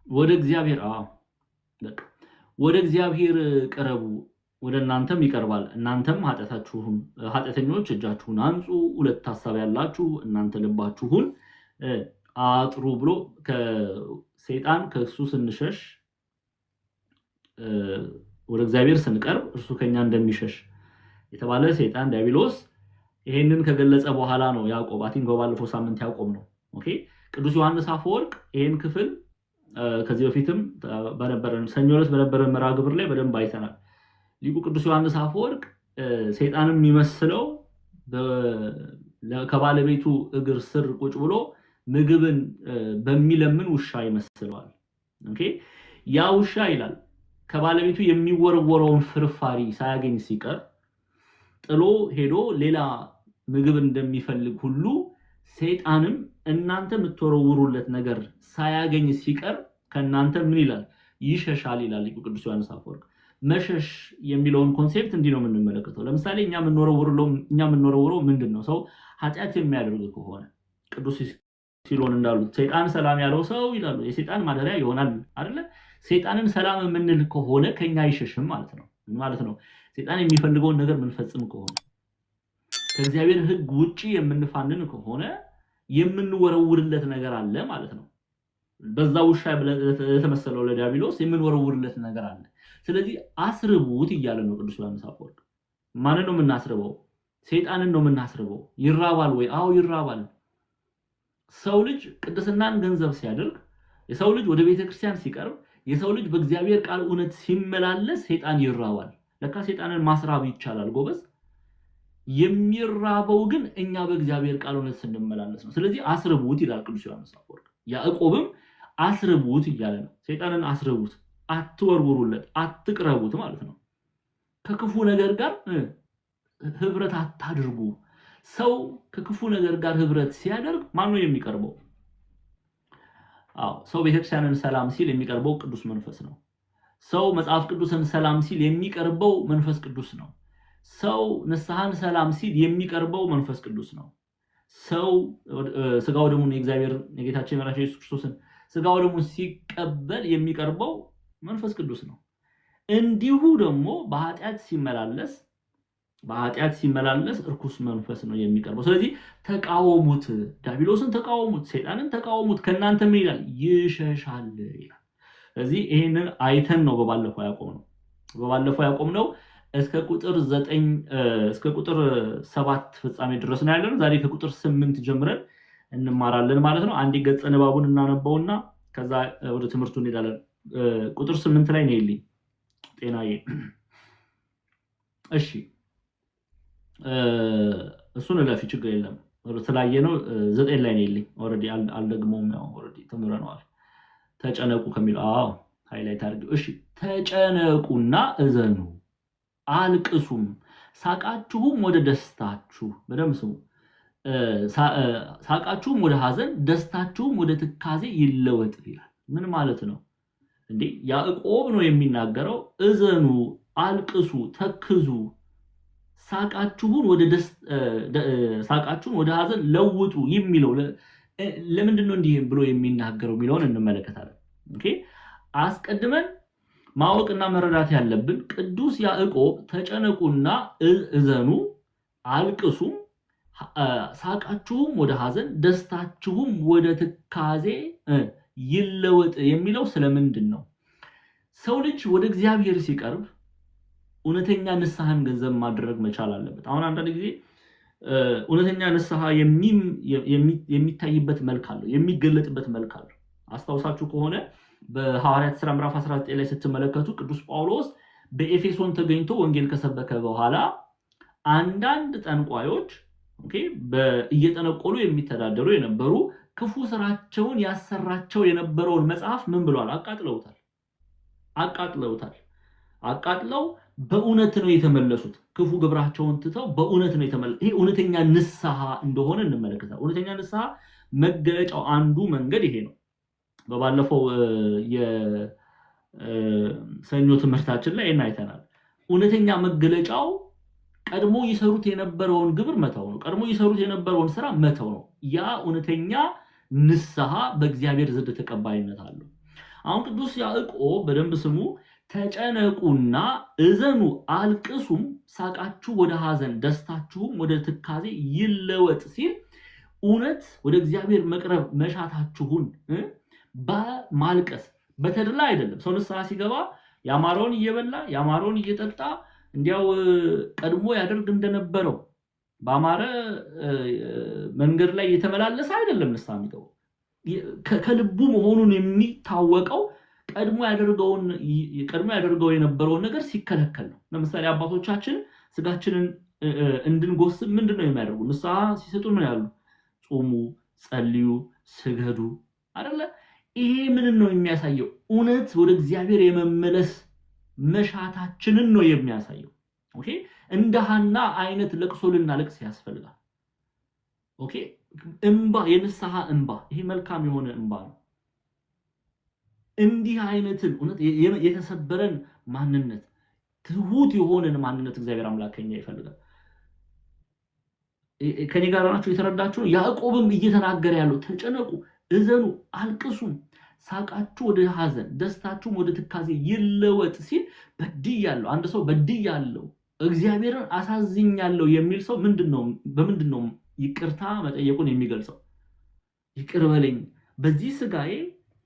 ወደ እግዚአብሔር በቃ ወደ እግዚአብሔር ቀረቡ ወደ እናንተም ይቀርባል እናንተም ኃጢአተኞች እጃችሁን አንጹ ሁለት ሐሳብ ያላችሁ እናንተ ልባችሁን አጥሩ ብሎ ከሰይጣን ከእሱ ስንሸሽ ወደ እግዚአብሔር ስንቀርብ እርሱ ከኛ እንደሚሸሽ የተባለ ሰይጣን ዲያብሎስ ይሄንን ከገለጸ በኋላ ነው ያዕቆብ ባለፈው ሳምንት ያዕቆብ ነው ኦኬ ቅዱስ ዮሐንስ አፈወርቅ ይሄን ክፍል ከዚህ በፊትም ሰኞ ዕለት በነበረን መርሐ ግብር ላይ በደንብ አይተናል ሊቁ ቅዱስ ዮሐንስ አፈወርቅ ሰይጣንም የሚመስለው ከባለቤቱ እግር ስር ቁጭ ብሎ ምግብን በሚለምን ውሻ ይመስለዋል ኦኬ ያ ውሻ ይላል ከባለቤቱ የሚወረወረውን ፍርፋሪ ሳያገኝ ሲቀር ጥሎ ሄዶ ሌላ ምግብ እንደሚፈልግ ሁሉ ሰይጣንም እናንተ የምትወረውሩለት ነገር ሳያገኝ ሲቀር ከናንተ ምን ይላል ይሸሻል ይላል ሊቁ ቅዱስ ዮሐንስ አፈወርቅ መሸሽ የሚለውን ኮንሴፕት እንዲህ ነው የምንመለከተው ለምሳሌ እኛ የምንወረውረው ምንድነው ሰው ኃጢአት የሚያደርግ ከሆነ ቅዱስ ሲሎን እንዳሉት ሰይጣን ሰላም ያለው ሰው ይላሉ የሰይጣን ማደሪያ ይሆናል አይደለ ሰይጣንን ሰላም የምንል ከሆነ ከኛ አይሸሽም ማለት ነው ሰይጣን የሚፈልገውን ነገር ምንፈጽም ከሆነ ከእግዚአብሔር ሕግ ውጪ የምንፋንን ከሆነ የምንወረውርለት ነገር አለ ማለት ነው በዛ ውሻ ለተመሰለው ለዲያብሎስ የምንወረውርለት ነገር አለ ስለዚህ አስርቡት ይያለ ነው ቅዱስ ዮሐንስ አፈወርቅ ማንን ነው የምናስርበው ሰይጣንን ነው የምናስርበው ይራባል ወይ አው ይራባል ሰው ልጅ ቅድስናን ገንዘብ ሲያደርግ የሰው ልጅ ወደ ቤተክርስቲያን ሲቀርብ የሰው ልጅ በእግዚአብሔር ቃል እውነት ሲመላለስ ሰይጣን ይራባል ለካ ሰይጣንን ማስራብ ይቻላል ጎበዝ የሚራበው ግን እኛ በእግዚአብሔር ቃል እውነት ስንመላለስ ነው ስለዚህ አስርቡት ይላል ቅዱስ ዮሐንስ አፈወርቅ ያዕቆብም አስርቡት ይያለ ነው ሰይጣንን አስርቡት አትወርውሩለት አትቅረቡት ማለት ነው ከክፉ ነገር ጋር ህብረት አታድርጉ ሰው ከክፉ ነገር ጋር ህብረት ሲያደርግ ማን ነው የሚቀርበው ሰው ቤተክርስቲያንን ሰላም ሲል የሚቀርበው ቅዱስ መንፈስ ነው ሰው መጽሐፍ ቅዱስን ሰላም ሲል የሚቀርበው መንፈስ ቅዱስ ነው ሰው ንስሐን ሰላም ሲል የሚቀርበው መንፈስ ቅዱስ ነው ሰው ስጋው ደሙን የእግዚአብሔር የጌታችን የመድኃኒታችን ኢየሱስ ክርስቶስን ስጋው ደሙን ሲቀበል የሚቀርበው መንፈስ ቅዱስ ነው እንዲሁ ደግሞ በኃጢአት ሲመላለስ እርኩስ መንፈስ ነው የሚቀርበው ስለዚህ ተቃወሙት ዲያብሎስን ተቃወሙት ሰይጣንን ተቃወሙት ከናንተ ምን ይላል ይሸሻል ይላል ስለዚህ ይሄንን አይተን ነው በባለፈው ያቆም ነው እስከ ቁጥር 9 እስከ ቁጥር 7 ፍጻሜ ድረስ ነው ያለው ዛሬ ከቁጥር 8 ጀምረን እንማራለን ማለት ነው አንድ ገጽ ንባቡን እናነበውና ከዛ ወደ ትምህርቱ እንሄዳለን ቁጥር 8 ላይ ነው ይልኝ ጤናዬ እሺ እሱን ለፊ ችግር የለም ስለታየ ነው 9 ላይ ነው ይልኝ ኦሬዲ አልደግሞም ያው ኦሬዲ ተምረናል ተጨነቁ ከሚለው ሃይላይት አድርገው እሺ ተጨነቁና እዘኑ አልቅሱም ሳቃችሁም ወደ ደስታችሁ በደም ስሙ ሳቃችሁም ወደ ሐዘን ደስታችሁም ወደ ትካዜ ይለወጥ ይላል ምን ማለት ነው እንዴ ያዕቆብ ነው የሚናገረው እዘኑ አልቅሱ ተክዙ ሳቃችሁን ወደ ሐዘን ለውጡ የሚለው ለምንድን ነው እንዲህ ብሎ የሚናገረው የሚለውን እንመለከታለን ኦኬ አስቀድመን ማወቅና መረዳት ያለብን ቅዱስ ያዕቆብ ተጨነቁና እዘኑ አልቅሱ ሳቃችሁም ወደ ሐዘን ደስታችሁም ወደ ትካዜ ይለወጥ የሚለው ስለምንድን ነው ሰው ልጅ ወደ እግዚአብሔር ሲቀርብ እውነተኛ ንስሐን ገንዘብ ማድረግ መቻል አለበት አሁን አንዳንድ ጊዜ እውነተኛ ንስሐ የሚታይበት መልክ አለው የሚገለጥበት መልክ አለው አስተዋሳችሁ ከሆነ በሐዋርያት ሥራ ምዕራፍ 19 ላይ ስትመለከቱ ቅዱስ ጳውሎስ በኤፌሶን ተገኝቶ ወንጌል ከሰበከ በኋላ አንዳንድ ጠንቋዮች ኦኬ በእየተነቆሉ የሚተዳደሩ የነበሩ ክፉ ስራቸውን ያሰራቸው የነበረውን መጽሐፍ ምን ብሏል አቃጥለው በእውነት ነው የተመለሱት ክፉ ግብራቸውን ትተው በእውነት ነው የተመለሱት ይሄ እውነተኛ ንስሐ እንደሆነ እንመለከታለን እውነተኛ ንስሐ መገለጫው አንዱ መንገድ ይሄ ነው በባለፈው የሰኞ ትምህርታችን ላይ እናይተናል እውነተኛ መገለጫው ቀድሞ ይሰሩት የነበረውን ግብር መተው ነው ቀድሞ ይሰሩት የነበረውን ስራ መተው ነው ያ እውነተኛ ንስሐ በእግዚአብሔር ዘንድ ተቀባይነት አለው አሁን ቅዱስ ያዕቆብ በደንብ ስሙ ተጨነቁና እዘኑ አልቅሱም ሳቃችሁ ወደ ሐዘን ደስታችሁም ወደ ትካዜ ይለወጥ ሲል እውነት ወደ እግዚአብሔር መቅረብ መሻታችሁን በማልቀስ በተድላ አይደለም። ሰው ንስሐ ሲገባ ያማረውን እየበላ ያማረውን እየጠጣ እንዲያው ቀድሞ ያደርግ እንደነበረው በአማረ መንገድ ላይ የተመላለሰ አይደለም ንስሐ የሚገባው። ከልቡ መሆኑን የሚታወቀው ቀድሞ ያደርገው የነበረውን ነገር ሲከለከል ነው። ለምሳሌ አባቶቻችን ስጋችንን እንድንጎስም ምንድነው የሚያደርጉ? ንስሐ ሲሰጡ ምን ያሉ? ጾሙ፣ ጸልዩ፣ ስገዱ አይደለ? ይሄ ምን ነው የሚያሳየው? እውነት ወደ እግዚአብሔር የመመለስ መሻታችንን ነው የሚያሳየው። ኦኬ እንደ ሐና አይነት ለቅሶ ልናለቅስ ያስፈልጋል። ኦኬ እንባ፣ የንስሐ እንባ፣ ይሄ መልካም የሆነ እንባ ነው። እንዲህ አይነትን እውነት የተሰበረን ማንነት ትሁት የሆነን ማንነት እግዚአብሔር አምላክ ከኛ ይፈልጋል። ከኔ ጋር ናችሁ? የተረዳችሁ ነው? ያዕቆብም እየተናገረ ያለው ተጨነቁ፣ እዘኑ፣ አልቅሱም ሳቃችሁ ወደ ሐዘን ደስታችሁም ወደ ትካዜ ይለወጥ ሲል በድያለሁ። አንድ ሰው በድያለሁ እግዚአብሔርን አሳዝኛለሁ የሚል ሰው በምንድነው ይቅርታ መጠየቁን የሚገልጸው? ይቅር በለኝ በዚህ ስጋዬ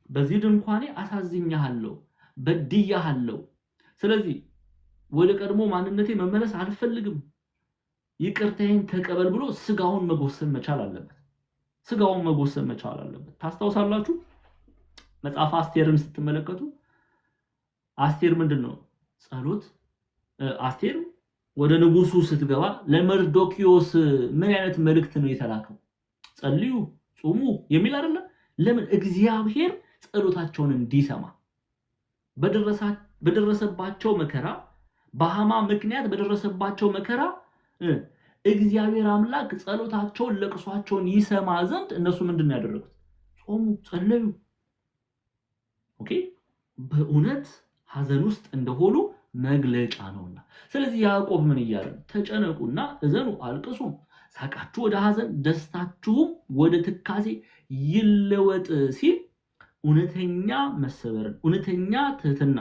በዚህ ድንኳኔ አሳዝኛለሁ፣ በድያለሁ። ስለዚህ ወደ ቀድሞ ማንነቴ መመለስ አልፈልግም፣ ይቅርታዬን ተቀበል ብሎ ስጋውን መጎሰም መቻል አለበት። ስጋውን መጎሰም መቻል አለበት። ታስታውሳላችሁ መጽሐፍ አስቴርን ስትመለከቱ አስቴር ምንድነው ጸሎት አስቴር ወደ ንጉሱ ስትገባ ለመርዶኪዮስ ምን አይነት መልእክት ነው የተላከው? ጸልዩ፣ ጾሙ የሚል አይደለ? ለምን? እግዚአብሔር ጸሎታቸውን እንዲሰማ በደረሰባቸው መከራ በሐማ ምክንያት በደረሰባቸው መከራ እግዚአብሔር አምላክ ጸሎታቸውን ለቅሷቸውን ይሰማ ዘንድ እነሱ ምንድነው ያደረጉት? ጾሙ፣ ጸለዩ። ኦኬ በእውነት ሐዘን ውስጥ እንደሆኑ መግለጫ ነውና። ስለዚህ ያዕቆብ ምን እያለ ተጨነቁና እዘኑ አልቅሱ ሳቃችሁ ወደ ሐዘን ደስታችሁም ወደ ትካዜ ይለወጥ ሲል እውነተኛ መሰበርን፣ እውነተኛ ትህትና፣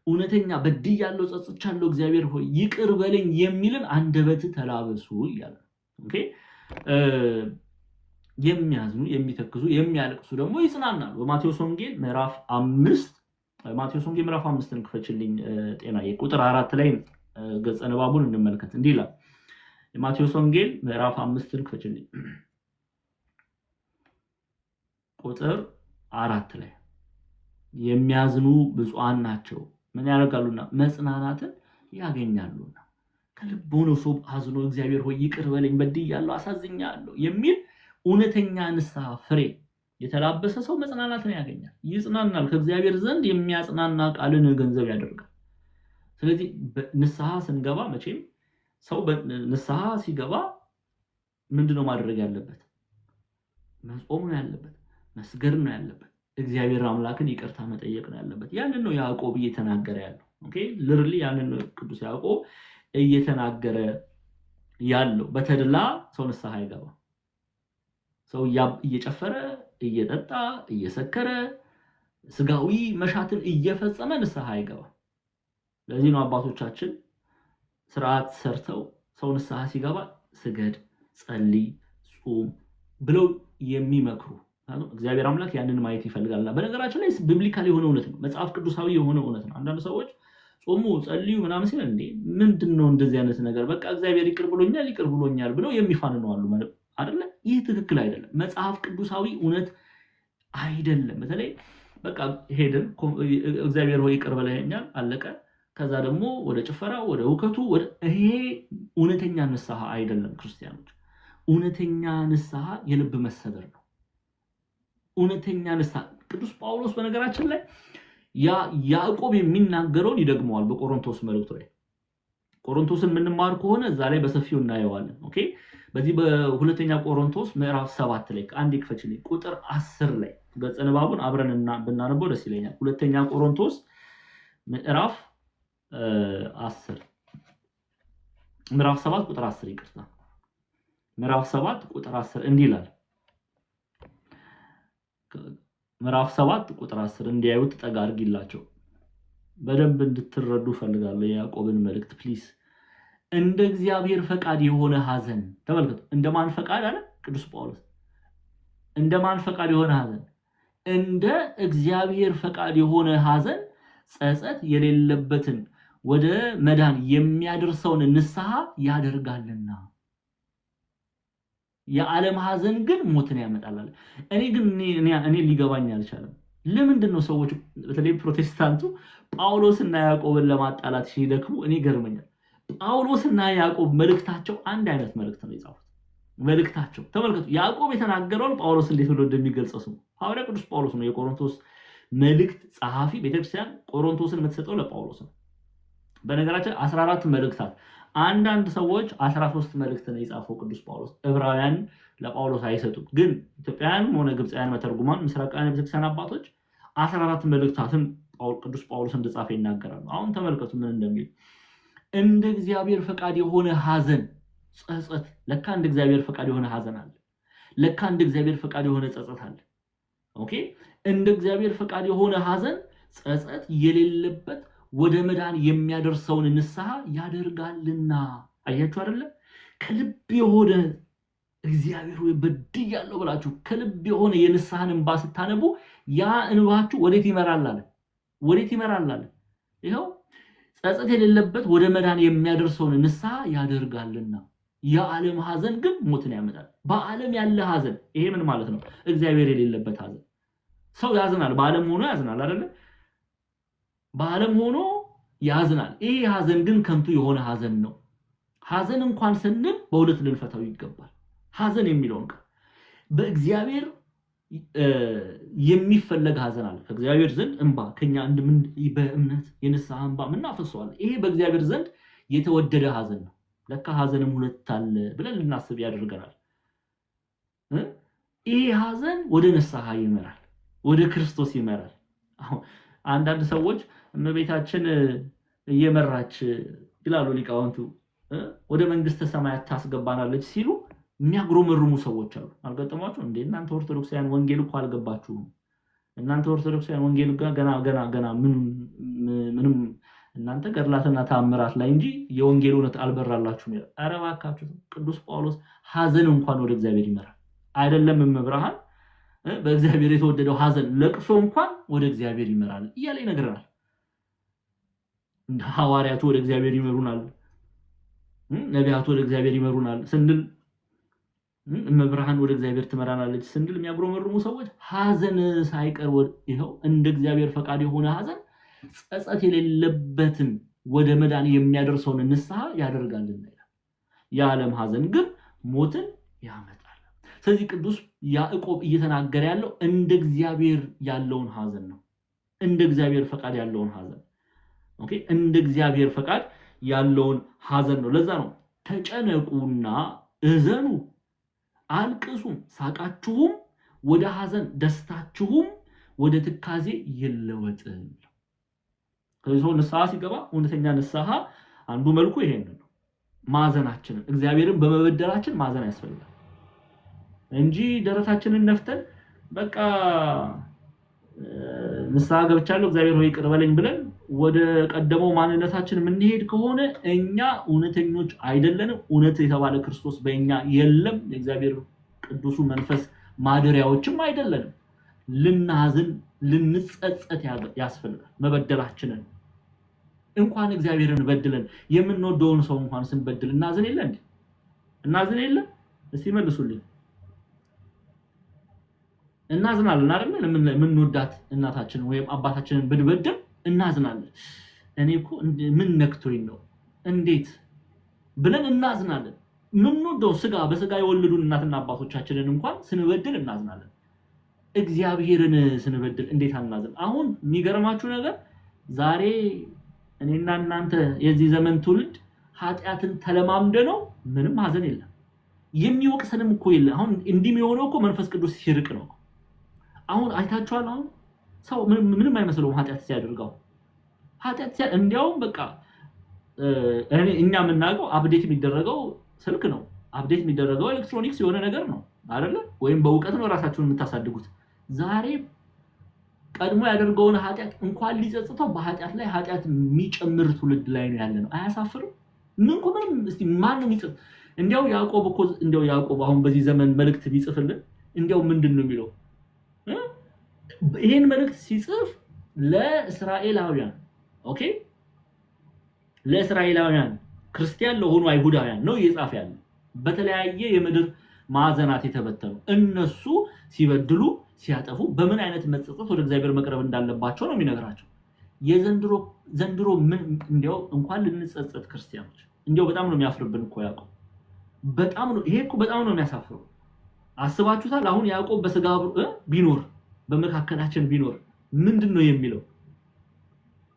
እውነተኛ በድያለሁ ጸጽቻለሁ እግዚአብሔር ሆይ ይቅር በለኝ የሚልን አንደበት ተላበሱ ይላል። ኦኬ የሚያዝኑ የሚተክዙ የሚያለቅሱ ደግሞ ይጽናናሉ። በማቴዎስ ወንጌል ምዕራፍ 5 ማቴዎስ ወንጌል ምዕራፍ 5ን ክፈችልኝ ጤናዬ ቁጥር 4 ላይ ገጸ ንባቡን እንመልከት። እንዲህ ይላል የማቴዎስ ወንጌል ምዕራፍ 5ን ክፈችልኝ ቁጥር 4 ላይ የሚያዝኑ ብፁዓን ናቸው ምን ያደርጋሉና መጽናናትን ያገኛሉና። ከልብ ሆኖ ሰው አዝኖ እግዚአብሔር ሆይ ይቅር በለኝ በድያለሁ አሳዝኛለሁ የሚል እውነተኛ ንስሐ ፍሬ የተላበሰ ሰው መጽናናትን ያገኛል፣ ይጽናናል። ከእግዚአብሔር ዘንድ የሚያጽናና ቃልን ገንዘብ ያደርጋል። ስለዚህ ንስሐ ስንገባ መቼም ሰው ንስሐ ሲገባ ምንድነው ማድረግ ያለበት? መጾም ነው ያለበት፣ መስገድ ነው ያለበት፣ እግዚአብሔር አምላክን ይቅርታ መጠየቅ ነው ያለበት። ያንን ነው ያዕቆብ እየተናገረ ያለው። ኦኬ ልርሊ ያንን ነው ቅዱስ ያዕቆብ እየተናገረ ያለው። በተድላ ሰው ንስሐ አይገባ። ሰው እየጨፈረ እየጠጣ እየሰከረ ስጋዊ መሻትን እየፈጸመ ንስሐ አይገባ። ለዚህ ነው አባቶቻችን ስርዓት ሰርተው ሰው ንስሐ ሲገባ ስገድ፣ ጸልይ፣ ጾም ብለው የሚመክሩ። እግዚአብሔር አምላክ ያንን ማየት ይፈልጋልና በነገራችን ላይ ቢብሊካል የሆነ እውነት ነው፣ መጽሐፍ ቅዱሳዊ የሆነ እውነት ነው። አንዳንድ ሰዎች ጾሙ ጸልዩ ምናምን ሲል እንዴ ምንድነው እንደዚህ አይነት ነገር በቃ እግዚአብሔር ይቅር ብሎኛል ብለው የሚፋንኑ አሉ አይደለ? ይህ ትክክል አይደለም፣ መጽሐፍ ቅዱሳዊ እውነት አይደለም። በተለይ በቃ ሄደን እግዚአብሔር ሆይ ይቅር በለኛል አለቀ። ከዛ ደግሞ ወደ ጭፈራ ወደ ውከቱ ይሄ እውነተኛ ንስሐ አይደለም። ክርስቲያኖች እውነተኛ ንስሐ የልብ መሰበር ነው። እውነተኛ ንስሐ ቅዱስ ጳውሎስ በነገራችን ላይ ያዕቆብ የሚናገረውን ይደግመዋል በቆሮንቶስ መልእክቱ ላይ። ቆሮንቶስን የምንማር ከሆነ እዛ ላይ በሰፊው እናየዋለን። ኦኬ በዚህ በሁለተኛ ቆሮንቶስ ምዕራፍ 7 ላይ አንድ ይክፈችልኝ ቁጥር 10 ላይ ገጸ ንባቡን አብረንና ብናነበው ደስ ይለኛል። ሁለተኛ ቆሮንቶስ ምዕራፍ 10 ምዕራፍ 7 ቁጥር 10 ይቅርታ ምዕራፍ 7 ቁጥር 10 እንዲህ ይላል ምዕራፍ 7 ቁጥር 10 እንዲያዩት ጠጋ አድርጊላቸው። በደንብ እንድትረዱ ፈልጋለሁ የያዕቆብን መልእክት ፕሊዝ። እንደ እግዚአብሔር ፈቃድ የሆነ ሐዘን ተመልከቱ። እንደማን ፈቃድ አለ ቅዱስ ጳውሎስ? እንደማን ፈቃድ የሆነ ሐዘን? እንደ እግዚአብሔር ፈቃድ የሆነ ሐዘን ጸጸት የሌለበትን ወደ መዳን የሚያደርሰውን ንስሐ ያደርጋልና። የዓለም ሐዘን ግን ሞትን ያመጣል። እኔ ሊገባኝ አልቻለም። ለምንድን ነው ሰዎች በተለይ ፕሮቴስታንቱ ጳውሎስና ያዕቆብን ለማጣላት ሲደክሙ እኔ ገርመኛል። ጳውሎስና ያዕቆብ መልእክታቸው አንድ አይነት መልእክት ነው የጻፉት። መልእክታቸው ተመልከቱ። ያዕቆብ የተናገረውን ጳውሎስ እንዴት ብሎ እንደሚገልጸው ስሙ። ሐዋርያ ቅዱስ ጳውሎስ ነው የቆሮንቶስ መልእክት ጸሐፊ። ቤተክርስቲያን ቆሮንቶስን የምትሰጠው ለጳውሎስ ነው። በነገራችን 14 መልእክታት፣ አንዳንድ ሰዎች 13 መልእክት ነው የጻፈው ቅዱስ ጳውሎስ። ዕብራውያን ለጳውሎስ አይሰጡም። ግን ኢትዮጵያውያንም ሆነ ግብፃውያን መተርጉማን፣ ምስራቃውያን ቤተክርስቲያን አባቶች 14 መልእክታትን ቅዱስ ጳውሎስ እንደጻፈ ይናገራሉ። አሁን ተመልከቱ ምን እንደሚል። እንደ እግዚአብሔር ፈቃድ የሆነ ሐዘን ጸጸት። ለካ እንደ እግዚአብሔር ፈቃድ የሆነ ሐዘን አለ። ለካ እንደ እግዚአብሔር ፈቃድ የሆነ ጸጸት አለ። ኦኬ። እንደ እግዚአብሔር ፈቃድ የሆነ ሐዘን ጸጸት የሌለበት ወደ መዳን የሚያደርሰውን ንስሐ ያደርጋልና። አያችሁ አይደለ? ከልብ የሆነ እግዚአብሔር ወይ በድያለሁ ብላችሁ ከልብ የሆነ የንስሐን እንባ ስታነቡ ያ እንባችሁ ወዴት ይመራል አለ? ወዴት ይመራል አለ? ይሄው ጸጸት የሌለበት ወደ መዳን የሚያደርሰውን ንስሐ ያደርጋልና። የዓለም ሐዘን ግን ሞትን ያመጣል። በዓለም ያለ ሐዘን ይሄ ምን ማለት ነው? እግዚአብሔር የሌለበት ሐዘን። ሰው ያዝናል፣ በዓለም ሆኖ ያዝናል አይደለ? በዓለም ሆኖ ያዝናል። ይሄ ሐዘን ግን ከንቱ የሆነ ሐዘን ነው። ሐዘን እንኳን ስንል በሁለት ልንፈታው ይገባል። ሐዘን የሚለውን ቃል በእግዚአብሔር የሚፈለግ ሐዘን አለ። ከእግዚአብሔር ዘንድ እንባ ከኛ በእምነት የንስሐ እንባ ምናፈሰዋል። ይሄ በእግዚአብሔር ዘንድ የተወደደ ሐዘን ነው። ለካ ሐዘንም ሁለት አለ ብለን ልናስብ ያደርገናል። ይሄ ሐዘን ወደ ንስሐ ይመራል፣ ወደ ክርስቶስ ይመራል። አሁን አንዳንድ ሰዎች እመቤታችን እየመራች ይላሉ ሊቃውንቱ ወደ መንግስተ ሰማያት ታስገባናለች ሲሉ የሚያግሮመርሙ ሰዎች አሉ። አልገጠማችሁ እንዴ? እናንተ ኦርቶዶክሳውያን ወንጌል እኮ አልገባችሁም። እናንተ ኦርቶዶክሳውያን ወንጌል ገና ምንም እናንተ ገድላትና ተአምራት ላይ እንጂ የወንጌል እውነት አልበራላችሁም ይላል። ኧረ እባካችሁ ቅዱስ ጳውሎስ ሐዘን እንኳን ወደ እግዚአብሔር ይመራል። አይደለም እመብርሃን በእግዚአብሔር የተወደደው ሐዘን ለቅሶ እንኳን ወደ እግዚአብሔር ይመራል እያለ ይነግረናል። ሐዋርያቱ ወደ እግዚአብሔር ይመሩናል፣ ነቢያቱ ወደ እግዚአብሔር ይመሩናል ስንል እመብርሃን ወደ እግዚአብሔር ትመራናለች ስንል የሚያግሮመርሙ ሰዎች ሐዘን ሳይቀር ይሄው እንደ እግዚአብሔር ፈቃድ የሆነ ሐዘን ጸጸት የሌለበትን ወደ መዳን የሚያደርሰውን ንስሐ ያደርጋልና ይላል። የዓለም ሐዘን ግን ሞትን ያመጣል። ስለዚህ ቅዱስ ያዕቆብ እየተናገረ ያለው እንደ እግዚአብሔር ያለውን ሐዘን ነው። እንደ እግዚአብሔር ፈቃድ ያለውን ሐዘን ኦኬ፣ እንደ እግዚአብሔር ፈቃድ ያለውን ሐዘን ነው። ለዛ ነው ተጨነቁና እዘኑ፣ አልቅሱም፣ ሳቃችሁም ወደ ሐዘን ደስታችሁም ወደ ትካዜ ይለወጥ። ስለዚህ ንስሐ ሲገባ እውነተኛ ንስሐ አንዱ መልኩ ይሄን ነው። ማዘናችንን እግዚአብሔርን በመበደላችን ማዘን ያስፈልጋል እንጂ ደረታችንን ነፍተን በቃ ንስሐ ገብቻለሁ እግዚአብሔር ሆይ ይቅር በለኝ ብለን ወደ ቀደመው ማንነታችን የምንሄድ ከሆነ እኛ እውነተኞች አይደለንም። እውነት የተባለ ክርስቶስ በእኛ የለም። የእግዚአብሔር ቅዱሱ መንፈስ ማደሪያዎችም አይደለንም። ልናዝን ልንጸጸት ያስፈልጋል። መበደላችንን እንኳን እግዚአብሔርን በድለን የምንወደውን ሰው እንኳን ስንበድል እናዝን የለ እንዴ? እናዝን የለ? እስቲ መልሱልኝ። እናዝናለን አይደል? የምንወዳት እናታችንን ወይም አባታችንን ብንበድል እናዝናለን። እኔ እኮ ምን ነክቶኝ ነው እንዴት ብለን እናዝናለን። ምንወደው በስጋ የወለዱን እናትና አባቶቻችንን እንኳን ስንበድል እናዝናለን። እግዚአብሔርን ስንበድል እንዴት አናዝን? አሁን የሚገርማችሁ ነገር ዛሬ እኔና እናንተ የዚህ ዘመን ትውልድ ኃጢአትን ተለማምደ ነው ምንም ሐዘን የለም። የሚወቅሰንም እኮ የለም። አሁን እንዲህ የሆነው እኮ መንፈስ ቅዱስ ሲርቅ ነው። አሁን አይታችኋል። አሁን ሰው ምንም አይመስለውም ኃጢአት ሲያደርገው እንዲያውም በቃ እኛ የምናውቀው አፕዴት የሚደረገው ስልክ ነው። አፕዴት የሚደረገው ኤሌክትሮኒክስ የሆነ ነገር ነው አይደለ? ወይም በእውቀት ነው ራሳችሁን የምታሳድጉት። ዛሬ ቀድሞ ያደርገውን ኃጢያት እንኳን ሊጸጽተው በኃጢያት ላይ ኃጢያት የሚጨምር ትውልድ ላይ ነው ያለነው አያሳፍርም ምን ቆመም እስቲ ማን ነው የሚጽፍ እንዲያው ያዕቆብ እኮ እንዲያው ያዕቆብ አሁን በዚህ ዘመን መልእክት ቢጽፍልን እንዲያው ምንድነው የሚለው ይሄን መልእክት ሲጽፍ ለእስራኤላውያን ኦኬ ለእስራኤላውያን ክርስቲያን ለሆኑ አይሁዳውያን ነው እየጻፈ ያለው በተለያየ የምድር ማዕዘናት የተበተኑ እነሱ ሲበድሉ ሲያጠፉ በምን አይነት መጸጸት ወደ እግዚአብሔር መቅረብ እንዳለባቸው ነው የሚነግራቸው የዘንድሮ ምን እንዲያው እንኳን ልንጸጸት ክርስቲያኖች እንዲያው በጣም ነው የሚያፍርብን እኮ ያዕቆብ በጣም ነው ይሄ እኮ በጣም ነው የሚያሳፍረው አስባችሁታል አሁን ያዕቆብ በስጋ ቢኖር በመካከላችን ቢኖር ምንድነው የሚለው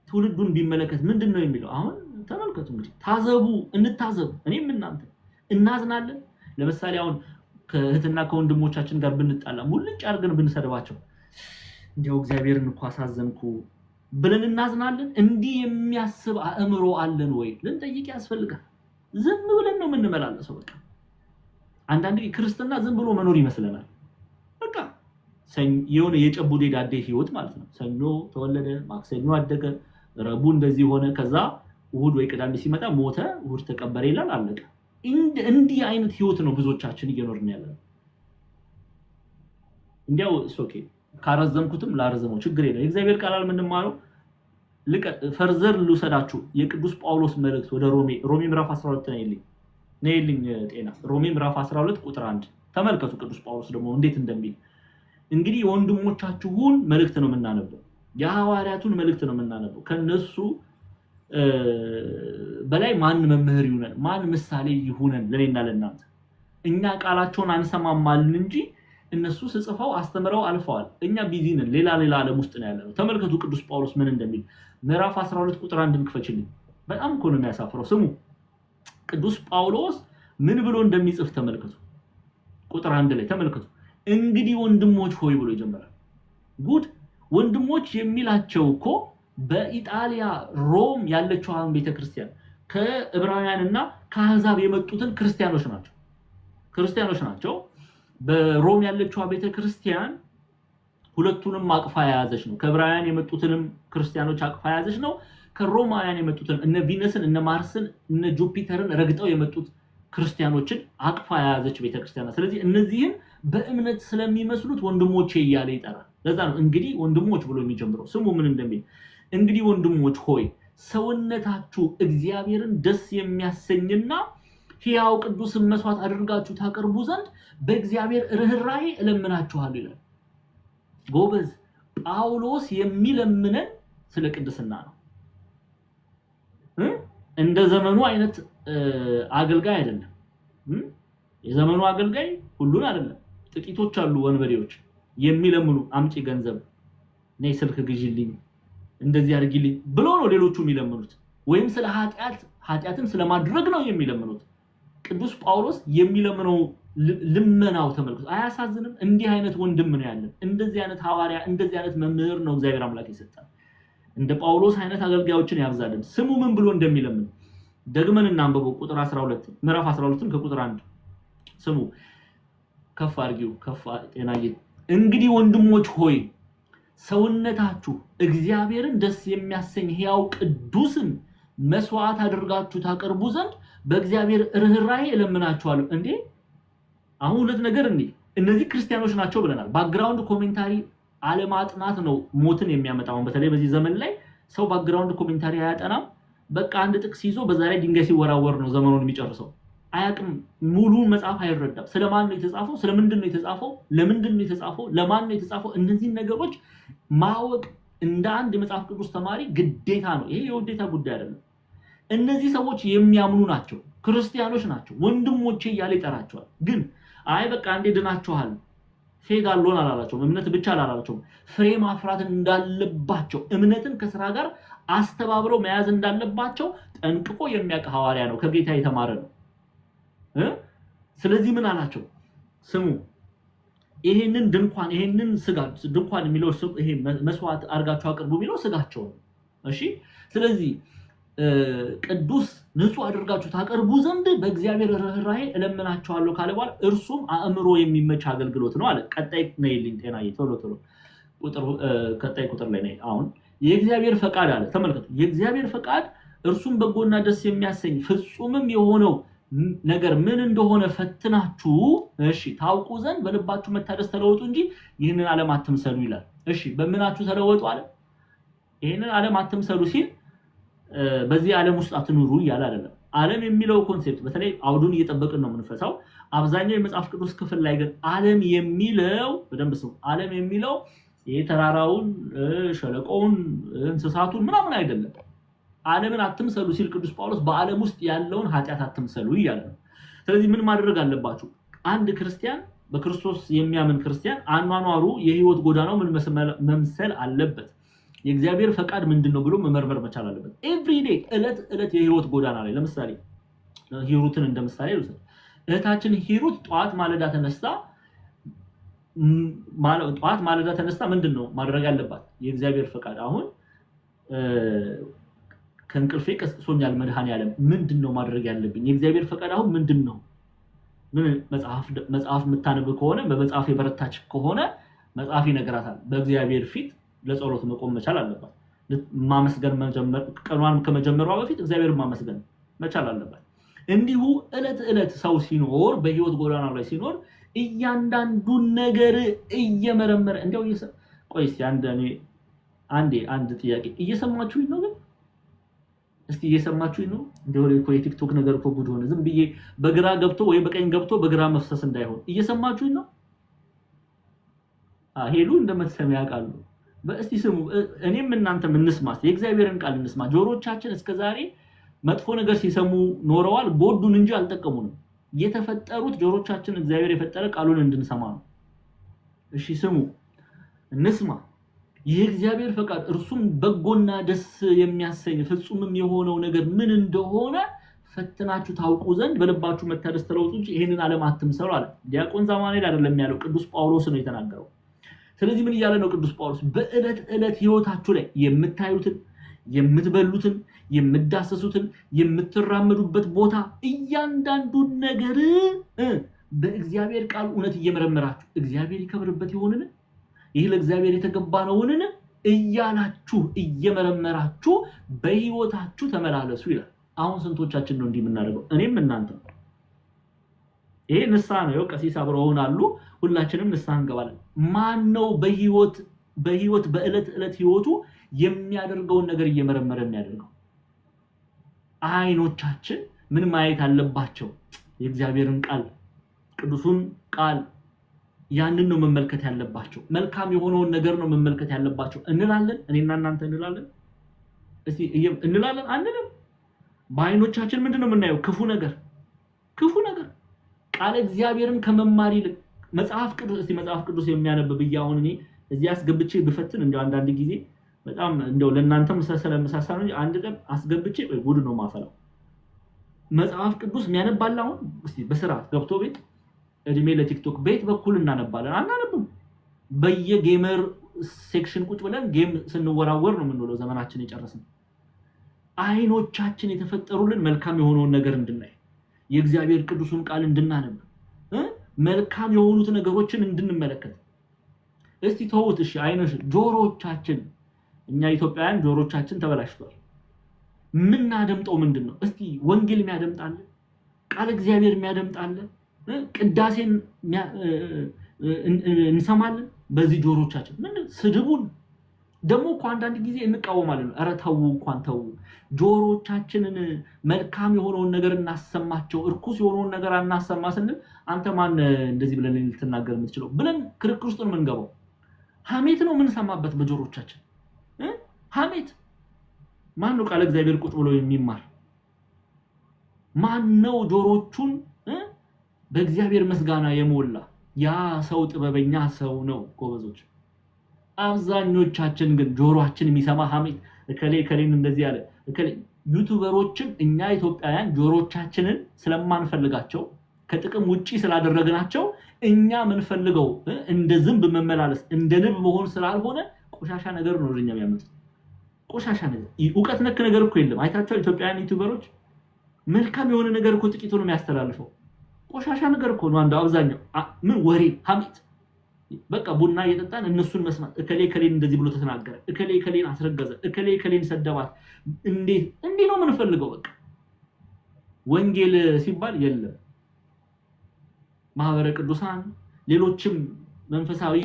ትውልዱን ቢመለከት ምንድነው የሚለው አሁን ተመልከቱ እንግዲህ ታዘቡ እንታዘቡ እኔም እናንተ እናዝናለን ለምሳሌ አሁን ከእህትና ከወንድሞቻችን ጋር ብንጣላ ሙልጭ አርገን ብንሰድባቸው እንዲያው እግዚአብሔርን እንኳን አሳዘንኩ ብለን እናዝናለን እንዲህ የሚያስብ አእምሮ አለን ወይ ልንጠይቅ ያስፈልጋል ዝም ብለን ነው የምንመላለሰው በቃ አንዳንዴ ክርስትና ዝም ብሎ መኖር ይመስለናል በቃ የሆነ የጨቡዴ ዳዴ ህይወት ማለት ነው ሰኞ ተወለደ ማክሰኞ አደገ ረቡዕ እንደዚህ ሆነ ከዛ እሁድ ወይ ቅዳሜ ሲመጣ ሞተ እሁድ ተቀበረ ይላል አለቀ እንዲህ አይነት ህይወት ነው ብዙዎቻችን እየኖርን ያለው እንዲያው ኦኬ ካረዘምኩትም ላረዘመው ችግር የለም የእግዚአብሔር ቃል ምንማረው ፈርዘር ልውሰዳችሁ የቅዱስ ጳውሎስ መልእክት ወደ ሮሜ ምዕራፍ 12 ነይልኝ ጤና ሮሜ ምዕራፍ 12 ቁጥር 1 ተመልከቱ ቅዱስ ጳውሎስ ደግሞ እንዴት እንደሚል እንግዲህ ወንድሞቻችሁን መልእክት ነው የምናነበው የሐዋርያቱን መልእክት ነው የምናነበው ከነሱ በላይ ማን መምህር ይሁነን ማን ምሳሌ ይሁነን ለኔና ለናንተ እኛ ቃላቸውን አንሰማማልን እንጂ እነሱ ጽፈው አስተምረው አልፈዋል እኛ ቢዚ ነን ሌላ ዓለም ውስጥ ነው ያለነው ተመልከቱ ቅዱስ ጳውሎስ ምን እንደሚል ምዕራፍ 12 ቁጥር 1 እንክፈችልኝ በጣም እኮ ነው የሚያሳፍረው ስሙ ቅዱስ ጳውሎስ ምን ብሎ እንደሚጽፍ ተመልከቱ ቁጥር 1 ላይ ተመልከቱ እንግዲህ ወንድሞች ሆይ ብሎ ይጀምራል ጉድ ወንድሞች የሚላቸው እኮ በኢጣሊያ ሮም ያለችው ቤተክርስቲያን ከዕብራውያንና ከአሕዛብ የመጡትን ክርስቲያኖች ናቸው በሮም ያለችው ቤተክርስቲያን ሁለቱንም አቅፋ ያያዘች ነው ከዕብራውያን የመጡትንም ክርስቲያኖች አቅፋ ያያዘች ነው ከሮማውያን የመጡትን እነ ቪነስን እነ ማርስን እነ ጁፒተርን ረግጠው የመጡት ክርስቲያኖችን አቅፋ ያያዘች ቤተክርስቲያን ስለዚህ እነዚህን በእምነት ስለሚመስሉት ወንድሞቼ እያለ ይጠራል ለዛ ነው እንግዲህ ወንድሞች ብሎ የሚጀምረው ስሙ ምን እንደሚል እንግዲህ ወንድሞች ሆይ ሰውነታችሁ እግዚአብሔርን ደስ የሚያሰኝና ሕያው ቅዱስ መስዋዕት አድርጋችሁ ታቀርቡ ዘንድ በእግዚአብሔር ርህራሄ እለምናችኋለሁ ይላል ጎበዝ ጳውሎስ የሚለምነን ስለ ቅድስና ነው እንደ ዘመኑ አይነት አገልጋይ አይደለም የዘመኑ አገልጋይ ሁሉን አይደለም ጥቂቶች አሉ ወንበዴዎች የሚለምኑ አምጪ ገንዘብ ነይ ስልክ ግዢልኝ እንደዚህ አድርጊልኝ ብሎ ነው ሌሎቹ የሚለምኑት ወይም ስለ ኃጢያትን ስለማድረግ ነው የሚለምኑት ቅዱስ ጳውሎስ የሚለምነው ልመናው ተመልከቱ አያሳዝንም እንዲህ አይነት ወንድም ነው ያለን እንደዚህ አይነት ሐዋርያ እንደዚህ አይነት መምህር ነው እግዚአብሔር አምላክ ይሰጣል እንደ ጳውሎስ አይነት አገልጋዮችን ያብዛልን ስሙ ምን ብሎ እንደሚለምን ደግመን እናንበበው ቁጥር 12 ምዕራፍ 12 ከቁጥር 1 ስሙ ከፍ አርጊው ከፍ ጤናዬ እንግዲህ ወንድሞች ሆይ ሰውነታችሁ እግዚአብሔርን ደስ የሚያሰኝ ሕያው ቅዱስን መስዋዕት አድርጋችሁ ታቀርቡ ዘንድ በእግዚአብሔር ርህራሄ እለምናችኋለሁ እንዴ አሁን ሁለት ነገር እነዚህ ክርስቲያኖች ናቸው ብለናል ባክግራውንድ ኮሜንታሪ አለማጥናት ነው ሞትን የሚያመጣው በተለይ በዚህ ዘመን ላይ ሰው ባክግራውንድ ኮሜንታሪ አያጠናም በቃ አንድ ጥቅስ ይዞ በዛ ላይ ድንጋይ ሲወራወር ነው ዘመኑን የሚጨርሰው አያቅም ሙሉን መጽሐፍ አይረዳም ስለማን ነው የተጻፈው ስለምንድን ነው የተጻፈው ለምንድን ነው የተጻፈው ለማን ነው የተጻፈው እነዚህ ነገሮች ማወቅ እንደ አንድ የመጽሐፍ ቅዱስ ተማሪ ግዴታ ነው ይሄ የውዴታ ጉዳይ አይደለም እነዚህ ሰዎች የሚያምኑ ናቸው ክርስቲያኖች ናቸው ወንድሞቼ እያለ ይጠራቸዋል ግን አይ በቃ እንዴ ድናችኋል ፌግ አልሆን አላላቸውም እምነት ብቻ አላላቸውም ፍሬ ማፍራት እንዳለባቸው እምነትን ከሥራ ጋር አስተባብረው መያዝ እንዳለባቸው ጠንቅቆ የሚያውቅ ሐዋርያ ነው ከጌታ የተማረ ነው ስለዚህ ምን አላቸው ስሙ ይሄንን ድንኳን ይሄንን ስጋ ድንኳን የሚለው ይሄ መስዋዕት አርጋችሁ አቅርቡ የሚለው ስጋቸው ነው እሺ ስለዚህ ቅዱስ ንጹህ አድርጋችሁ ታቀርቡ ዘንድ በእግዚአብሔር ርህራሄ እለምናችኋለሁ ካለ በኋላ እርሱም አእምሮ የሚመች አገልግሎት ነው አለ ቀጣይ ነይልኝ ጤናዬ ቶሎ ቁጥር ከታይ ቁጥር ላይ ነው አሁን የእግዚአብሔር ፈቃድ አለ ተመልከቱ የእግዚአብሔር ፈቃድ እርሱም በጎና ደስ የሚያሰኝ ፍጹምም የሆነው ነገር ምን እንደሆነ ፈትናችሁ እሺ ታውቁ ዘንድ በልባችሁ መታደስ ተለወጡ እንጂ ይህንን ዓለም አትምሰሉ ይላል እሺ በመናችሁ ተለወጡ አለ ይህንን ዓለም አትምሰሉ ሲል በዚህ ዓለም ውስጥ አትኑሩ ይላል አይደለም ዓለም የሚለው ኮንሴፕት በተለይ አውዱን እየተጠበቅን ነው የምንፈሳው አብዛኛው የመጽሐፍ ቅዱስ ክፍል ላይ ግን ዓለም የሚለው በደንብ ሰው ዓለም የሚለው የተራራውን ሸለቆውን እንስሳቱን ምናምን አይደለም ዓለምን አትምሰሉ ሲል ቅዱስ ጳውሎስ በዓለም ውስጥ ያለውን ኃጢያት አትምሰሉ ይላል ስለዚህ ምን ማድረግ አለባችሁ አንድ ክርስቲያን በክርስቶስ የሚያምን ክርስቲያን አኗኗሩ የህይወት ጎዳናው ምን መምሰል አለበት የእግዚአብሔር ፈቃድ ምንድነው ብሎ መመርመር መቻል አለበት ኤቭሪ ዴይ እለት የህይወት ጎዳና ላይ ለምሳሌ ሂሩትን እንደምሳሌ ልውሰድ እህታችን ሂሩት ጧት ማለዳ ተነስታ ምንድነው ማድረግ ያለባት የእግዚአብሔር ፈቃድ አሁን ከንቅልፌ ቀስቅሶኛል መድኃኔዓለም ምንድነው ማድረግ ያለብኝ የእግዚአብሔር ፈቃድ አሁን ምንድነው ምን መጽሐፍ መታነብ ከሆነ በመጽሐፍ የበረታች ከሆነ መጽሐፍ ይነግራታል በእግዚአብሔር ፊት ለጸሎት መቆም መቻል አለባት ማመስገን መጀመር ቀኗን ከመጀመሯ በፊት እግዚአብሔርን ማመስገን መቻል አለባት እንዲሁ እለት ሰው ሲኖር በህይወት ጎዳና ላይ ሲኖር እያንዳንዱን ነገር እየመረመረ እንደው ቆይስ አንድ ጥያቄ እየሰማችሁኝ ነው ግን እስቲ እየሰማችሁኝ ነው እንደው የቲክቶክ ነገር እኮ ጉድ ሆነ ዝም ብዬ በግራ ገብቶ ወይ በቀኝ ገብቶ በግራ መፍሰስ እንዳይሆን እየሰማችሁኝ ነው ሄሉ እንደምትሰማ ያውቃሉ በእስቲ ስሙ እኔም እናንተም እንስማስ የእግዚአብሔርን ቃል እንስማ ጆሮቻችን እስከዛሬ መጥፎ ነገር ሲሰሙ ኖረዋል ጎዱን እንጂ አልጠቀሙንም የተፈጠሩት ጆሮቻችን እግዚአብሔር የፈጠረ ቃሉን እንድንሰማ ነው እሺ ስሙ እንስማ የእግዚአብሔር ፈቃድ እርሱም በጎና ደስ የሚያሰኝ ፍጹምም የሆነው ነገር ምን እንደሆነ ፈትናችሁ ታውቁ ዘንድ በልባችሁ መታደስ ተለወጡ እንጂ ይሄንን ዓለም አትምሰሉ አለ ዲያቆን ዛማኔል አይደለም ያለው ቅዱስ ጳውሎስ ነው የተናገረው ስለዚህ ምን ይያለ ነው ቅዱስ ጳውሎስ በእለት ህይወታችሁ ላይ የምታዩትን የምትበሉትን የምትዳሰሱትን የምትራመዱበት ቦታ እያንዳንዱ ነገር በእግዚአብሔር ቃል እውነት እየመረመራችሁ እግዚአብሔር ይከብርበት ይሆንን ይህ ለእግዚአብሔር የተገባ ነውን እያላችሁ እየመረመራችሁ በህይወታችሁ ተመላለሱ ይላል አሁን ስንቶቻችን ነው እንዲህ የምናደርገው እኔም እናንተ ይሄ ንስሐ ነው ቀሲስ አብረውን አሉ ሁላችንም ንስሐ እንገባለን ማን ነው በህይወት በእለት ህይወቱ የሚያደርገውን ነገር እየመረመረ የሚያደርገው አይኖቻችን ምን ማየት አለባቸው የእግዚአብሔርን ቃል ቅዱሱን ቃል ያንን ነው መመልከት ያለባቸው መልካም የሆነውን ነገር ነው መመልከት ያለባቸው እንላለን እኔና እናንተ እንላለን እስቲ እንላለን አንልም በአይኖቻችን ምንድነው የምናየው ክፉ ነገር ቃል እግዚአብሔርን ከመማር ይልቅ መጽሐፍ ቅዱስ የሚያነብብ ይያውን እኔ እዚህ አስገብቼ ብፈትን እንደው አንዳንድ ጊዜ በጣም እንደው ለእናንተም ስለምሳሳኑ አንድ ቀን አስገብቼ ጉድ ነው ማፈላው መጽሐፍ ቅዱስ የሚያነባላው እስቲ በስርዓት ገብቶ ቤት እድሜ ለቲክቶክ ቤት በኩል እናነባለን አናነብም በየጌመር ሴክሽን ቁጭ ብለን ጌም ስንወራወር ነው የምንውለው ዘመናችን የጨረስን አይኖቻችን የተፈጠሩልን መልካም የሆነውን ነገር እንድናይ የእግዚአብሔር ቅዱሱን ቃል እንድናነብ መልካም የሆኑት ነገሮችን እንድንመለከት እስቲ ተውት እሺ አይኖች ጆሮቻችን እኛ ኢትዮጵያውያን ጆሮቻችን ተበላሽቷል ምን እናደምጠው ምንድነው እስቲ ወንጌል የሚያደምጣል ቃል እግዚአብሔር የሚያደምጣል ቅዳሴን እንሰማለን በዚህ ጆሮቻችን ምን ስድቡን ደሞ እኮ አንዳንድ ጊዜ እንቃወማለን አረ ተው እንኳን ተው ጆሮቻችንን መልካም የሆነውን ነገር እናሰማቸው እርኩስ የሆነውን ነገር አናሰማ ስንል አንተ ማን እንደዚህ ብለን ልትናገር የምትችለው ብለን ክርክር ውስጥ ነው የምንገባው ሐሜት ነው የምንሰማበት በጆሮቻችን ሐሜት ማን ነው ቃል እግዚአብሔር ቁጭ ብሎ የሚማር ማን ነው ጆሮቹን በእግዚአብሔር መስጋና የሞላ ያ ሰው ጥበበኛ ሰው ነው ጎበዞች አብዛኞቻችን ግን ጆሮአችን የሚሰማ ሐሜት ከሌን እንደዚህ ያለ ዩቲዩበሮችን እኛ ኢትዮጵያውያን ጆሮቻችንን ስለማንፈልጋቸው ከጥቅም ውጪ ስላደረግናቸው እኛ ምንፈልገው እንደ ዝንብ መመላለስ እንደ ንብ መሆን ስላልሆነ ቆሻሻ ነገር ነው ወደኛ የሚያመጡት ቆሻሻ ነገር ዕውቀት ነክ ነገር እኮ የለም አይታቸው ኢትዮጵያውያን ዩቲዩበሮች መልካም የሆነ ነገር እኮ ጥቂት ነው የሚያስተላልፈው ቆሻሻ ነገር እኮ ነው አንዱ አብዛኛው ምን ወሬ ሐሜት በቃ ቡና እየጠጣን እነሱን መስማት እከሌ ከሌን እንደዚህ ብሎ ተናገረ እከሌ ከሌን አስረገዘ እከሌ ከሌን ሰደባት እንዴ ነው የምንፈልገው በቃ ወንጌል ሲባል የለም ማህበረ ቅዱሳን ሌሎችም መንፈሳዊ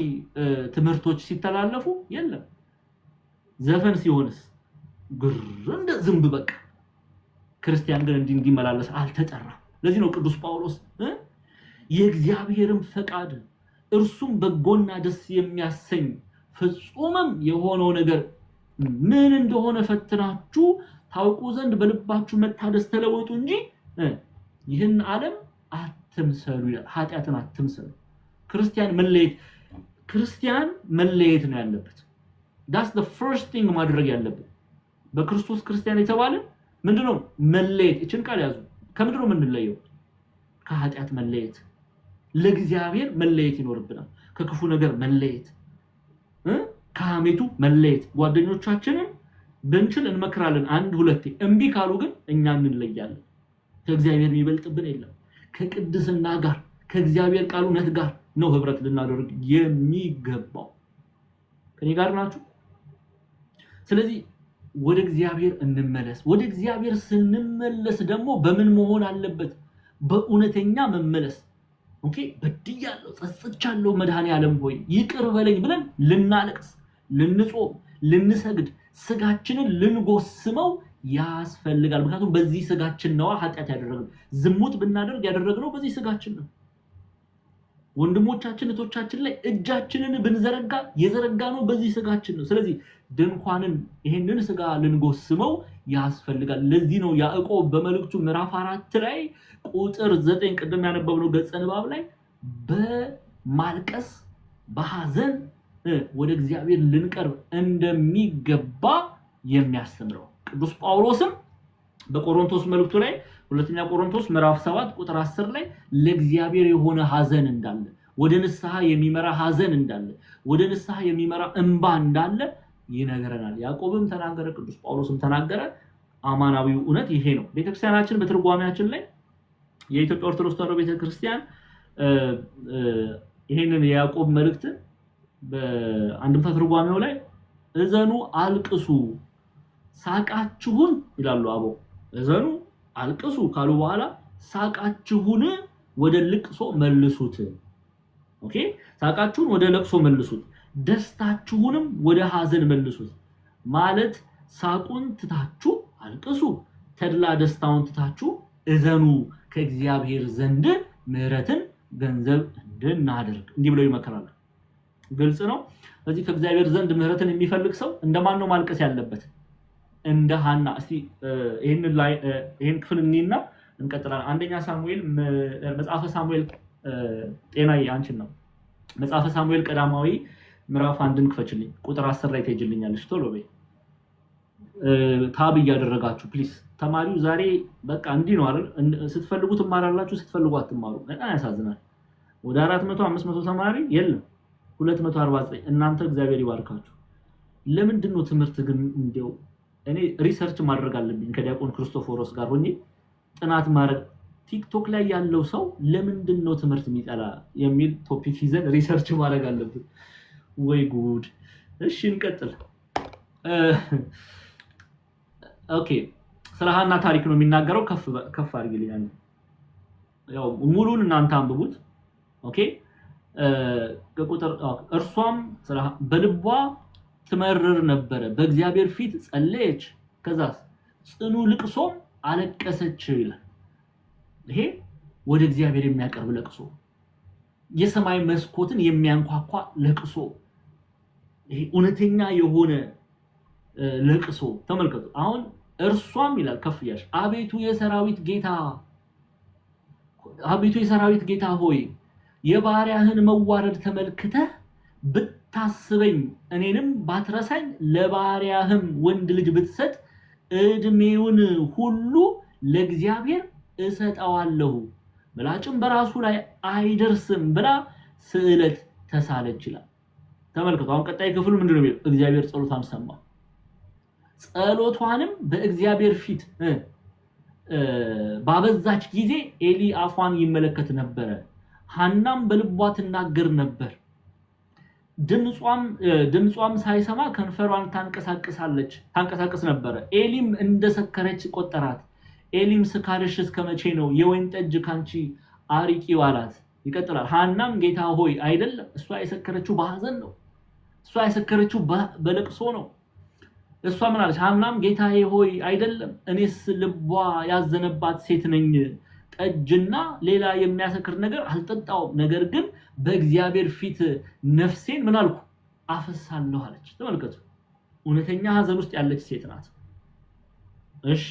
ትምህርቶች ሲተላለፉ የለም ዘፈን ሲሆንስ ግር እንደ ዝንብ በቃ ክርስቲያን ግን እንዲመላለስ አልተጠራም ለዚህ ነው ቅዱስ ጳውሎስ የእግዚአብሔርን ፈቃድ እርሱም በጎና ደስ የሚያሰኝ ፍጹምም የሆነው ነገር ምን እንደሆነ ፈትናችሁ ታውቁ ዘንድ በልባችሁ መታደስ ተለወጡ እንጂ ይህን ዓለም አትምሰሉ ኃጢአትን አትምሰሉ ክርስቲያን መለየት ነው ያለበት that's the first thing ማድረግ ያለበት በክርስቶስ ክርስቲያን የተባለ ምንድነው መለየት እቺን ቃል ያዙ ከምንድነው የምንለየው ከኃጢአት መለየት ለእግዚአብሔር መለየት ይኖርብናል ከክፉ ነገር መለየት ከሐሜቱ መለየት ጓደኞቻችንን ብንችል እንመክራለን አንድ ሁለቴ እንቢ ካሉ ግን እኛ እንለያለን ከእግዚአብሔር የሚበልጥብን የለም ከቅድስና ጋር ከእግዚአብሔር ቃል እውነት ጋር ነው ህብረት ልናደርግ የሚገባው ከኔ ጋር ናችሁ ስለዚህ ወደ እግዚአብሔር እንመለስ ወደ እግዚአብሔር ስንመለስ ደግሞ በምን መሆን አለበት በእውነተኛ መመለስ ኦኬ በድያለሁ ጸጽቻለሁ መድኃኔ ዓለም ሆይ ይቅር በለኝ ብለን ልናለቅስ ልንጾም ልንሰግድ ስጋችንን ልንጎስመው ያስፈልጋል ምክንያቱም በዚህ ስጋችን ነው ኃጢአት ያደረግነው ዝሙት ብናደርግ ያደረግነው በዚህ ስጋችን ነው ወንድሞቻችን እቶቻችን ላይ እጃችንን ብንዘረጋ የዘረጋነው በዚህ ስጋችን ነው ስለዚህ ድንኳንን ይሄንን ስጋ ልንጎስመው ያስፈልጋል ለዚህ ነው ያዕቆብ በመልእክቱ ምዕራፍ 4 ላይ ቁጥር 9 ቀደም ያነበብነው ገጸ ንባብ ላይ በማልቀስ በሐዘን ወደ እግዚአብሔር ልንቀርብ እንደሚገባ የሚያስተምረው ቅዱስ ጳውሎስም በቆሮንቶስ መልእክቱ ላይ ሁለተኛ ቆሮንቶስ ምዕራፍ 7 ቁጥር 10 ላይ ለእግዚአብሔር የሆነ ሐዘን እንዳለ ወደ ንስሐ የሚመራ ሐዘን እንዳለ ወደ ንስሐ የሚመራ እንባ እንዳለ ይነገረናል ያዕቆብም ተናገረ ቅዱስ ጳውሎስም ተናገረ አማናዊው እውነት ይሄ ነው ቤተክርስቲያናችን በትርጓሜያችን ላይ የኢትዮጵያ ኦርቶዶክስ ተዋሕዶ ቤተክርስቲያን ይሄንን የያዕቆብ መልእክት በአንድምታ ትርጓሜው ላይ እዘኑ አልቅሱ ሳቃችሁን ይላሉ አቦ እዘኑ አልቅሱ ካሉ በኋላ ሳቃችሁን ወደ ልቅሶ መልሱት ኦኬ ሳቃችሁን ወደ ለቅሶ መልሱት ደስታችሁንም ወደ ሐዘን መልሱት ማለት ሳቁን ትታችሁ አልቅሱ ተድላ ደስታውን ትታችሁ እዘኑ ከእግዚአብሔር ዘንድ ምህረትን ገንዘብ እንድናደርግ እንዲህ ብለው ይመከራሉ ግልጽ ነው ስለዚህ ከእግዚአብሔር ዘንድ ምህረትን የሚፈልግ ሰው እንደማን ነው ማልቀስ ያለበት እንደ ሐና እስቲ ይሄን ክፍል እንይና እንቀጥላለን አንደኛ ሳሙኤል መጽሐፈ ሳሙኤል ጤናዬ አንቺን ነው መጽሐፈ ሳሙኤል ቀዳማዊ ምዕራፍ 1ን ክፈችልኝ ቁጥር 10 ላይ ትሄጂልኛለሽ ቶሎ በይ ታብ ያደረጋችሁ ፕሊዝ ተማሪው ዛሬ በቃ እንዲህ ነው አይደል ስትፈልጉ ትማራላችሁ ስትፈልጉ አትማሩ በጣም ያሳዝናል ወደ 400 500 ተማሪ የለም 249 እናንተ እግዚአብሔር ይባርካችሁ ለምንድን ነው ትምህርት ግን እንደው እኔ ሪሰርች ማድረግ አለብኝ ከዲያቆን ክርስቶፎሮስ ጋር ሆኜ ጥናት ማድረግ ቲክቶክ ላይ ያለው ሰው ለምንድን ነው ትምህርት የሚጠላ የሚል ቶፒክ ይዘን ሪሰርች ማድረግ አለብን ወይ ጉድ እሺ እንቀጥል ኦኬ ስለ ሐና ታሪክ ነው የሚናገረው ከፍ አድርግልኝ ያው ሙሉን እናንተ አንብቡት ኦኬ ከቁጥር እርሷም በልቧ ትመረር ነበር በእግዚአብሔር ፊት ጸለየች ከዛስ ጽኑ ልቅሶ አለቀሰች ይላል ይሄ ወደ እግዚአብሔር የሚያቀርብ ለቅሶ የሰማይ መስኮትን የሚያንኳኳ ለቅሶ ይሄ እውነተኛ የሆነ ለቅሶ ተመልከቱ አሁን እርሷም ይላል ከፍ ያሽ አቤቱ የሰራዊት ጌታ ሆይ የባሪያህን መዋረድ ተመልክተህ ብታስበኝ እኔንም ባትረሳኝ ለባሪያህም ወንድ ልጅ ብትሰጥ እድሜውን ሁሉ ለእግዚአብሔር እሰጣዋለሁ ምላጭም በራሱ ላይ አይደርስም ብላ ስዕለት ተሳለች ይላል ተመልከቱ አሁን ቀጣይ ክፍሉ ምንድነው የሚለው እግዚአብሔር ጸሎቷን ሰማ ጸሎቷንም በእግዚአብሔር ፊት ባበዛች ጊዜ ኤሊ አፏን ይመለከት ነበር ሐናም በልቧ ትናገር ነበር ድምጿም ሳይሰማ ከንፈሯን ታንቀሳቅስ ነበር። ኤሊም እንደሰከረች ቆጠራት። ኤሊም ስካርሽ እስከመቼ ነው? የወይን ጠጅ ካንቺ አርቂው አላት። ይቀጥላል። ሐናም ጌታ ሆይ አይደለም፣ እሷ የሰከረችው በሐዘን ነው፣ እሷ የሰከረችው በለቅሶ ነው። እሷ ምን አለች? ሐናም ጌታዬ ሆይ አይደለም፣ እኔስ ልቧ ያዘነባት ሴት ነኝ፣ ጠጅና ሌላ የሚያሰክር ነገር አልጠጣውም፣ ነገር ግን በእግዚአብሔር ፊት ነፍሴን ምን አልኩ? አፈሳለሁ አለች። ተመልከቱ፣ እውነተኛ ሐዘን ውስጥ ያለች ሴት ናት። እሺ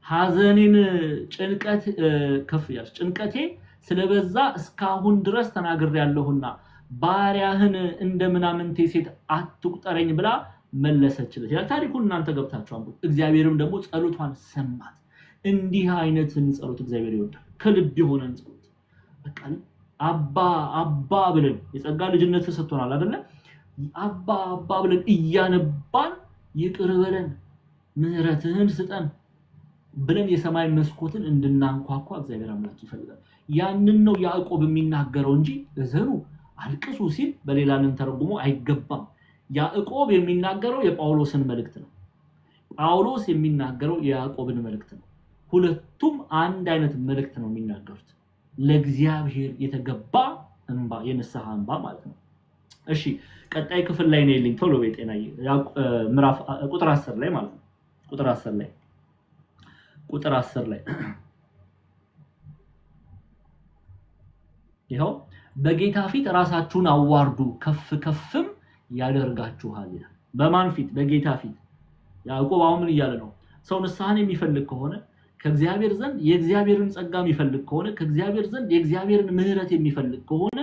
ሐዘኔን ጭንቀቴ ስለበዛ እስካሁን ድረስ ተናግሬያለሁና ባሪያህን እንደምናምንቴ ሴት አትቁጠረኝ ብላ መለሰችለት። ያ ታሪኩን እናንተ ገብታችሁ አንብቡ። እግዚአብሔርም ደግሞ ጸሎቷን ሰማት። እንዲህ አይነትን ጸሎት እግዚአብሔር ይወዳል፣ ከልብ የሆነን ጸሎት። በቃ አባ ብለን የጸጋ ልጅነት ተሰጥቶናል አይደለ? አባ ብለን እያነባን ይቅር በለን ምህረትህን ስጠን ብለን የሰማይ መስኮትን እንድናንኳኳ እግዚአብሔር አምላክ ይፈልጋል። ያንን ነው ያዕቆብ የሚናገረው እንጂ እዘኑ አልቅሱ ሲል በሌላ ተርጉሞ አይገባም። ያዕቆብ የሚናገረው የጳውሎስን መልእክት ነው። ጳውሎስ የሚናገረው የያዕቆብን መልእክት ነው። ሁለቱም አንድ አይነት መልእክት ነው የሚናገሩት። ለእግዚአብሔር የተገባ እንባ፣ የንስሐ እንባ ማለት ነው። እሺ ቀጣይ ክፍል ላይ ነው የለኝ ቶሎ በጤናዬ ምዕራፍ ቁጥር 10 ላይ ማለት ነው። ቁጥር 10 ላይ ይኸው በጌታ ፊት ራሳችሁን አዋርዱ ከፍም ያደርጋችኋል ይላል። በማን ፊት? በጌታ ፊት። ያዕቆብ አሁን ምን እያለ ነው? ሰው ንስሐን የሚፈልግ ከሆነ ከእግዚአብሔር ዘንድ የእግዚአብሔርን ጸጋ የሚፈልግ ከሆነ ከእግዚአብሔር ዘንድ የእግዚአብሔርን ምህረት የሚፈልግ ከሆነ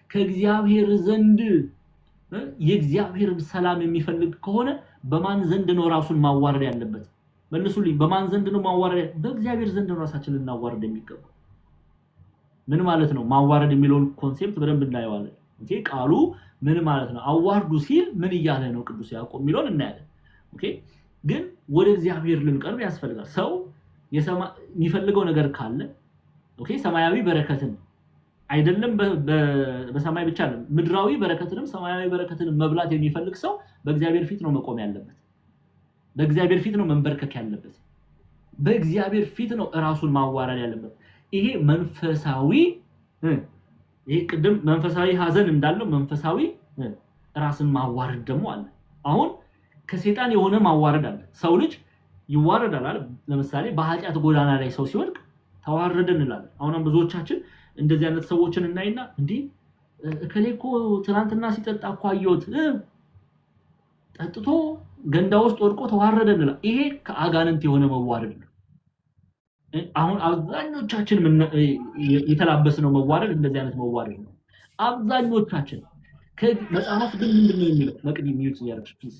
ከእግዚአብሔር ዘንድ የእግዚአብሔርን ሰላም የሚፈልግ ከሆነ በማን ዘንድ ነው ራሱን ማዋረድ ያለበት? መልሱልኝ። በማን ዘንድ ነው ማዋረድ? በእግዚአብሔር ዘንድ ነው ራሳችንን እናዋረድ የሚገባው። ምን ማለት ነው ማዋረድ የሚለውን ኮንሴፕት በደንብ እናየዋለን። ኦኬ ቃሉ ምን ማለት ነው? አዋርዱ ሲል ምን እያለ ነው ቅዱስ ያዕቆብ የሚለውን እናያለን። ኦኬ ግን ወደ እግዚአብሔር ልንቀርብ ያስፈልጋል። ሰው የሚፈልገው ነገር ካለ ኦኬ ሰማያዊ በረከትን አይደለም በሰማይ ብቻ አይደለም ምድራዊ በረከትንም ሰማያዊ በረከትንም መብላት የሚፈልግ ሰው በእግዚአብሔር ፊት ነው መቆም ያለበት። በእግዚአብሔር ፊት ነው መንበርከክ ያለበት። በእግዚአብሔር ፊት ነው ራሱን ማዋረድ ያለበት። ይሄ መንፈሳዊ ይሄ ቅድም መንፈሳዊ ሐዘን እንዳለው መንፈሳዊ ራስን ማዋረድ ደግሞ አለ። አሁን ከሰይጣን የሆነ ማዋረድ አለ። ሰው ልጅ ይዋረዳል አይደል? ለምሳሌ በኃጢአት ጎዳና ላይ ሰው ሲወድቅ ተዋረደ እንላለን። አሁንም ብዙዎቻችን እንደዚህ አይነት ሰዎችን እናይና እንዴ እከሌኮ ትናንትና ሲጠጣ እኮ አየሁት ጠጥቶ ገንዳ ውስጥ ወድቆ ተዋረደ እንላለን። ይሄ ከአጋንንት የሆነ መዋረድ ነው። አሁን አብዛኞቻችን የተላበስነው መዋረድ እንደዚህ አይነት መዋረድ ነው። አብዛኞቻችን ከመጽሐፍ ግን ምንድነው የሚለው? መቅዲ ሚዩት ያርክስ ፕሊዝ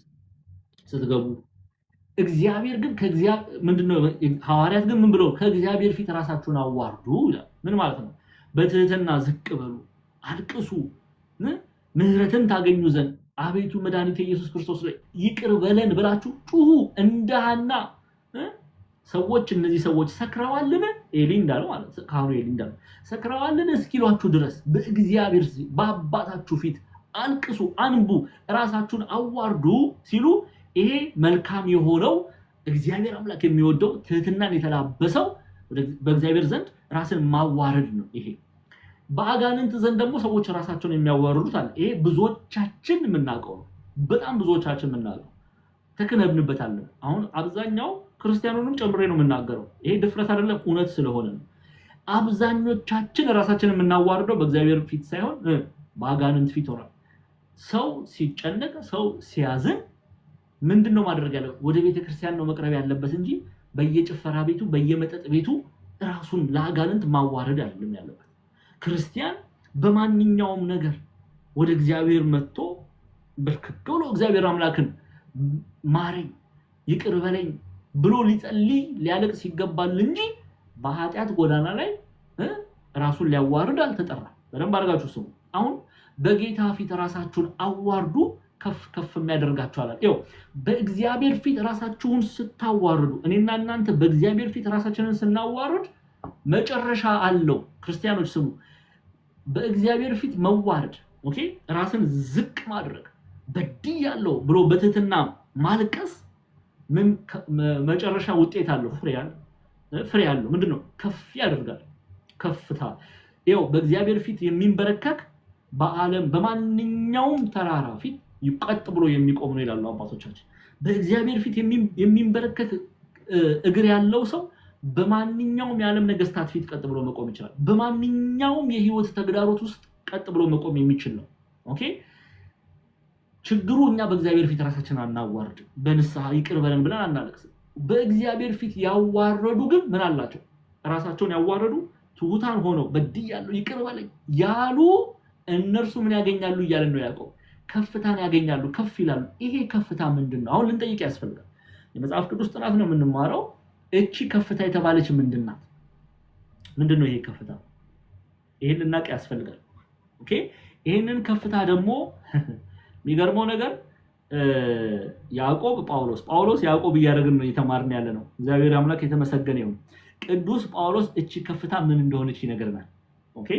ስትገቡ እግዚአብሔር ግን ምንድነው ሐዋርያት ግን ምን ብለው ከእግዚአብሔር ፊት ራሳችሁን አዋርዱ ይላል። ምን ማለት ነው? በትህትና ዝቅ በሉ፣ አልቅሱ፣ ምህረትን ታገኙ ዘንድ አቤቱ መድኃኒቴ ኢየሱስ ክርስቶስ ላይ ይቅር በለን ብላችሁ ጩሁ። እንደ ሐና ሰዎች እነዚህ ሰዎች ሰክረዋልን? ኤሊ እንዳለው ማለት ካህኑ ኤሊ እንዳለው ሰክረዋልን እስኪሏችሁ ድረስ በእግዚአብሔር በአባታችሁ ፊት አልቅሱ፣ አንቡ፣ ራሳችሁን አዋርዱ ሲሉ ይሄ መልካም የሆነው እግዚአብሔር አምላክ የሚወደው ትህትናን የተላበሰው በእግዚአብሔር ዘንድ ራስን ማዋረድ ነው። ይሄ በአጋንንት ዘንድ ደግሞ ሰዎች ራሳቸውን የሚያዋርዱት አለ። ይሄ ብዙዎቻችን የምናውቀው ነው። በጣም ብዙዎቻችን የምናውቀው ተከነብንበታል። አሁን አብዛኛው ክርስቲያኑንም ጨምሬ ነው የምናገረው። ይሄ ድፍረት አይደለም፣ እውነት ስለሆነ ነው። አብዛኞቻችን ራሳችንን የምናዋርደው በእግዚአብሔር ፊት ሳይሆን በአጋንንት ፊት ሆኗል። ሰው ሲጨነቅ፣ ሰው ሲያዝን ምንድነው ማድረግ ያለው? ወደ ቤተክርስቲያን ነው መቅረብ ያለበት እንጂ በየጭፈራ ቤቱ በየመጠጥ ቤቱ ራሱን ለአጋንንት ማዋረድ አይደለም ያለበት። ክርስቲያን በማንኛውም ነገር ወደ እግዚአብሔር መጥቶ በርክክ ብሎ እግዚአብሔር አምላክን ማረኝ፣ ይቅር በለኝ ብሎ ሊጸልይ ሊያለቅስ ይገባል እንጂ በኃጢአት ጎዳና ላይ ራሱን ሊያዋርድ አልተጠራም። በደንብ አድርጋችሁ ስሙ። አሁን በጌታ ፊት ራሳችሁን አዋርዱ ከፍ የሚያደርጋችኋል። ይኸው በእግዚአብሔር ፊት ራሳችሁን ስታዋርዱ፣ እኔና እናንተ በእግዚአብሔር ፊት ራሳችንን ስናዋርድ መጨረሻ አለው። ክርስቲያኖች ስሙ። በእግዚአብሔር ፊት መዋረድ ኦኬ ራስን ዝቅ ማድረግ በድያለሁ ብሎ በትህትና ማልቀስ ምን መጨረሻ ውጤት አለው ፍሬ ያለው ምንድነው ከፍ ያደርጋል ከፍታ ይው በእግዚአብሔር ፊት የሚንበረከክ በአለም በማንኛውም ተራራ ፊት ይቀጥ ብሎ የሚቆም ነው ይላሉ አባቶቻችን በእግዚአብሔር ፊት የሚንበረከክ እግር ያለው ሰው በማንኛውም የዓለም ነገስታት ፊት ቀጥ ብሎ መቆም ይችላል በማንኛውም የህይወት ተግዳሮት ውስጥ ቀጥ ብሎ መቆም የሚችል ነው ኦኬ ችግሩ እኛ በእግዚአብሔር ፊት ራሳችንን አናዋርድ በንስሐ ይቅር በለን ብለን አናለቅስ በእግዚአብሔር ፊት ያዋረዱ ግን ምን አላቸው ራሳቸውን ያዋረዱ ትሁታን ሆነው በድያለሁ ይቅር በለኝ ያሉ እነርሱ ምን ያገኛሉ ይያለን ነው ያዕቆብ ከፍታን ያገኛሉ ከፍ ይላሉ ይሄ ከፍታ ምንድነው አሁን ልንጠይቅ ያስፈልጋል የመጽሐፍ ቅዱስ ጥናት ነው የምንማረው እቺ ከፍታ የተባለች ምንድናት ምንድነው ይሄ ከፍታ ይሄን ልናቅ ያስፈልጋል ኦኬ ይሄንን ከፍታ ደግሞ የሚገርመው ነገር ያዕቆብ ጳውሎስ ያዕቆብ እያደረግን ነው የተማርን ያለ ነው እግዚአብሔር አምላክ የተመሰገነ ይሁን ቅዱስ ጳውሎስ እቺ ከፍታ ምን እንደሆነች ይነገርናል ኦኬ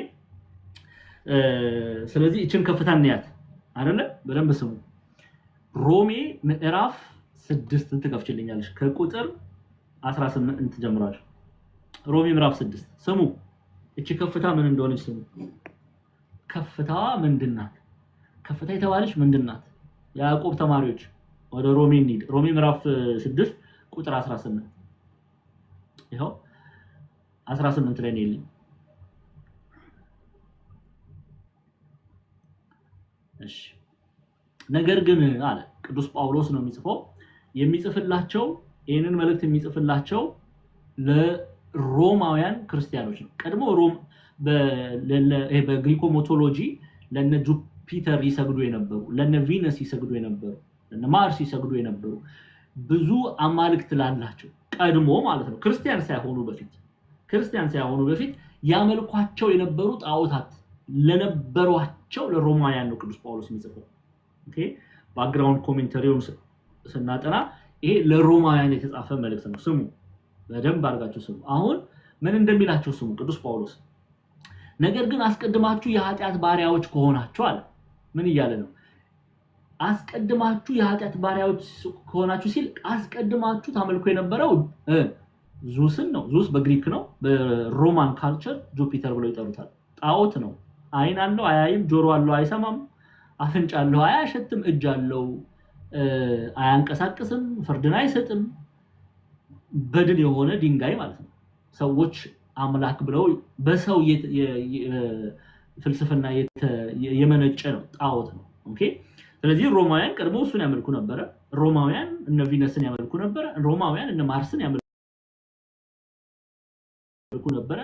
ስለዚህ እቺን ከፍታ እንያት አይደለ በደንብ ስሙ ሮሜ ምዕራፍ 6 ትከፍችልኛለሽ ከቁጥር 18 ጀምራለሽ ሮሜ ምዕራፍ 6 ስሙ እቺ ከፍታ ምን እንደሆነች ስሙ ከፍታ ምንድናት ከፍታ የተባለች ምንድናት ያዕቆብ ተማሪዎች ወደ ሮሜ እንሂድ ሮሜ ምዕራፍ 6 ቁጥር 18 ይሄው 18 ላይ ነው እሺ ነገር ግን አለ ቅዱስ ጳውሎስ ነው የሚጽፍላቸው ይሄንን መልእክት የሚጽፍላቸው ለሮማውያን ክርስቲያኖች ነው ቀድሞ ሮም በግሪኮ ሞቶሎጂ ለነ ጁፒተር ይሰግዱ የነበሩ ለነ ቪነስ ይሰግዱ የነበሩ ለነ ማርስ ይሰግዱ የነበሩ ብዙ አማልክት ላላቸው ቀድሞ ማለት ነው ክርስቲያን ሳይሆኑ በፊት ያመልኳቸው የነበሩ ጣዖታት ለነበሯቸው ለሮማውያን ነው ቅዱስ ጳውሎስ የሚጽፈው ኦኬ ባክግራውንድ ኮሜንታሪውን ስናጠና ይሄ ለሮማውያን የተጻፈ መልእክት ነው ስሙ በደንብ አድርጋችሁ ስሙ አሁን ምን እንደሚላቸው ስሙ ቅዱስ ጳውሎስ ነገር ግን አስቀድማችሁ የኃጢአት ባሪያዎች ከሆናችሁ አለ ምን ይያለ ነው አስቀድማችሁ የኃጢአት ባሪያዎች ከሆናችሁ ሲል አስቀድማችሁ ታመልኩ የነበረው ዙስን ነው ዙስ በግሪክ ነው በሮማን ካልቸር ጁፒተር ብለው ይጠሩታል ጣዖት ነው አይን አለው አያይም ጆሮ አለው አይሰማም አፍንጫ አለው አያሸትም እጅ አለው አያንቀሳቅስም ፍርድን አይሰጥም በድን የሆነ ድንጋይ ማለት ነው ሰዎች አምላክ ብለው በሰው ፍልስፍና የመነጨ ነው ጣዖት ነው ኦኬ ስለዚህ ሮማውያን ቀድሞ እሱን ያመልኩ ነበር ሮማውያን እነ ቪነስን ያመልኩ ነበር ሮማውያን እነ ማርስን ያመልኩ ነበር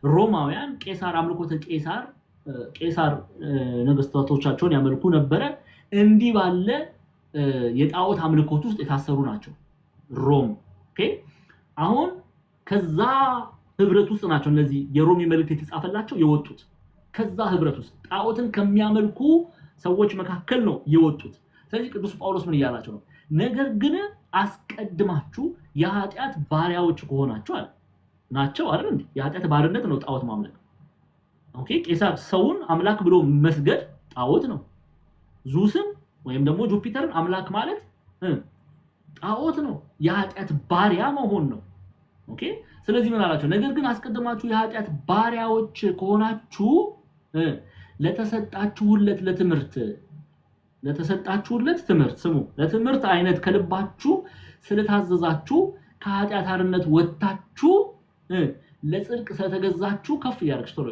ሮማውያን ቄሳር አምልኮተ ቄሳር ነገስታቶቻቸውን ያመልኩ ነበር እንዲህ ባለ የጣዖት አምልኮት ውስጥ የታሰሩ ናቸው ሮም ኦኬ አሁን ከዛ ህብረት ውስጥ ናቸው እነዚህ የሮሚ መልእክት የተጻፈላቸው የወጡት ከዛ ህብረት ውስጥ ጣዖትን ከሚያመልኩ ሰዎች መካከል ነው የወጡት ስለዚህ ቅዱስ ጳውሎስ ምን ይያላቸው ነው ነገር ግን አስቀድማችሁ የኃጢአት ባሪያዎች ከሆናችሁ ናቸው አይደል እንዴ የኃጢአት ባርነት ነው ጣዖት ማምለክ ኦኬ ቄሳር ሰውን አምላክ ብሎ መስገድ ጣዖት ነው ዙስን ወይም ደግሞ ጁፒተርን አምላክ ማለት ጣዖት ነው የኃጢአት ባሪያ መሆን ነው ኦኬ ስለዚህ ምን አላቸው ነገር ግን አስቀድማችሁ የኃጢአት ባሪያዎች ከሆናችሁ ለተሰጣችሁለት ትምህርት ስሙ ለትምህርት አይነት ከልባችሁ ስለታዘዛችሁ ከኃጢአት አርነት ወጣችሁ ለጽድቅ ስለተገዛችሁ ከፍ ያርክሽ ቶሎ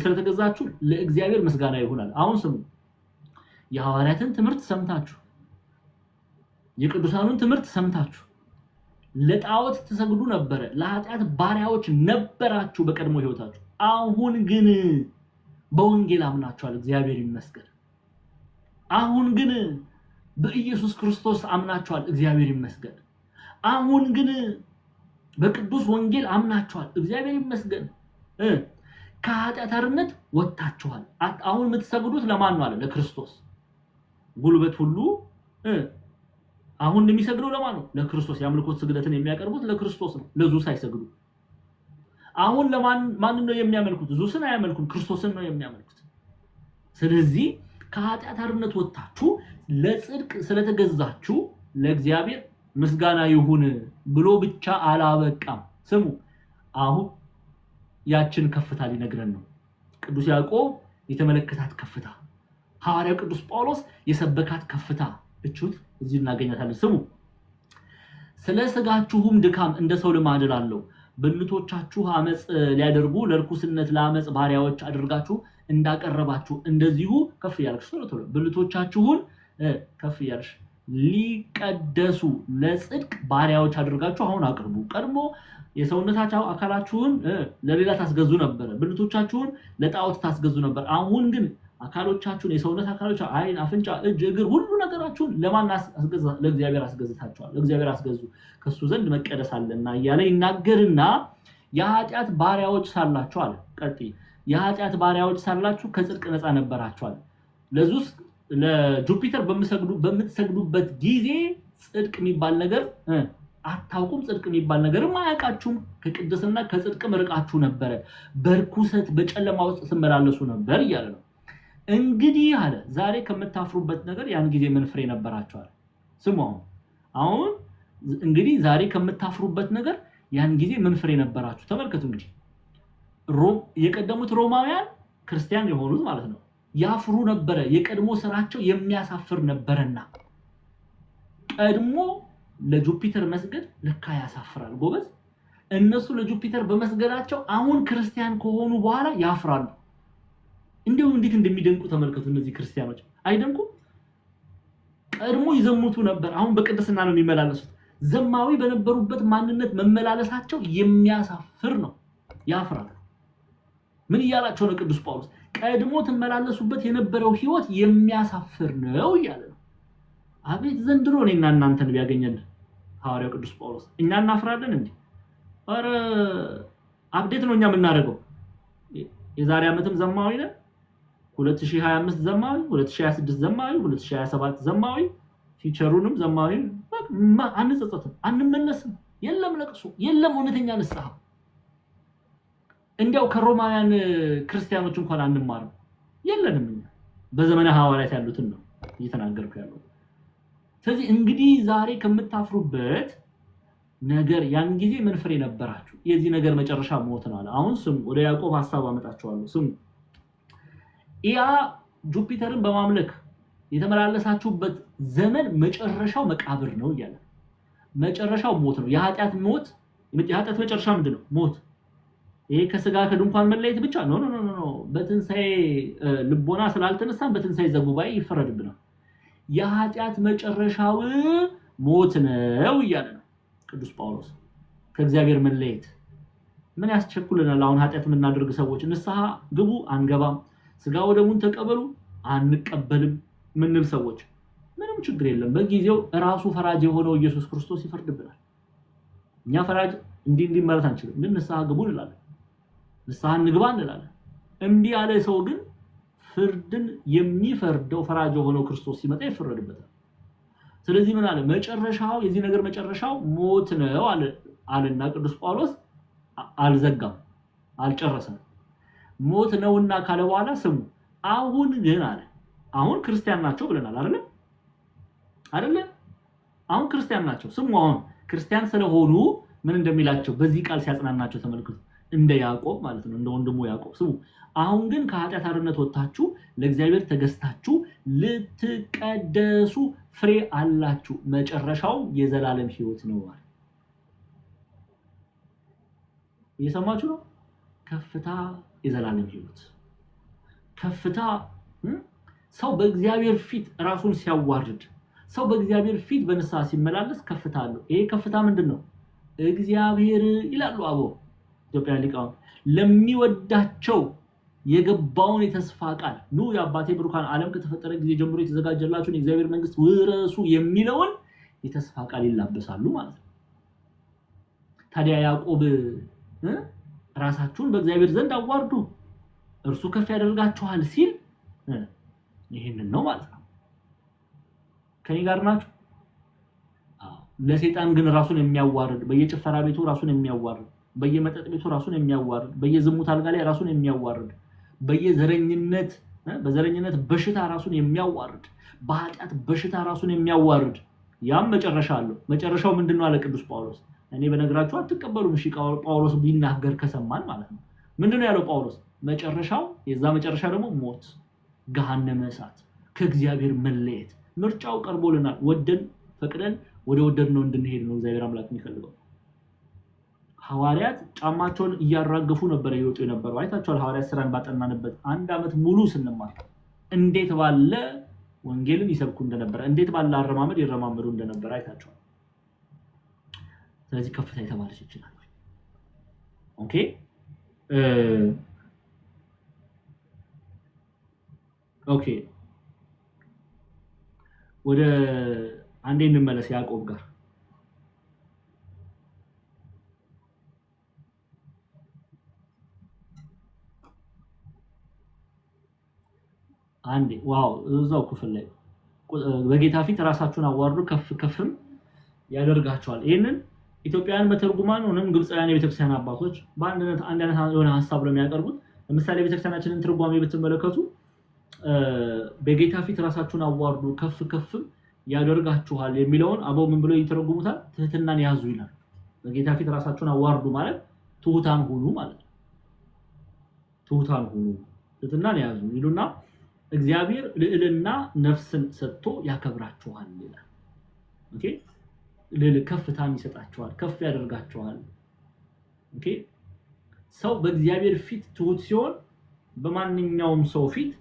ስለተገዛችሁ ለእግዚአብሔር ምስጋና ይሁናል አሁን ስሙ የሐዋርያትን ትምህርት ሰምታችሁ የቅዱሳኑን ትምህርት ሰምታችሁ ለጣዖት ተሰግዱ ነበር ለኃጢአት ባሪያዎች ነበራችሁ በቀድሞ ህይወታችሁ አሁን ግን በወንጌል አምናችኋል እግዚአብሔር ይመስገን አሁን ግን በኢየሱስ ክርስቶስ አምናችኋል እግዚአብሔር ይመስገን አሁን ግን በቅዱስ ወንጌል አምናችኋል እግዚአብሔር ይመስገን ከኃጢአት አርነት ወጣችኋል አሁን የምትሰግዱት ለማን ነው አለ ለክርስቶስ ጉልበት ሁሉ አሁን የሚሰግደው ለማን ነው ለክርስቶስ ያምልኮት ስግደትን የሚያቀርቡት ለክርስቶስ ነው ለዙስ አይሰግዱ አሁን ለማን ነው የሚያመልኩት ዙስን አያመልኩም ክርስቶስን ነው የሚያመልኩት ስለዚህ ከኃጢአት አርነት ወጣችሁ ለጽድቅ ስለተገዛችሁ ለእግዚአብሔር ምስጋና ይሁን ብሎ ብቻ አላበቃም። ስሙ አሁን ያችን ከፍታ ሊነግረን ነው። ቅዱስ ያዕቆብ የተመለከታት ከፍታ፣ ሐዋርያው ቅዱስ ጳውሎስ የሰበካት ከፍታ እቹት እዚህ እናገኛታለን። ስሙ ስለ ሥጋችሁም ድካም እንደ ሰው ልማድ እላለሁ ብልቶቻችሁ አመጽ ሊያደርጉ ለርኩስነት ለአመጽ ባሪያዎች አድርጋችሁ እንዳቀረባችሁ እንደዚሁ ከፍ ያልክሽ ቶሎ ብልቶቻችሁን ከፍ ያልሽ ሊቀደሱ ለጽድቅ ባሪያዎች አድርጋችሁ አሁን አቅርቡ። ቀድሞ የሰውነታችሁ አካላችሁን ለሌላ ታስገዙ ነበር፣ ብልቶቻችሁን ለጣዖት ታስገዙ ነበር። አሁን ግን አካሎቻችሁን የሰውነት አካሎች አይን፣ አፍንጫ፣ እጅ፣ እግር ሁሉ ነገራችሁን ለማን አስገዛ? ለእግዚአብሔር አስገዝታችኋል። ለእግዚአብሔር አስገዙ ከሱ ዘንድ መቀደስ አለና እያለ ይናገርና የኃጢአት ባሪያዎች ሳላችሁ አለ። ቀጥይ የኃጢአት ባሪያዎች ሳላችሁ ከጽድቅ ነፃ ነበራችኋል። ለዙስ ለጁፒተር በምትሰግዱበት ጊዜ ጽድቅ የሚባል ነገር አታውቁም፣ ጽድቅ የሚባል ነገርም አያውቃችሁም። ከቅድስና ከጽድቅም ርቃችሁ ነበረ፣ በርኩሰት በጨለማ ውስጥ ትመላለሱ ነበር እያለ ነው። እንግዲህ አለ ዛሬ ከምታፍሩበት ነገር ያን ጊዜ ምን ፍሬ ነበራችኋል? ስሙ አሁን እንግዲህ ዛሬ ከምታፍሩበት ነገር ያን ጊዜ ምን ፍሬ ነበራችሁ? ተመልከቱ። እንግዲህ የቀደሙት ሮማውያን ክርስቲያን የሆኑት ማለት ነው ያፍሩ ነበረ። የቀድሞ ስራቸው የሚያሳፍር ነበርና ቀድሞ ለጁፒተር መስገድ ለካ ያሳፍራል ጎበዝ። እነሱ ለጁፒተር በመስገዳቸው አሁን ክርስቲያን ከሆኑ በኋላ ያፍራሉ። እንደው እንዴት እንደሚደንቁ ተመልከቱ። እነዚህ ክርስቲያኖች አይደንቁም? ቀድሞ ይዘሙቱ ነበር፣ አሁን በቅድስና ነው የሚመላለሱት። ዘማዊ በነበሩበት ማንነት መመላለሳቸው የሚያሳፍር ነው፣ ያፍራል። ምን እያላቸው ነው ቅዱስ ጳውሎስ? ቀድሞ ተመላለሱበት የነበረው ህይወት የሚያሳፍር ነው እያለ ነው። አቤት ዘንድሮ እኔና እናንተን ቢያገኘን ሐዋርያው ቅዱስ ጳውሎስ እኛ እናፍራለን እንዴ? ኧረ አፕዴት ነው እኛ የምናደርገው። የዛሬ ዓመትም ዘማዊ ነን፣ 2025 ዘማዊ፣ 2026 ዘማዊ፣ 2027 ዘማዊ፣ ፊቸሩንም ዘማዊ። አንጸጸትም፣ አንመለስም። የለም ለቅሶ፣ የለም እውነተኛ ንስሐ። እንዲያው ከሮማውያን ክርስቲያኖች እንኳን አንማርም፣ የለንም። እኛ በዘመነ ሐዋርያት ያሉትን ነው እየተናገርኩ ያለው። ስለዚህ እንግዲህ ዛሬ ከምታፍሩበት ነገር ያን ጊዜ ምን ፍሬ ነበራችሁ? የዚህ ነገር መጨረሻ ሞት ነው አለ። አሁን ስሙ፣ ወደ ያዕቆብ ሐሳብ አመጣችኋለሁ። ስሙ ያ ጁፒተርን በማምለክ የተመላለሳችሁበት ዘመን መጨረሻው መቃብር ነው እያለ መጨረሻው ሞት ነው። የኃጢአት ሞት፣ የኃጢአት መጨረሻ ምንድነው? ሞት። ይሄ ከስጋ ከድንኳን መለየት ብቻ ነው። በትንሳኤ ልቦና ስላልተነሳን በትንሳኤ ዘጉባኤ ይፈረድብናል። የኃጢአት መጨረሻው ሞት ነው እያለ ነው ቅዱስ ጳውሎስ። ከእግዚአብሔር መለየት ምን ያስቸኩልናል? አሁን ኃጢአት የምናደርግ ሰዎች ንስሐ ግቡ አንገባም፣ ስጋ ወደሙን ተቀበሉ አንቀበልም ምንል ሰዎች ምንም ችግር የለም። በጊዜው ራሱ ፈራጅ የሆነው ኢየሱስ ክርስቶስ ይፈርድብናል። እኛ ፈራጅ እንዲህ ማለት አንችልም፣ ግን ንስሐ ግቡ እንላለን፣ ንስሐ እንግባ እንላለን። እንዲህ ያለ ሰው ግን ፍርድን የሚፈርደው ፈራጅ የሆነው ክርስቶስ ሲመጣ ይፈረድበታል። ስለዚህ ምን አለ? መጨረሻው የዚህ ነገር መጨረሻው ሞት ነው አለና ቅዱስ ጳውሎስ አልዘጋም፣ አልጨረሰም። ሞት ነውና ካለ በኋላ ስሙ አሁን ግን አለ አሁን ክርስቲያን ናቸው ብለናል አይደለ? አሁን ክርስቲያን ናቸው። ስሙ አሁን ክርስቲያን ስለሆኑ ምን እንደሚላቸው በዚህ ቃል ሲያጽናናቸው ተመልከቱ። እንደ ያዕቆብ ማለት ነው፣ እንደ ወንድሙ ያዕቆብ። ስሙ አሁን ግን ከኃጢአት አርነት ወጣችሁ ለእግዚአብሔር ተገዝታችሁ ልትቀደሱ ፍሬ አላችሁ፣ መጨረሻው የዘላለም ሕይወት ነው ማለት። እየሰማችሁ ነው? ከፍታ የዘላለም ሕይወት ከፍታ። ሰው በእግዚአብሔር ፊት ራሱን ሲያዋርድ፣ ሰው በእግዚአብሔር ፊት በንስሐ ሲመላለስ ከፍታ አለው። ይሄ ከፍታ ምንድነው? እግዚአብሔር ይላሉ አቦ ኢትዮጵያ ሊቃውንት ለሚወዳቸው የገባውን የተስፋ ቃል ኑ የአባቴ ብሩካን ዓለም ከተፈጠረ ጊዜ ጀምሮ የተዘጋጀላችሁን የእግዚአብሔር መንግስት ውረሱ የሚለውን የተስፋ ቃል ይላበሳሉ ማለት ነው። ታዲያ ያዕቆብ ራሳችሁን በእግዚአብሔር ዘንድ አዋርዱ እርሱ ከፍ ያደርጋችኋል ሲል ይሄንን ነው ማለት ነው። ከኔ ጋር ናችሁ? ለሰይጣን ግን ራሱን የሚያዋርድ በየጭፈራ ቤቱ ራሱን የሚያዋርድ በየመጠጥ ቤቱ ራሱን የሚያዋርድ በየዝሙት አልጋ ላይ ራሱን የሚያዋርድ በየዘረኝነት በዘረኝነት በሽታ ራሱን የሚያዋርድ በኃጢአት በሽታ ራሱን የሚያዋርድ ያም መጨረሻ አለው መጨረሻው ምንድነው አለ ቅዱስ ጳውሎስ እኔ በነግራችሁ አትቀበሉም እሺ ጳውሎስ ቢናገር ከሰማን ማለት ነው ምንድነው ያለው ጳውሎስ መጨረሻው የዛ መጨረሻ ደግሞ ሞት ገሃነመ እሳት ከእግዚአብሔር መለየት ምርጫው ቀርቦልናል ወደን ፈቅደን ወደ ወደድነው እንድንሄድ ነው እግዚአብሔር አምላክ የሚፈልገው ሐዋርያት ጫማቸውን እያራገፉ ነበር ይወጡ የነበረው አይታችኋል ሐዋርያት ስራን ባጠናንበት አንድ አመት ሙሉ ስንማር እንዴት ባለ ወንጌልን ይሰብኩ እንደነበር እንዴት ባለ አረማመድ ይረማመዱ እንደነበር አይታችኋል ስለዚህ ከፍታ የተባለች ይችላል ኦኬ ኦኬ ወደ አንዴ እንመለስ ያዕቆብ ጋር አንዴ ዋው እዛው ክፍል ላይ በጌታ ፊት ራሳችሁን አዋርዱ ከፍ ከፍም ያደርጋቸዋል ይሄንን ኢትዮጵያውያን በተርጉማን ሆነም ግብጻውያን የቤተክርስቲያን አባቶች በአንድነት የሆነ ሐሳብ ለሚያቀርቡት ለምሳሌ ቤተክርስቲያናችንን ትርጓሜ ብትመለከቱ በጌታ ፊት ራሳችሁን አዋርዱ ከፍ ከፍም ያደርጋችኋል የሚለውን አበው ምን ብለው ይተረጉሙታል ትህትናን ያዙ ይላል በጌታ ፊት ራሳችሁን አዋርዱ ማለት ትሁታን ሁኑ ማለት ትሁታን ሁኑ ትህትናን ያዙ ይሉና እግዚአብሔር ልዕልና ነፍስን ሰጥቶ ያከብራችኋል ይላል ኦኬ ልዕል ከፍታን ይሰጣችኋል ከፍ ያደርጋችኋል ኦኬ ሰው በእግዚአብሔር ፊት ትሁት ሲሆን በማንኛውም ሰው ፊት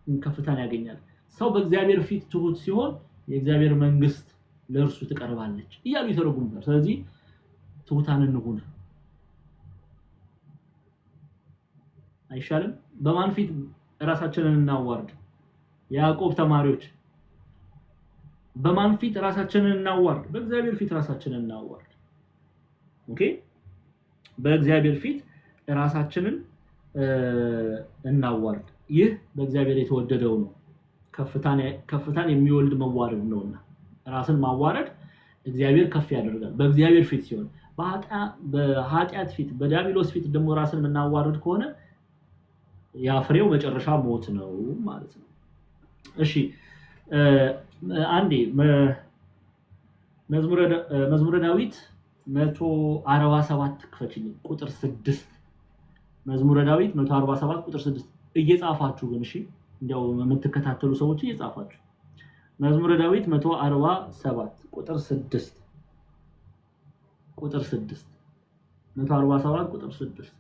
ከፍታን ያገኛል ሰው በእግዚአብሔር ፊት ትሁት ሲሆን የእግዚአብሔር መንግስት ለእርሱ ትቀርባለች እያሉ ይተረጉሙታል ስለዚህ ትሁታን እንሁን አይሻልም በማን ፊት ራሳችንን እናዋርድ ያዕቆብ ተማሪዎች በማን ፊት ራሳችንን እናዋርድ በእግዚአብሔር ፊት ራሳችንን እናዋርድ ኦኬ በእግዚአብሔር ፊት ራሳችንን እናዋርድ ይህ በእግዚአብሔር የተወደደው ነው ከፍታን የሚወልድ መዋረድ ነውና ራስን ማዋረድ እግዚአብሔር ከፍ ያደርጋል በእግዚአብሔር ፊት ሲሆን በኃጢአት ፊት በዲያብሎስ ፊት ደግሞ ራስን መናዋረድ ከሆነ ያፍሬው መጨረሻ ሞት ነው ማለት ነው እሺ አንዴ መዝሙረ ዳዊት 147 ክፈችልኝ ቁጥር 6 መዝሙረ ዳዊት 147 ቁጥር 6 እየጻፋችሁ ግን እሺ እንዲያው የምትከታተሉ ሰዎች እየጻፋችሁ መዝሙረ ዳዊት 147 ቁጥር 6 147 ቁጥር 6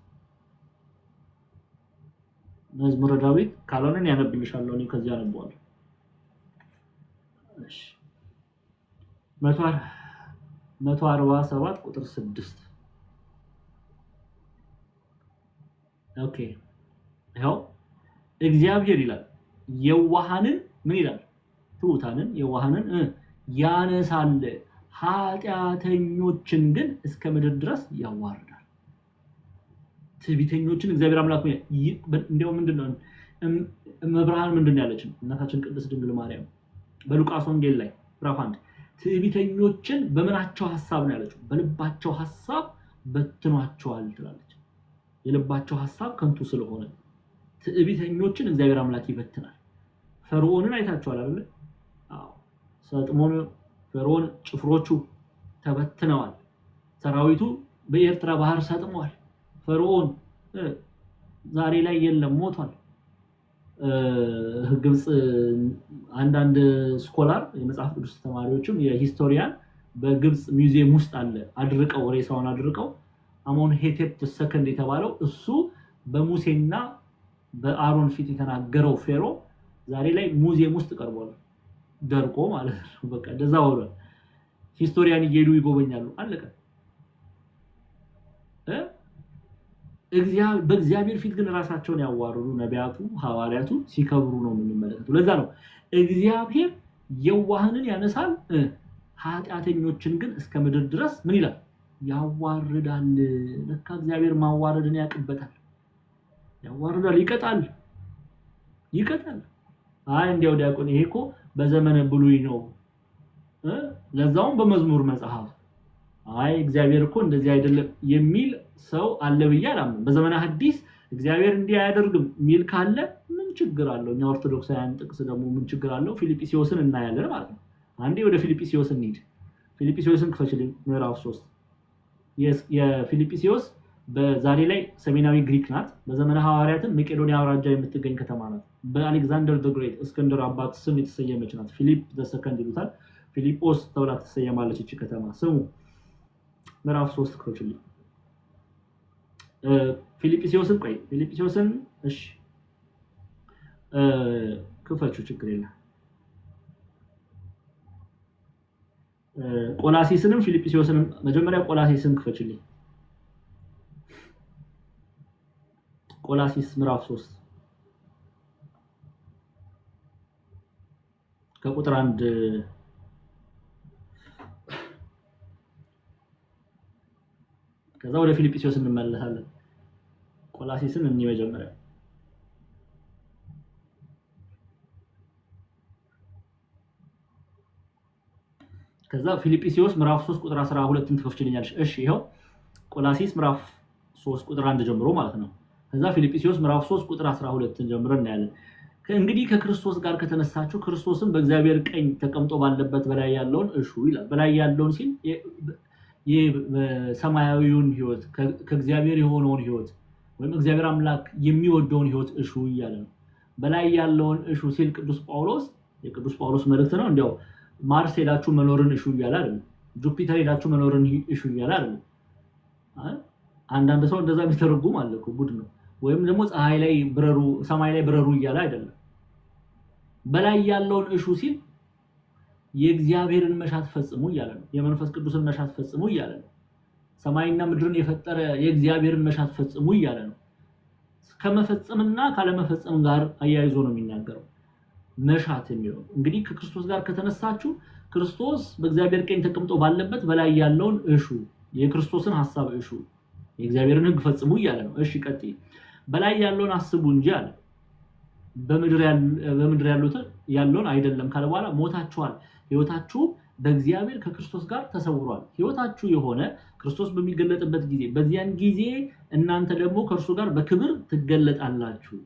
መዝሙረ ዳዊት ካልሆነን ያነብልሻለሁ እኔ ከዚህ አነባለሁ እሺ 147 ቁጥር 6 ኦኬ ይሄው እግዚአብሔር ይላል የዋሃንን ምን ይላል ትሁታንን የዋሃንን ያነሳል ኃጢአተኞችን ግን እስከ ምድር ድረስ ያዋርዳል ትዕቢተኞችን እግዚአብሔር አምላክ እንደው ምንድነው መብርሃን ምንድነው ያለችን እናታችን ቅድስት ድንግል ማርያም በሉቃስ ወንጌል ላይ ምዕራፍ 1 ትዕቢተኞችን በመናቸው ሐሳብ ነው ያለችው በልባቸው ሐሳብ በትኗቸዋል ትላለች የልባቸው ሐሳብ ከንቱ ስለሆነ ትዕቢተኞችን እግዚአብሔር አምላክ ይበትናል ፈርዖንን አይታችኋል አይደል አዎ ሰጥሞን ፈርዖን ጭፍሮቹ ተበትነዋል ሰራዊቱ በኤርትራ ባህር ሰጥሟል ፈርዖን ዛሬ ላይ የለም ሞቷል ግብጽ አንዳንድ ስኮላር የመጽሐፍ ቅዱስ ተማሪዎችም የሂስቶሪያን በግብጽ ሙዚየም ውስጥ አለ አድርቀው ሬሳውን አድርቀው አሞን ሄቴፕ ሰከንድ የተባለው እሱ በሙሴና በአሮን ፊት የተናገረው ፌሮ ዛሬ ላይ ሙዚየም ውስጥ ቀርቧል ደርቆ ማለት ነው በቃ እንደዛው ነው ሂስቶሪያን እየሄዱ ይጎበኛሉ አለቀ በእግዚአብሔር ፊት ግን ራሳቸውን ያዋርዱ ነቢያቱ ሐዋርያቱ ሲከብሩ ነው የምንመለከተው ለዛ ነው እግዚአብሔር የዋሃንን ያነሳል ኃጢአተኞችን ግን እስከ ምድር ድረስ ምን ይላል ያዋርዳል ለካ እግዚአብሔር ማዋረድን ያቀበታል ያዋርዳል ይቀጣል አይ እንዲያው ዲያቆን ይሄኮ በዘመነ ብሉይ ነው ለዛውም በመዝሙር መጽሐፍ አይ እግዚአብሔር እኮ እንደዚህ አይደለም የሚል ሰው አለ ብዬ አላምንም በዘመነ ሐዲስ እግዚአብሔር እንዲህ አያደርግም ሚል ካለ ምን ችግር አለው? እኛ ኦርቶዶክሳውያን ጥቅስ ደግሞ ምን ችግር አለው? ፊልጵስዩስን እናያለን ማለት ነው። አንዴ ወደ ፊልጵስዩስ እንሂድ። ፊልጵስዩስን ክፈችልኝ ምዕራፍ 3 የፊልጵስዩስ በዛሬ ላይ ሰሜናዊ ግሪክ ናት። በዘመነ ሐዋርያትም መቄዶንያ አውራጃ የምትገኝ ከተማ ናት። በአሌክዛንደር ዘ ግሬት እስክንድር አባት ስም የተሰየመች ናት። ፊሊፕ ዘ ሰከንድ ይሉታል። ፊሊጶስ ተብላ ትሰየማለች እቺ ከተማ። ስሙ ምዕራፍ 3 ክፈችልኝ። ፊልጵስዩስን ፊልጵስዩስን እሺ ክፈቹ ችግር የለም። ቆላሲስንም ፊልጵስዩስንም መጀመሪያ ቆላሲስን ክፈችልኝ። ቆላሲስ ምዕራፍ 3 ከቁጥር 1 ከዛ ወደ ፊልጵስዩስ እንመለሳለን። ቆላሲስን እንይ መጀመሪያ ከዛ ፊልጵስዩስ ምዕራፍ 3 ቁጥር 12ን ትከፍችልኛለሽ። እሺ ይሄው ቆላሲስ ምዕራፍ 3 ቁጥር 1 ጀምሮ ማለት ነው። ከዛ ፊልጵስዩስ ምዕራፍ 3 ቁጥር 12ን ጀምረን እናያለን። እንግዲህ ከክርስቶስ ጋር ከተነሳችሁ ክርስቶስን በእግዚአብሔር ቀኝ ተቀምጦ ባለበት በላይ ያለውን እሹ ይላል። በላይ ያለውን ሲል የሰማያዊውን ህይወት ከእግዚአብሔር የሆነውን ህይወት ወይም እግዚአብሔር አምላክ የሚወደውን ህይወት እሹ እያለ ነው። በላይ ያለውን እሹ ሲል ቅዱስ ጳውሎስ መልእክት ነው። እንዲያው ማርስ ሄዳችሁ መኖርን እሹ እያለ አይደለም። ጁፒተር ሄዳችሁ መኖርን እሹ እያለ አይደለም። አንዳንድ ሰው እንደዛ የሚተረጉም አለ እኮ ጉድ ነው። ወይም ደግሞ ፀሐይ ላይ ብረሩ ሰማይ ላይ ብረሩ እያለ አይደለም። በላይ ያለውን እሹ ሲል የእግዚአብሔርን መሻት ፈጽሙ እያለ ነው። የመንፈስ ቅዱስን መሻት ፈጽሙ እያለ ነው። ሰማይና ምድርን የፈጠረ የእግዚአብሔርን መሻት ፈጽሙ እያለ ነው። ከመፈጸምና ካለመፈጸም ጋር አያይዞ ነው የሚናገረው። መሻት የሚለው እንግዲህ ከክርስቶስ ጋር ከተነሳችሁ ክርስቶስ በእግዚአብሔር ቀኝ ተቀምጦ ባለበት በላይ ያለውን እሹ፣ የክርስቶስን ሐሳብ እሹ፣ የእግዚአብሔርን ሕግ ፈጽሙ እያለ ነው። እሺ ቀጥይ። በላይ ያለውን አስቡ እንጂ አለ በምድር ያለውን አይደለም ካለ በኋላ ሞታችኋል፣ ሕይወታችሁ በእግዚአብሔር ከክርስቶስ ጋር ተሰውሯል። ሕይወታችሁ የሆነ ክርስቶስ በሚገለጥበት ጊዜ በዚያን ጊዜ እናንተ ደግሞ ከእርሱ ጋር በክብር ትገለጣላችሁ።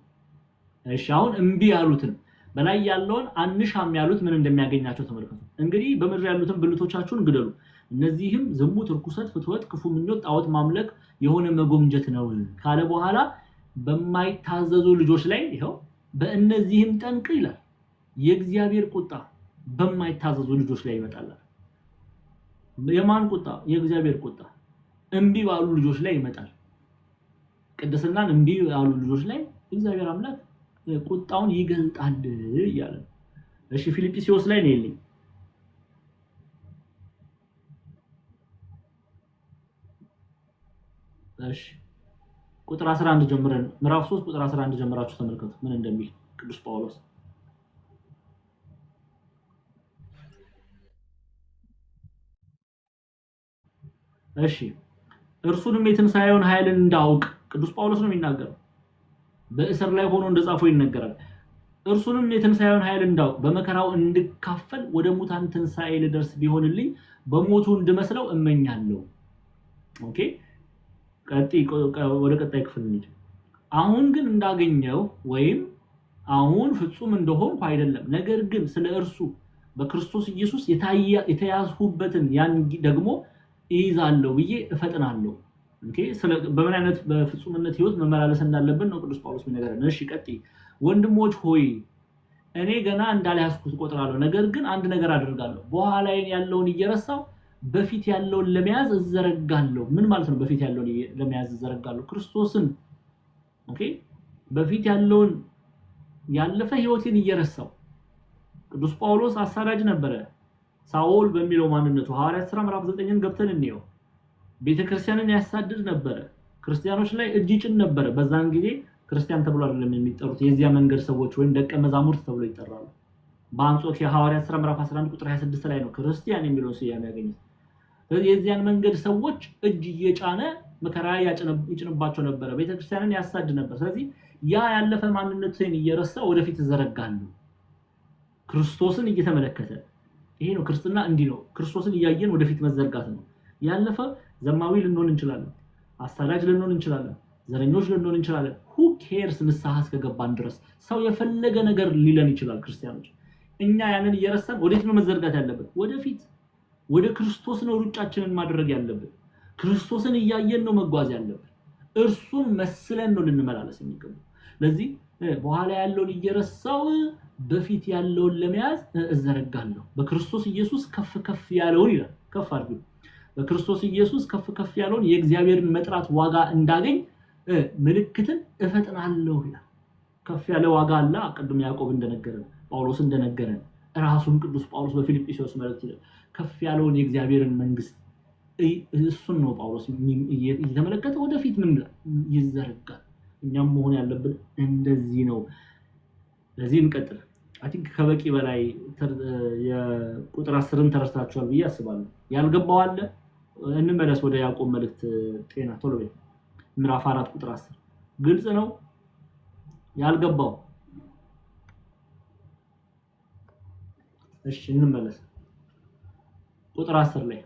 እሺ አሁን እምቢ ያሉትን በላይ ያለውን አንሻም ያሉት ምን እንደሚያገኛቸው ተመልከቱ። እንግዲህ በምድር ያሉትን ብልቶቻችሁን ግደሉ፣ እነዚህም ዝሙት፣ ርኩሰት፣ ፍትወት፣ ክፉ ምኞት፣ ጣዖት ማምለክ የሆነ መጎምጀት ነው ካለ በኋላ በማይታዘዙ ልጆች ላይ ይሄው በእነዚህም ጠንቅ ይላል የእግዚአብሔር ቁጣ በማይታዘዙ ልጆች ላይ ይመጣል። የማን ቁጣ? የእግዚአብሔር ቁጣ እምቢ ባሉ ልጆች ላይ ይመጣል። ቅድስናን እምቢ ባሉ ልጆች ላይ እግዚአብሔር አምላክ ቁጣውን ይገልጣል እያለ ነው። እሺ ፊልጵስዩስ ላይ ነው ያለኝ። እሺ ቁጥር 11 ጀምረን ምዕራፍ 3 ቁጥር 11 ጀምራችሁ ተመልከቱ ምን እንደሚል ቅዱስ ጳውሎስ። እሺ እርሱንም የትንሣኤውን ኃይልን እንዳውቅ ቅዱስ ጳውሎስ ነው የሚናገረው። በእስር ላይ ሆኖ እንደጻፈው ይነገራል። እርሱንም የትንሣኤውን ኃይል እንዳውቅ በመከራው እንድካፈል ወደ ሙታን ትንሣኤ ልደርስ ቢሆንልኝ በሞቱ እንድመስለው እመኛለሁ። ኦኬ ወደ ቀጣይ ክፍል እንሂድ። አሁን ግን እንዳገኘው ወይም አሁን ፍጹም እንደሆንኩ አይደለም፣ ነገር ግን ስለ እርሱ በክርስቶስ ኢየሱስ የተያዝሁበትን ያን ደግሞ ይይዛለሁ ብዬ እፈጥናለሁ። ኦኬ በምን አይነት በፍጹምነት ህይወት መመላለስ እንዳለብን ነው ቅዱስ ጳውሎስ የሚነግረን። እሺ ቀጥይ። ወንድሞች ሆይ እኔ ገና እንዳልያዝኩት እቆጥራለሁ፣ ነገር ግን አንድ ነገር አደርጋለሁ፣ በኋላዬ ያለውን እየረሳሁ በፊት ያለውን ለመያዝ እዘረጋለሁ። ምን ማለት ነው? በፊት ያለውን ለመያዝ እዘረጋለሁ ክርስቶስን። ኦኬ በፊት ያለውን ያለፈ ህይወትን እየረሳው ቅዱስ ጳውሎስ አሳዳጅ ነበረ። ሳኦል በሚለው ማንነቱ ሐዋርያት ሥራ ምዕራፍ 9ን ገብተን እንየው። ቤተክርስቲያንን ያሳድድ ነበረ። ክርስቲያኖች ላይ እጅ ይጭን ነበረ። በዛን ጊዜ ክርስቲያን ተብሎ አይደለም የሚጠሩት፣ የዚያ መንገድ ሰዎች ወይም ደቀ መዛሙርት ተብሎ ይጠራሉ። በአንጾኪያ ሐዋርያት ሥራ ምዕራፍ 11 ቁጥር 26 ላይ ነው ክርስቲያን የሚለውን ስያሜ ያገኙት። የዚያን መንገድ ሰዎች እጅ እየጫነ መከራ ይጭንባቸው ነበረ፣ ቤተክርስቲያንን ያሳድድ ነበር። ስለዚህ ያ ያለፈ ማንነትን እየረሳ ወደፊት ይዘረጋሉ ክርስቶስን እየተመለከተ። ይሄ ነው ክርስትና፣ እንዲህ ነው ክርስቶስን እያየን ወደፊት መዘርጋት ነው። ያለፈ ዘማዊ ልንሆን እንችላለን፣ አሳዳጅ ልንሆን እንችላለን፣ ዘረኞች ልንሆን እንችላለን who cares ንስሐ እስከገባን ድረስ ሰው የፈለገ ነገር ሊለን ይችላል ክርስቲያኖች እኛ ያንን እየረሳን ወዴት ነው መዘርጋት ያለብን ወደፊት ወደ ክርስቶስ ነው ሩጫችንን ማድረግ ያለብን ክርስቶስን እያየን ነው መጓዝ ያለብን እርሱን መስለን ነው ልንመላለስ የሚገባው ለዚህ በኋላ ያለውን እየረሳው በፊት ያለውን ለመያዝ እዘረጋለሁ በክርስቶስ ኢየሱስ ከፍ ከፍ ያለውን ይላል ከፍ አድርጉ በክርስቶስ ኢየሱስ ከፍ ከፍ ያለውን የእግዚአብሔርን መጥራት ዋጋ እንዳገኝ ምልክትን እፈጥናለሁ ይላል ከፍ ያለ ዋጋ አለ ቀድም ያዕቆብ እንደነገረን ጳውሎስ እንደነገረን ራሱን ቅዱስ ጳውሎስ በፊልጵስዩስ መልእክት ይላል ከፍ ያለውን የእግዚአብሔርን መንግስት እሱን ነው ጳውሎስ እየተመለከተ ወደፊት ምን ይዘረጋል እኛም መሆን ያለብን እንደዚህ ነው ለዚህ እንቀጥል አይ ቲንክ ከበቂ በላይ የቁጥር 10ን ተረስታችኋል ብዬ አስባለሁ ያልገባው አለ እንመለስ ወደ ያዕቆብ መልእክት ጤና ቶሎ በይ ምዕራፍ 4 ቁጥር 10 ግልጽ ነው ያልገባው እሺ እንመለስ ቁጥር 10 ላይ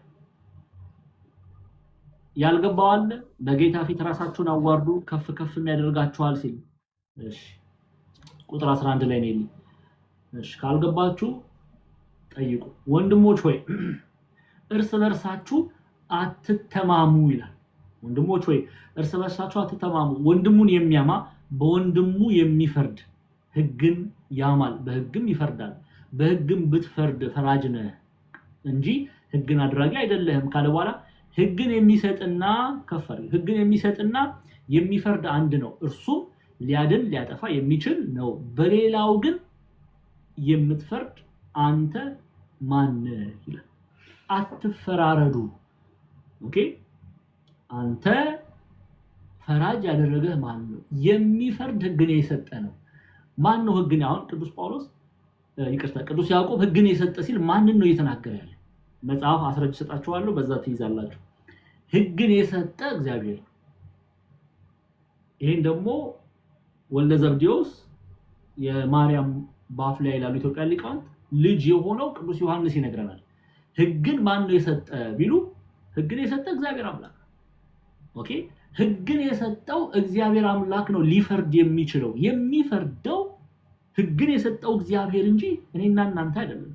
ያልገባው አለ በጌታ ፊት ራሳችሁን አዋርዱ ከፍ ከፍ የሚያደርጋችኋል ሲል እሺ ቁጥር 11 ላይ ነው እሺ ካልገባችሁ ጠይቁ ወንድሞች ሆይ እርስ በርሳችሁ አትተማሙ ይላል ወንድሞች ሆይ እርስ በርሳችሁ አትተማሙ ወንድሙን የሚያማ በወንድሙ የሚፈርድ ሕግን ያማል በሕግም ይፈርዳል በሕግም ብትፈርድ ፈራጅ ነህ እንጂ ሕግን አድራጊ አይደለህም ካለ በኋላ ሕግን የሚሰጥና ከፈር ሕግን የሚሰጥና የሚፈርድ አንድ ነው እርሱ ሊያድን ሊያጠፋ የሚችል ነው በሌላው ግን የምትፈርድ አንተ ማን ይላል አትፈራረዱ ኦኬ አንተ ፈራጅ ያደረገህ ማን ነው የሚፈርድ ሕግን የሰጠ ነው ማን ነው ሕግን አሁን ቅዱስ ጳውሎስ ይቅርታ ቅዱስ ያዕቆብ ሕግን የሰጠ ሲል ማንን ነው እየተናገረ ያለው መጽሐፍ አስረጅ ሰጣችኋለሁ በዛ ትይዛላችሁ ሕግን የሰጠ እግዚአብሔር ይሄን ደግሞ ወልደ ዘብዴዎስ የማርያም ባፍ ላይ ያለው ኢትዮጵያ ሊቃውንት ልጅ የሆነው ቅዱስ ዮሐንስ ይነግረናል ሕግን ማን ነው የሰጠ ቢሉ ሕግን የሰጠ እግዚአብሔር አምላክ ኦኬ ሕግን የሰጠው እግዚአብሔር አምላክ ነው ሊፈርድ የሚችለው የሚፈርደው ሕግን የሰጠው እግዚአብሔር እንጂ እኔና እናንተ አይደለም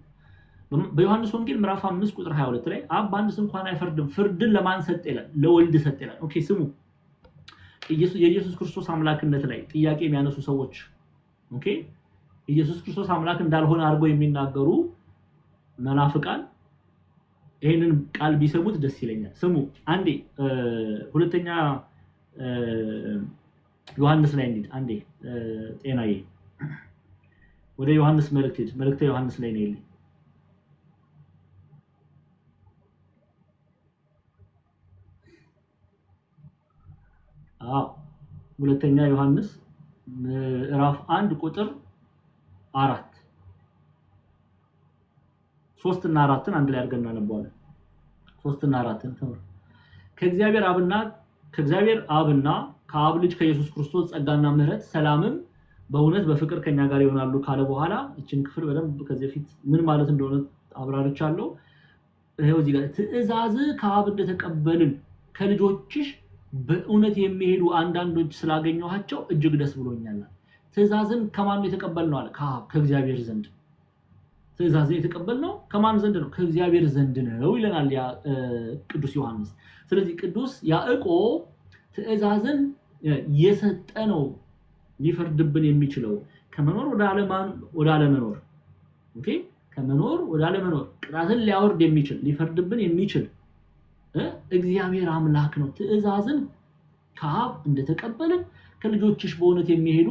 በዮሐንስ ወንጌል ምዕራፍ 5 ቁጥር 22 ላይ አብ በአንድስ እንኳን አይፈርድም ፍርድን ለማን ሰጠ ይላል ለወልድ ሰጠ ይላል ኦኬ ስሙ የኢየሱስ ክርስቶስ አምላክነት ላይ ጥያቄ የሚያነሱ ሰዎች ኦኬ ኢየሱስ ክርስቶስ አምላክ እንዳልሆነ አድርገው የሚናገሩ መናፍቃን ይሄንን ቃል ቢሰሙት ደስ ይለኛል ስሙ አንዴ ሁለተኛ ዮሐንስ ላይ እንዴ አንዴ ጤናዬ ወደ ዮሐንስ መልእክተ ዮሐንስ ላይ ነው ይልኝ ሁለተኛ ዮሐንስ ምዕራፍ 1 ቁጥር 4 3 እና 4ን አንድ ላይ አድርገን እናነባዋለን 3 እና 4ን ተመር ከእግዚአብሔር አብና ከአብ ልጅ ከኢየሱስ ክርስቶስ ጸጋና ምሕረት ሰላምም በእውነት በፍቅር ከኛ ጋር ይሆናሉ ካለ በኋላ እቺን ክፍል በደንብ ከዚህ ፊት ምን ማለት እንደሆነ አብራርቻለሁ ይሄው እዚህ ጋር ትእዛዝ ከአብ እንደተቀበልን ከልጆችሽ በእውነት የሚሄዱ አንዳንዶች ስላገኘኋቸው እጅግ ደስ ብሎኛል ትእዛዝን ከማን ነው የተቀበልነው አለ ከእግዚአብሔር ዘንድ ትእዛዝን የተቀበልነው ከማን ዘንድ ነው ከእግዚአብሔር ዘንድ ነው ይለናል ያ ቅዱስ ዮሐንስ ስለዚህ ቅዱስ ያዕቆብ ትእዛዝን የሰጠ ነው ሊፈርድብን የሚችለው ከመኖር ወደ አለመኖር ኦኬ ከመኖር ወደ አለመኖር ቅጣትን ሊያወርድ የሚችል ሊፈርድብን የሚችል እግዚአብሔር አምላክ ነው ትእዛዝን ከአብ እንደተቀበልን ከልጆችሽ በእውነት የሚሄዱ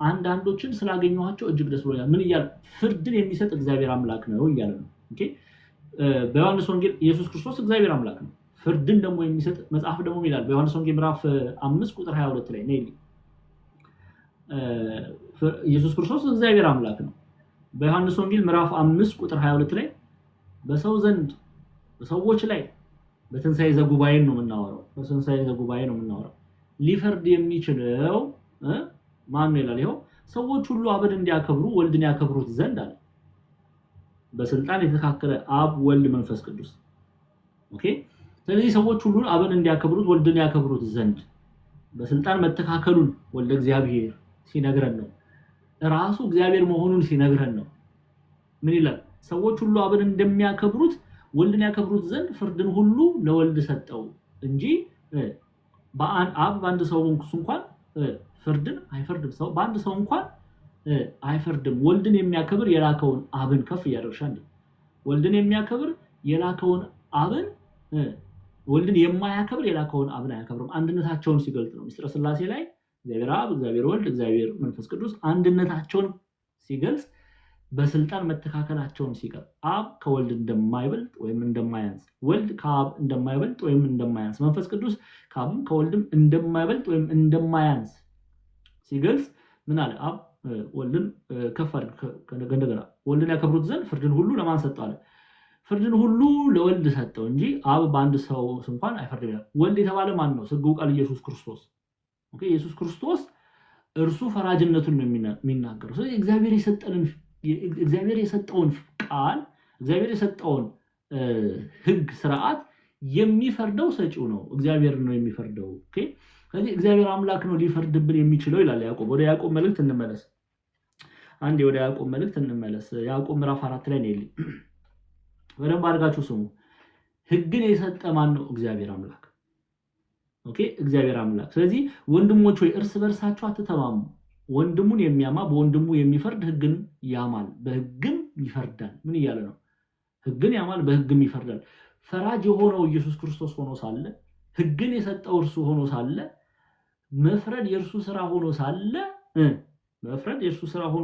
አንዳንዶችን ስላገኘኋቸው እጅግ ደስ ብሎኛል ምን ይላል ፍርድን የሚሰጥ እግዚአብሔር አምላክ ነው ይላል ኦኬ በዮሐንስ ወንጌል ኢየሱስ ክርስቶስ እግዚአብሔር አምላክ ነው ፍርድን ደግሞ የሚሰጥ መጽሐፍ ደግሞ ይላል በዮሐንስ ወንጌል ምዕራፍ 5 ቁጥር 22 ላይ ነው ኢየሱስ ክርስቶስ እግዚአብሔር አምላክ ነው በዮሐንስ ወንጌል ምዕራፍ 5 ቁጥር 22 ላይ በሰዎች ላይ በትንሳኤ ዘጉባኤ ነው የምናወራው ሊፈርድ የሚችለው ማን ነው ይላል ይሄው ሰዎች ሁሉ አብን እንዲያከብሩ ወልድን ያከብሩት ዘንድ አለ በስልጣን የተካከለ አብ ወልድ መንፈስ ቅዱስ ኦኬ ስለዚህ ሰዎች ሁሉ አብን እንዲያከብሩት ወልድን ያከብሩት ዘንድ በስልጣን መተካከሉን ወልደ እግዚአብሔር ሲነግረን ነው። ራሱ እግዚአብሔር መሆኑን ሲነግረን ነው። ምን ይላል? ሰዎች ሁሉ አብን እንደሚያከብሩት ወልድን ያከብሩት ዘንድ ፍርድን ሁሉ ለወልድ ሰጠው እንጂ አብ በአንድ ሰው እንኳን ፍርድን አይፈርድም። ሰው በአንድ ሰው እንኳን አይፈርድም። ወልድን የሚያከብር የላከውን አብን ከፍ እያደረሻ እንዴ ወልድን የሚያከብር የላከውን አብን ወልድን የማያከብር የላከውን አብን አያከብርም። አንድነታቸውን ሲገልጥ ነው። ምስጢረ ሥላሴ ላይ እግዚአብሔር አብ፣ እግዚአብሔር ወልድ፣ እግዚአብሔር መንፈስ ቅዱስ አንድነታቸውን ሲገልጽ በስልጣን መተካከላቸውን ሲቀር አብ ከወልድ እንደማይበልጥ ወይም እንደማያንስ፣ ወልድ ከአብ እንደማይበልጥ ወይም እንደማያንስ፣ መንፈስ ቅዱስ ከአብም ከወልድም እንደማይበልጥ ወይም እንደማያንስ ሲገልጽ ምን አለ? አብ ወልድን ከፍ እንደገና ወልድን ያከብሩት ዘንድ ፍርድን ሁሉ ለማን ሰጠው አለ? ፍርድን ሁሉ ለወልድ ሰጠው እንጂ አብ በአንድ ሰው እንኳን አይፈርድም ይላል። ወልድ የተባለ ማን ነው? ስግው ቃል ኢየሱስ ክርስቶስ። ኦኬ፣ ኢየሱስ ክርስቶስ እርሱ ፈራጅነቱን ነው የሚናገረው። ስለዚህ እግዚአብሔር የሰጠውን ቃል እግዚአብሔር የሰጠውን ሕግ ስርዓት የሚፈርደው ሰጪው ነው። እግዚአብሔር ነው የሚፈርደው። ኦኬ፣ ስለዚህ እግዚአብሔር አምላክ ነው ሊፈርድብን የሚችለው ይላል ያዕቆብ። ወደ ያዕቆብ መልእክት እንመለስ። አንዴ ወደ ያዕቆብ መልእክት እንመለስ። ያዕቆብ ምዕራፍ 4 ላይ ነው ያለው። በደንብ አድርጋችሁ ስሙ። ሕግን የሰጠ ማን ነው? እግዚአብሔር አምላክ። ኦኬ፣ እግዚአብሔር አምላክ። ስለዚህ ወንድሞች ሆይ እርስ በርሳችሁ አትተማሙ። ወንድሙን የሚያማ በወንድሙ የሚፈርድ ሕግን ያማል በሕግም ይፈርዳል። ምን እያለ ነው? ሕግን ያማል በሕግም ይፈርዳል። ፈራጅ የሆነው ኢየሱስ ክርስቶስ ሆኖ ሳለ፣ ሕግን የሰጠው እርሱ ሆኖ ሳለ፣ መፍረድ የእርሱ ስራ ሆኖ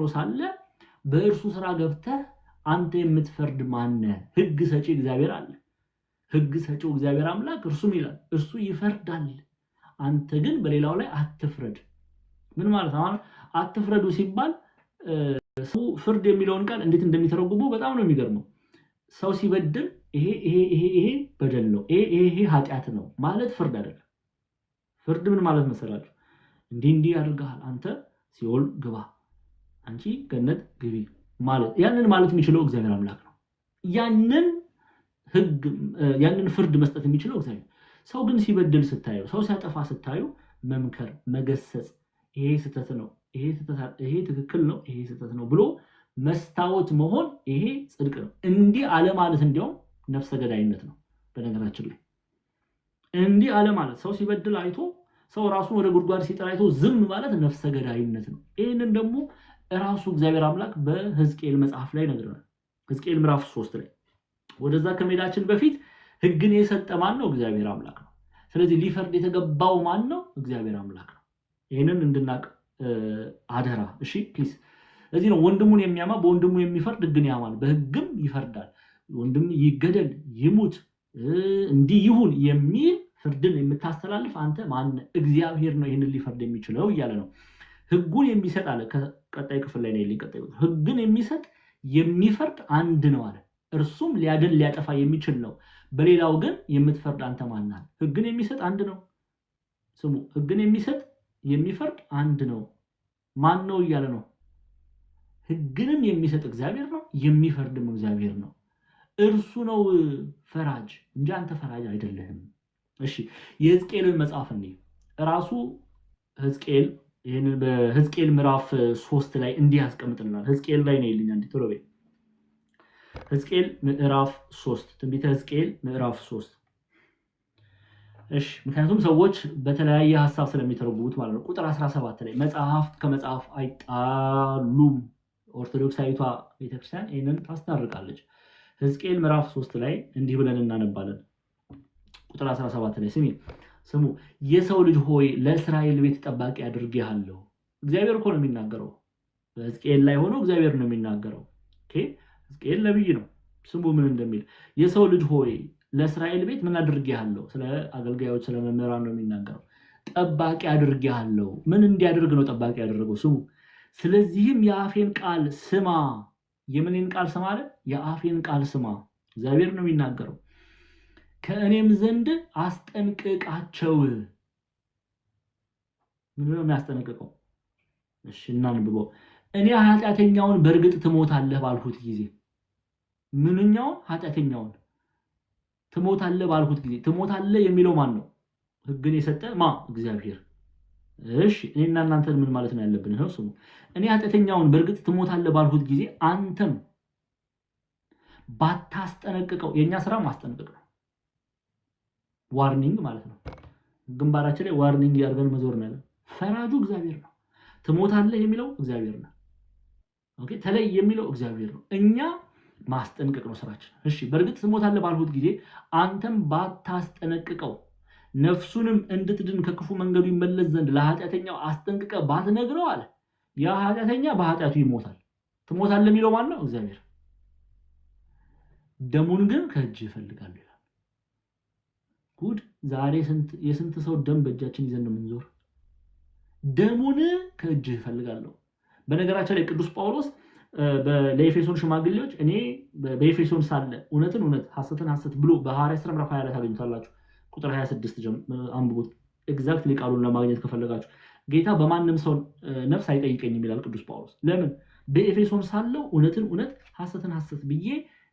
ሳለ በእርሱ ስራ ገብተህ አንተ የምትፈርድ ማነህ? ሕግ ሰጪ እግዚአብሔር አለ። ሕግ ሰጪው እግዚአብሔር አምላክ እርሱም ይላል እርሱ ይፈርዳል። አንተ ግን በሌላው ላይ አትፍረድ። ምን ማለት ነው? አትፍረዱ ሲባል ሰው ፍርድ የሚለውን ቃል እንዴት እንደሚተረጉመው በጣም ነው የሚገርመው። ሰው ሲበድል ይሄ በደል ነው፣ ይሄ ኃጢአት ነው ማለት ፍርድ አይደለም። ፍርድ ምን ማለት መሰላችሁ? እንዲህ አድርገሃል፣ አንተ ሲኦል ግባ፣ አንቺ ገነት ግቢ ማለት። ያንን ማለት የሚችለው እግዚአብሔር አምላክ ነው። ያንን ፍርድ መስጠት የሚችለው እግዚአብሔር። ሰው ግን ሲበድል ስታዩ፣ ሰው ሲያጠፋ ስታዩ መምከር፣ መገሰጽ፣ ይሄ ስህተት ነው፣ ይሄ ትክክል ነው፣ ይሄ ስህተት ነው ብሎ መስታወት መሆን፣ ይሄ ጽድቅ ነው። እንዲህ አለ ማለት እንዲያውም ነፍሰ ገዳይነት ነው። በነገራችን ላይ እንዲህ አለ ማለት ሰው ሲበድል አይቶ ሰው ራሱን ወደ ጉድጓድ ሲጥል አይቶ ዝም ማለት ነፍሰ ገዳይነት ነው። ይህንን ደግሞ ራሱ እግዚአብሔር አምላክ በሕዝቅኤል መጽሐፍ ላይ ነግረናል። ሕዝቅኤል ምዕራፍ 3 ላይ። ወደዛ ከመሄዳችን በፊት ሕግን የሰጠ ማን ነው? እግዚአብሔር አምላክ ነው። ስለዚህ ሊፈርድ የተገባው ማን ነው? እግዚአብሔር አምላክ ነው። ይህንን እንድናቅ አደራ። እሺ ፕሊዝ። ለዚህ ነው ወንድሙን የሚያማ በወንድሙ የሚፈርድ ሕግን ያማል በሕግም ይፈርዳል። ወንድም ይገደል፣ ይሙት፣ እንዲህ ይሁን የሚል ፍርድን የምታስተላልፍ አንተ ማነህ? እግዚአብሔር ነው ይህንን ሊፈርድ የሚችለው እያለ ነው። ሕጉን የሚሰጥ አለ። ቀጣይ ክፍል ላይ ነው ቀጣይ ሕግን የሚሰጥ የሚፈርድ አንድ ነው አለ። እርሱም ሊያድን ሊያጠፋ የሚችል ነው። በሌላው ግን የምትፈርድ አንተ ማነህ? ሕግን የሚሰጥ አንድ ነው። ስሙ፣ ሕግን የሚሰጥ የሚፈርድ አንድ ነው። ማን ነው እያለ ነው። ሕግንም የሚሰጥ እግዚአብሔር ነው፣ የሚፈርድም እግዚአብሔር ነው። እርሱ ነው ፈራጅ እንጂ አንተ ፈራጅ አይደለህም። እሺ፣ የሕዝቅኤልን መጽሐፍ ራሱ ሕዝቅኤል ይሄንን በሕዝቅኤል ምዕራፍ 3 ላይ እንዲህ ያስቀምጥልናል። ሕዝቅኤል ላይ ነው ይልኛል። እንዴ ቶሎ በይ። ሕዝቅኤል ምዕራፍ 3 ትንቢተ ሕዝቅኤል ምዕራፍ 3። እሺ፣ ምክንያቱም ሰዎች በተለያየ ሐሳብ ስለሚተረጉሙት ማለት ነው። ቁጥር 17 ላይ መጽሐፍት ከመጽሐፍ አይጣሉም። ኦርቶዶክሳዊቷ ቤተክርስቲያን ይሄንን ታስታርቃለች። ሕዝቅኤል ምዕራፍ 3 ላይ እንዲህ ብለን እናነባለን። ቁጥር 17 ላይ ስሙ፣ የሰው ልጅ ሆይ ለእስራኤል ቤት ጠባቂ አድርጌሃለሁ። እግዚአብሔር እኮ ነው የሚናገረው። በሕዝቅኤል ላይ ሆኖ እግዚአብሔር ነው የሚናገረው። ኦኬ፣ ሕዝቅኤል ነብይ ነው። ስሙ ምን እንደሚል። የሰው ልጅ ሆይ ለእስራኤል ቤት ምን አድርጌሃለሁ? ስለ አገልጋዮች ስለ መምህራን ነው የሚናገረው። ጠባቂ አድርጌሃለሁ። ምን እንዲያደርግ ነው ጠባቂ ያደረገው? ስሙ፣ ስለዚህም የአፌን ቃል ስማ። የምንን ቃል ስማ አለ? የአፌን ቃል ስማ። እግዚአብሔር ነው የሚናገረው። ከእኔም ዘንድ አስጠንቅቃቸው። ምንድን ነው የሚያስጠነቅቀው? እሺ እናንብበው። እኔ ኃጢአተኛውን በእርግጥ ትሞታለህ ባልሁት ጊዜ፣ ምንኛውን? ኃጢአተኛውን ትሞታለህ ባልሁት ጊዜ። ትሞታለህ የሚለው ማን ነው? ሕግን የሰጠ እግዚአብሔር። እሺ እኔና እናንተ ምን ማለት ነው ያለብን ነው ስሙ እኔ ኃጢአተኛውን በእርግጥ ትሞታለህ ባልሁት ጊዜ አንተም ባታስጠነቅቀው የኛ ስራ ማስጠንቀቅ ነው ዋርኒንግ ማለት ነው ግንባራችን ላይ ዋርኒንግ ያርገን መዞር ነው ፈራጁ እግዚአብሔር ነው ትሞታለህ የሚለው እግዚአብሔር ነው ኦኬ ተለይ የሚለው እግዚአብሔር ነው እኛ ማስጠንቀቅ ነው ስራችን እሺ በእርግጥ ትሞታለህ ባልሁት ጊዜ አንተም ባታስጠነቅቀው ነፍሱንም እንድትድን ከክፉ መንገዱ ይመለስ ዘንድ ለኃጢአተኛው አስጠንቅቀ ባትነግረው አለ ያ ኃጢአተኛ በኃጢአቱ ይሞታል ትሞታለህ የሚለው ማን ነው እግዚአብሔር ደሙን ግን ከእጅ ይፈልጋል ይላል ጉድ ዛሬ የስንት ሰው ደም በእጃችን ይዘን ነው የምንዞር ደሙን ከእጅ ይፈልጋል በነገራችን ላይ ቅዱስ ጳውሎስ ለኤፌሶን ሽማግሌዎች እኔ በኤፌሶን ሳለ እውነትን እውነት ሐሰትን ሐሰት ብሎ በሐዋርያት ሥራ ምዕራፍ 20 ላይ ታገኙታላችሁ ቁጥር 26 አንብቡት ኤግዛክትሊ ቃሉን ለማግኘት ከፈለጋችሁ ጌታ በማንም ሰው ነፍስ አይጠይቀኝም ይላል ቅዱስ ጳውሎስ ለምን በኤፌሶን ሳለው እውነትን እውነት ሐሰትን ሐሰት ብዬ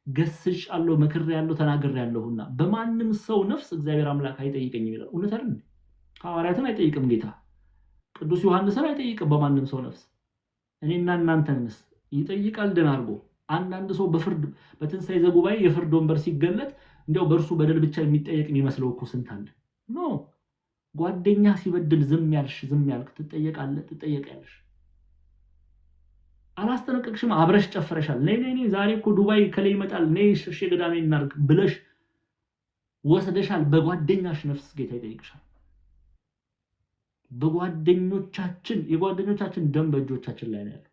ገስጫለሁ መክሬያለሁ ተናግሬያለሁና በማንም ሰው ነፍስ እግዚአብሔር አምላክ አይጠይቀኝም ይላል እውነት አይደል ሐዋርያትን አይጠይቅም ጌታ ቅዱስ ዮሐንስን አይጠይቅም በማንም ሰው ነፍስ እኔና እናንተንስ ይጠይቃል ደናርጎ አንዳንድ ሰው በፍርድ በትንሳኤ ዘጉባኤ የፍርድ ወንበር ሲገለጥ እንደው በእርሱ በደል ብቻ የሚጠየቅ የሚመስለው እኮ ስንት አለ ኖ ጓደኛ ሲበድል ዝም ያልክ ትጠየቃለሽ አላስጠነቀቅሽም አብረሽ ጨፍረሻል ነይ ዛሬ እኮ ዱባይ ከላይ ይመጣል ነይ ሸሽ ገዳሜ እናርግ ብለሽ ወሰደሻል በጓደኛሽ ነፍስ ጌታ ይጠይቅሻል የጓደኞቻችን ደም በእጆቻችን ላይ ነው ያለው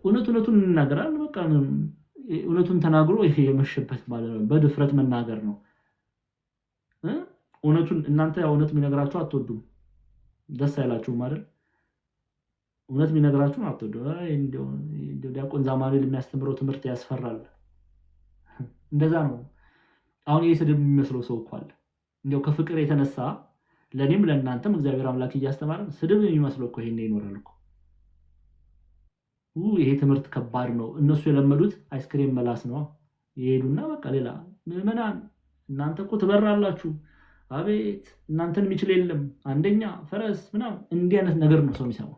እውነቱን እንናገራለን በቃ እውነቱን ተናግሮ ይሄ የመሸበት ማለት ነው በድፍረት መናገር ነው እውነቱን እናንተ እውነት የሚነግራችሁ አትወዱም ደስ አይላችሁም አይደል እውነት የሚነግራችሁ አትወዱ እንደው ዲያቆን ዛማኑኤል የሚያስተምረው ትምህርት ያስፈራል እንደዛ ነው አሁን ይሄ ስድብ የሚመስለው ሰው እኮ አለ እንደው ከፍቅር የተነሳ ለኔም ለእናንተም እግዚአብሔር አምላክ እያስተማረን ስድብ የሚመስለው እኮ ይሄን ይኖራል እኮ ይሄ ትምህርት ከባድ ነው እነሱ የለመዱት አይስክሬም መላስ ነው ይሄዱና በቃ ሌላ ምዕመናን እናንተ እኮ ትበራላችሁ አቤት እናንተን የሚችል የለም አንደኛ ፈረስ ምናምን እንዲህ አይነት ነገር ነው ሰው የሚሰማው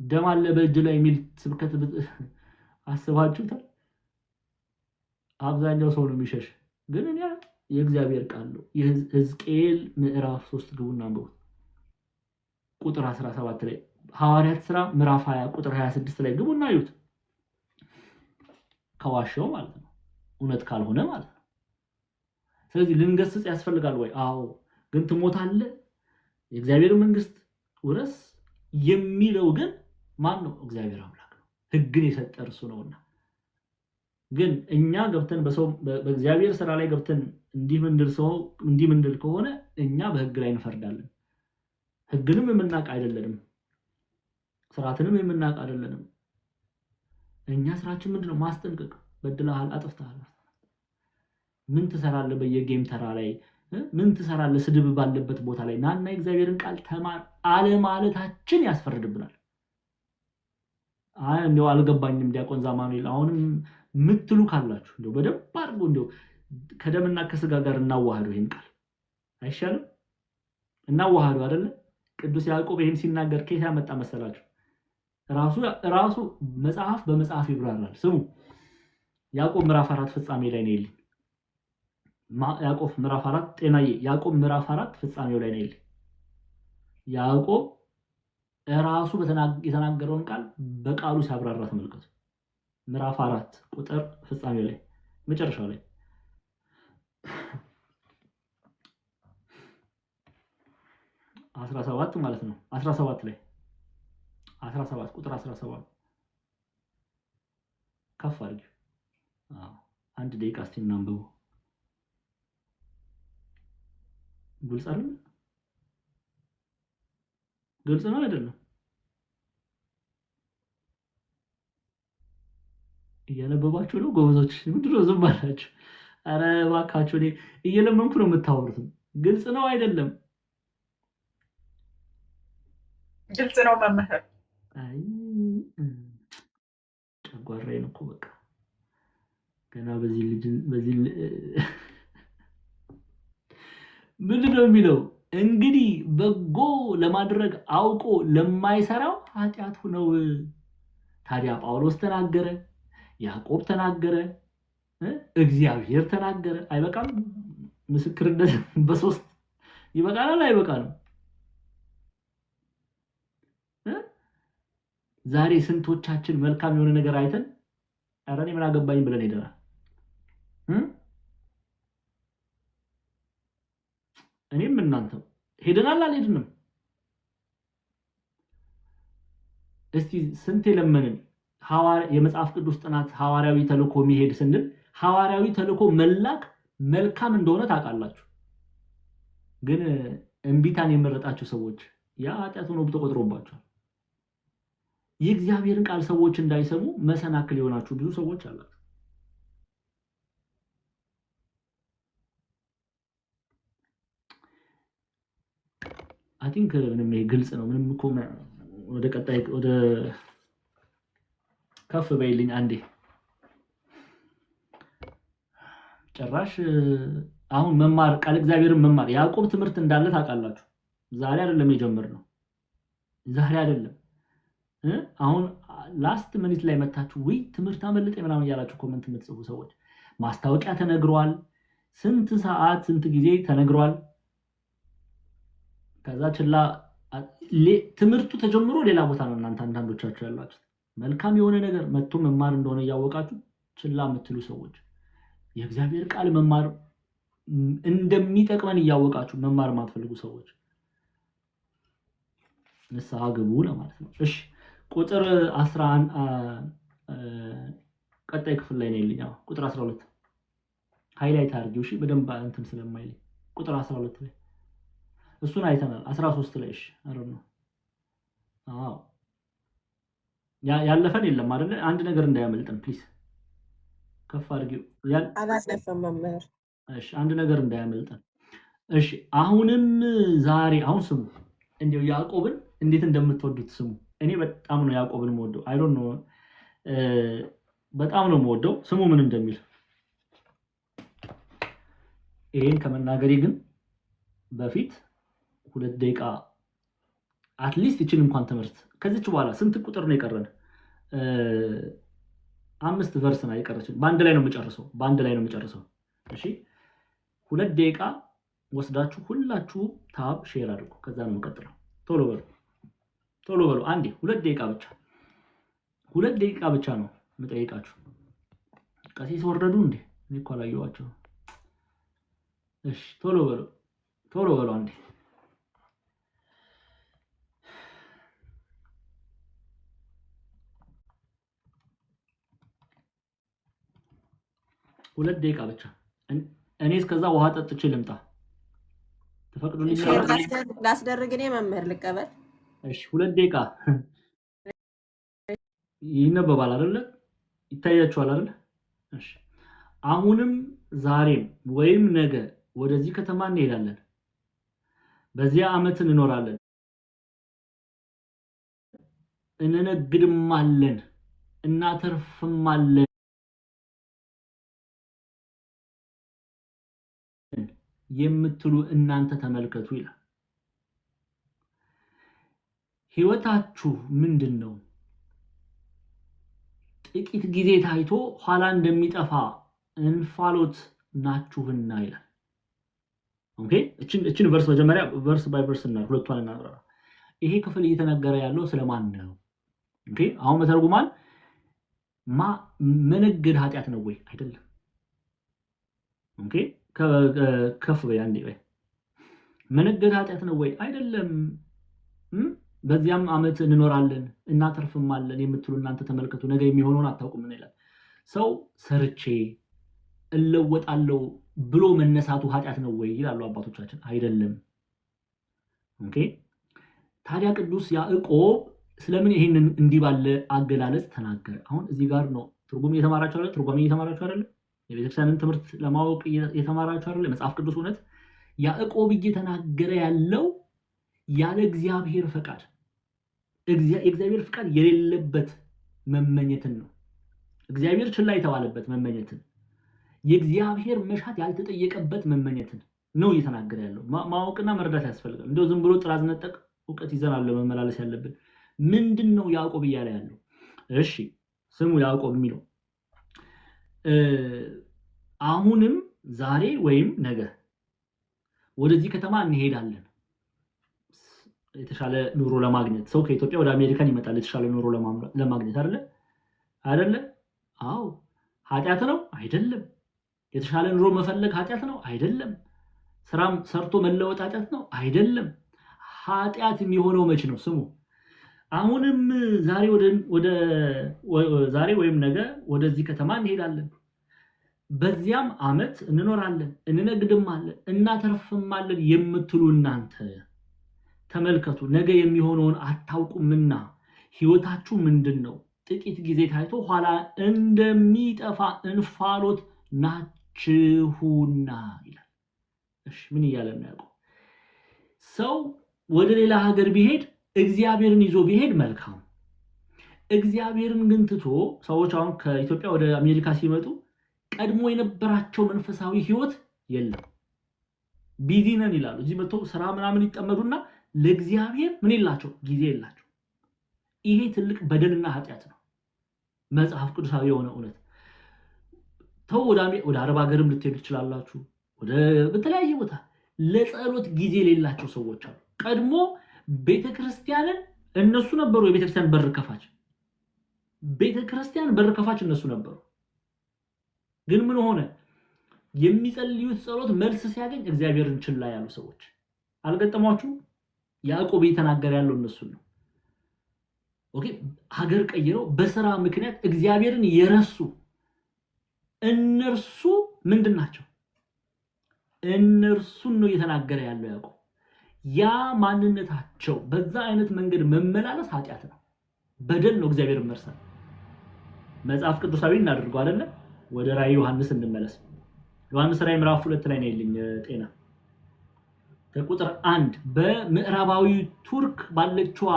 ደም አለ በእጅ ላይ የሚል ስብከት አስባችሁታል አብዛኛው ሰው ነው የሚሸሽ ግን እኔ የእግዚአብሔር ቃል ነው የሕዝቅኤል ምዕራፍ 3 ግቡና አንብቡ ቁጥር 17 ላይ ሐዋርያት ሥራ ምዕራፍ 20 ቁጥር 26 ላይ ግቡና አዩት ከዋሻው ማለት ነው እውነት ካልሆነ ማለት ነው ስለዚህ ልንገስጽ ያስፈልጋል ወይ አዎ ግን ትሞታለህ የእግዚአብሔር መንግስት ወረስ የሚለው ግን ማን ነው እግዚአብሔር አምላክ ነው ህግን የሰጠ እርሱ ነውና ግን እኛ ገብተን በእግዚአብሔር ሥራ ላይ ገብተን እንዲህ ምንድል ከሆነ እኛ በህግ ላይ እንፈርዳለን ህግንም የምናውቅ አይደለንም ስርዓትንም የምናውቅ አይደለንም እኛ ስራችን ምንድነው ማስጠንቀቅ በድለሃል አጥፍተሃል ምን ትሰራለህ በየጌም ተራ ላይ ምን ትሰራለህ ስድብ ባለበት ቦታ ላይ ናና እግዚአብሔርን ቃል ተማር አለ ማለታችን ያስፈርድብናል እንደው አልገባኝም ዲያቆን ዛማኑኤል አሁንም ምትሉ ካላችሁ እንደው በደንብ አድርጎ እንደው ከደምና ከስጋ ጋር እናዋሃዱ ይሄን ቃል አይሻልም እናዋሃዱ አይደለ ቅዱስ ያዕቆብ ይሄን ሲናገር ከየት ያመጣ መሰላችሁ ራሱ መጽሐፍ በመጽሐፍ ይብራራል ስሙ ያዕቆብ ምዕራፍ 4 ፍጻሜ ላይ ነው ይል ያዕቆብ ምዕራፍ 4 ጤናዬ ያዕቆብ ምዕራፍ 4 ፍጻሜው ላይ ነው ይል ያዕቆብ ራሱ የተናገረውን ቃል በቃሉ ሲያብራራ ተመልከቱ ምዕራፍ 4 ቁጥር ፍጻሜው ላይ መጨረሻው ላይ 17 ማለት ነው 17 ላይ 17 ቁጥር 17 ከፍ አድርጊ አንድ ደቂቃ እስቲ እናንብቡ ግልጽ ነው አይደለም እያነበባችሁ ነው ጎበዞች ምንድነው ዝም አላችሁ አረ እባካችሁ እኔ እየለመንኩ ነው የምታወሩት ግልጽ ነው አይደለም ግልጽ ነው መምህር አይ ጨጓራዬን እኮ በቃ ገና በዚህ ምንድነው የሚለው? እንግዲህ በጎ ለማድረግ አውቆ ለማይሰራው ኃጢአቱ ነው። ታዲያ ጳውሎስ ተናገረ፣ ያዕቆብ ተናገረ፣ እግዚአብሔር ተናገረ። አይበቃም? ምስክርነት በሶስት ይበቃናል? አይበቃንም? ዛሬ ስንቶቻችን መልካም የሆነ ነገር አይተን ኧረ እኔ ምን አገባኝ ብለን ሄደናል? እኔም እናንተም ሄደናል አልሄድንም? እስቲ ስንት የለመንን የመጽሐፍ ቅዱስ ጥናት ሐዋርያዊ ተልእኮ የሚሄድ ስንል ሐዋርያዊ ተልእኮ መላክ መልካም እንደሆነ ታውቃላችሁ። ግን እምቢታን የመረጣችሁ ሰዎች ያ ኃጢአት ሆኖ ተቆጥሮባችኋል። የእግዚአብሔርን ቃል ሰዎች እንዳይሰሙ መሰናክል የሆናችሁ ብዙ ሰዎች አላችሁ። አይ ቲንክ ምንም ግልጽ ነው። ምንም እኮ ወደ ቀጣይ ወደ ከፍ በይልኝ አንዴ። ጭራሽ አሁን መማር ቃል እግዚአብሔርን መማር ያዕቆብ ትምህርት እንዳለ ታውቃላችሁ። ዛሬ አይደለም የጀመርነው፣ ዛሬ አይደለም። አሁን ላስት ሚኒት ላይ መታችሁ ወይ ትምህርት አመለጠ ምናምን እያላችሁ ኮሜንት የምትጽፉ ሰዎች ማስታወቂያ ተነግሯል፣ ስንት ሰዓት ስንት ጊዜ ተነግሯል። ከዛ ችላ ትምህርቱ ተጀምሮ ሌላ ቦታ ነው እናንተ አንዳንዶቻችሁ ያላችሁ። መልካም የሆነ ነገር መጥቶ መማር እንደሆነ እያወቃችሁ ችላ የምትሉ ሰዎች፣ የእግዚአብሔር ቃል መማር እንደሚጠቅመን እያወቃችሁ መማር የማትፈልጉ ሰዎች ንስሐ ግቡ ለማለት ነው። እሺ ቁጥር 11 ቀጣይ ክፍል ላይ ነው ያለኝ። ቁጥር 12 ሃይላይት አድርጊው። እሺ በደንብ እንትን ስለማይለኝ ቁጥር 12 ላይ እሱን አይተናል። 13 ላይ እሺ አረም ነው። አዎ ያለፈን የለም አይደል? አንድ ነገር እንዳያመልጠን ፕሊዝ ከፍ አድርጊው። አላሰፈም መምህር። እሺ አንድ ነገር እንዳያመልጠን። እሺ አሁንም ዛሬ አሁን ስሙ፣ እንደው ያዕቆብን እንዴት እንደምትወዱት ስሙ። እኔ በጣም ነው ያዕቆብን የምወደው። አይ ዶንት ኖ በጣም ነው የምወደው። ስሙ ምን እንደሚል። ይሄን ከመናገሬ ግን በፊት 2 ደቂቃ አትሊስት እቺን እንኳን ትምህርት ከዚች በኋላ ስንት ቁጥር ነው የቀረን? 5 ቨርስ ነው የቀረችን። በአንድ ላይ ነው የምጨርሰው። እሺ 2 ደቂቃ ወስዳችሁ ሁላችሁ ታብ ሼር አድርጉ። ከዛ ነው የምቀጥለው። ቶሎ በሉ አንዴ 2 ደቂቃ ብቻ 2 ደቂቃ ብቻ ነው የምጠይቃችሁ። ቀሲስ ወረዱ እንዴ? እኔ እኮ አላየኋቸው። እሺ ቶሎ በሉ አንዴ። ሁለት ደቂቃ ብቻ። እኔ እስከዛ ውሃ ጠጥቼ ልምጣ። ተፈቅዶልኝ ላስደርግ እኔ መምህር ልቀበል። እሺ 2 ደቂቃ ይነበባል አይደለ? ይታያችኋል አይደለ? እሺ አሁንም ዛሬም ወይም ነገ ወደዚህ ከተማ እንሄዳለን፣ በዚያ ዓመት እንኖራለን፣ እንነግድማለን፣ እናተርፍማለን የምትሉ እናንተ ተመልከቱ ይላል። ህይወታችሁ ምንድነው? ጥቂት ጊዜ ታይቶ ኋላ እንደሚጠፋ እንፋሎት ናችሁና ይላል። ኦኬ እቺን ቨርስ መጀመሪያ ቨርስ ባይ ቨርስ እና ሁለቷን እናብራራ። ይሄ ክፍል እየተነገረ ያለው ስለማን ነው? ኦኬ አሁን መተርጉማን መነገድ ኃጢአት ነው ወይ? አይደለም። ኦኬ ከፍ በይ አንዴ በይ። መነገድ ኃጢአት ነው ወይ? አይደለም። በዚያም ዓመት እንኖራለን እናተርፍማለን የምትሉ እናንተ ተመልከቱ። ነገ የሚሆነውን አታውቁም ምን ይላል? ሰው ሰርቼ እለወጣለሁ ብሎ መነሳቱ ኃጢአት ነው ወይ ይላሉ አባቶቻችን። አይደለም። ኦኬ ታዲያ ቅዱስ ያዕቆብ ስለምን ይሄንን እንዲህ ባለ አገላለጽ ተናገረ? አሁን እዚህ ጋር ነው ትርጉም እየተማራችሁ አይደል? ትርጓሜ እየተማራችሁ አይደል? የቤተክርስቲያንን ትምህርት ለማወቅ እየተማራችሁ አይደል? የመጽሐፍ ቅዱስ እውነት ያዕቆብ እየተናገረ ያለው ያለ እግዚአብሔር ፈቃድ የእግዚአብሔር ፈቃድ የሌለበት መመኘትን ነው። እግዚአብሔር ችላ የተባለበት መመኘትን፣ የእግዚአብሔር መሻት ያልተጠየቀበት መመኘትን ነው እየተናገረ ያለው። ማወቅና መረዳት ያስፈልጋል። እንደው ዝም ብሎ ጥራዝ ነጠቅ ዕውቀት ይዘናል ለመመላለስ ያለብን። ምንድነው ያዕቆብ እያለ ያለው? እሺ ስሙ ያዕቆብ የሚለው አሁንም ዛሬ ወይም ነገ ወደዚህ ከተማ እንሄዳለን የተሻለ ኑሮ ለማግኘት። ሰው ከኢትዮጵያ ወደ አሜሪካን ይመጣል የተሻለ ኑሮ ለማግኘት አይደለ? አዎ። ኃጢአት ነው? አይደለም። የተሻለ ኑሮ መፈለግ ኃጢአት ነው? አይደለም። ስራም ሰርቶ መለወጥ ኃጢአት ነው? አይደለም። ኃጢአት የሚሆነው መች ነው? ስሙ አሁንም ዛሬ ወይም ነገ ወደዚህ ከተማ እንሄዳለን፣ በዚያም ዓመት እንኖራለን፣ እንነግድማለን፣ እናተርፍማለን የምትሉ እናንተ ተመልከቱ፣ ነገ የሚሆነውን አታውቁምና ሕይወታችሁ ምንድነው? ጥቂት ጊዜ ታይቶ ኋላ እንደሚጠፋ እንፋሎት ናችሁና ይላል። እሺ ምን እያለ ነው ያዕቆብ? ሰው ወደ ሌላ ሀገር ቢሄድ እግዚአብሔርን ይዞ ቢሄድ መልካም። እግዚአብሔርን ግን ትቶ ሰዎች አሁን ከኢትዮጵያ ወደ አሜሪካ ሲመጡ ቀድሞ የነበራቸው መንፈሳዊ ህይወት የለም። ቢዚ ነን ይላሉ። እዚህ መጥተው ስራ ምናምን ይጠመዱና ለእግዚአብሔር ምን ይላቸው ጊዜ የላቸው። ይሄ ትልቅ በደልና ኃጢአት ነው። መጽሐፍ ቅዱሳዊ የሆነ እውነት ተው። ወደ አረብ ሀገርም ልትሄዱ ትችላላችሁ፣ በተለያየ ቦታ ለጸሎት ጊዜ የሌላቸው ሰዎች አሉ። ቀድሞ ቤተክርስቲያንን እነሱ ነበሩ። የቤተክርስቲያን በር ከፋች፣ ቤተክርስቲያን በር ከፋች እነሱ ነበሩ። ግን ምን ሆነ? የሚጸልዩት ጸሎት መልስ ሲያገኝ እግዚአብሔርን ችላ ያሉ ሰዎች አልገጠሟችሁ? ያዕቆብ እየተናገረ ያለው እነሱን ነው። ኦኬ ሀገር ቀይረው በስራ ምክንያት እግዚአብሔርን የረሱ እነርሱ ምንድን ናቸው? እነርሱን ነው እየተናገረ ያለው ያዕቆብ። ያ ማንነታቸው በዛ አይነት መንገድ መመላለስ ኃጢአት ነው፣ በደል ነው፣ እግዚአብሔርን መርሳት። መጽሐፍ ቅዱሳዊ እናድርገው አይደለ? ወደ ራዕይ ዮሐንስ እንመለስ። ዮሐንስ ራዕይ ምዕራፍ 2 ላይ ነው ያለኝ ጤና ከቁጥር 1 በምዕራባዊ ቱርክ ባለችዋ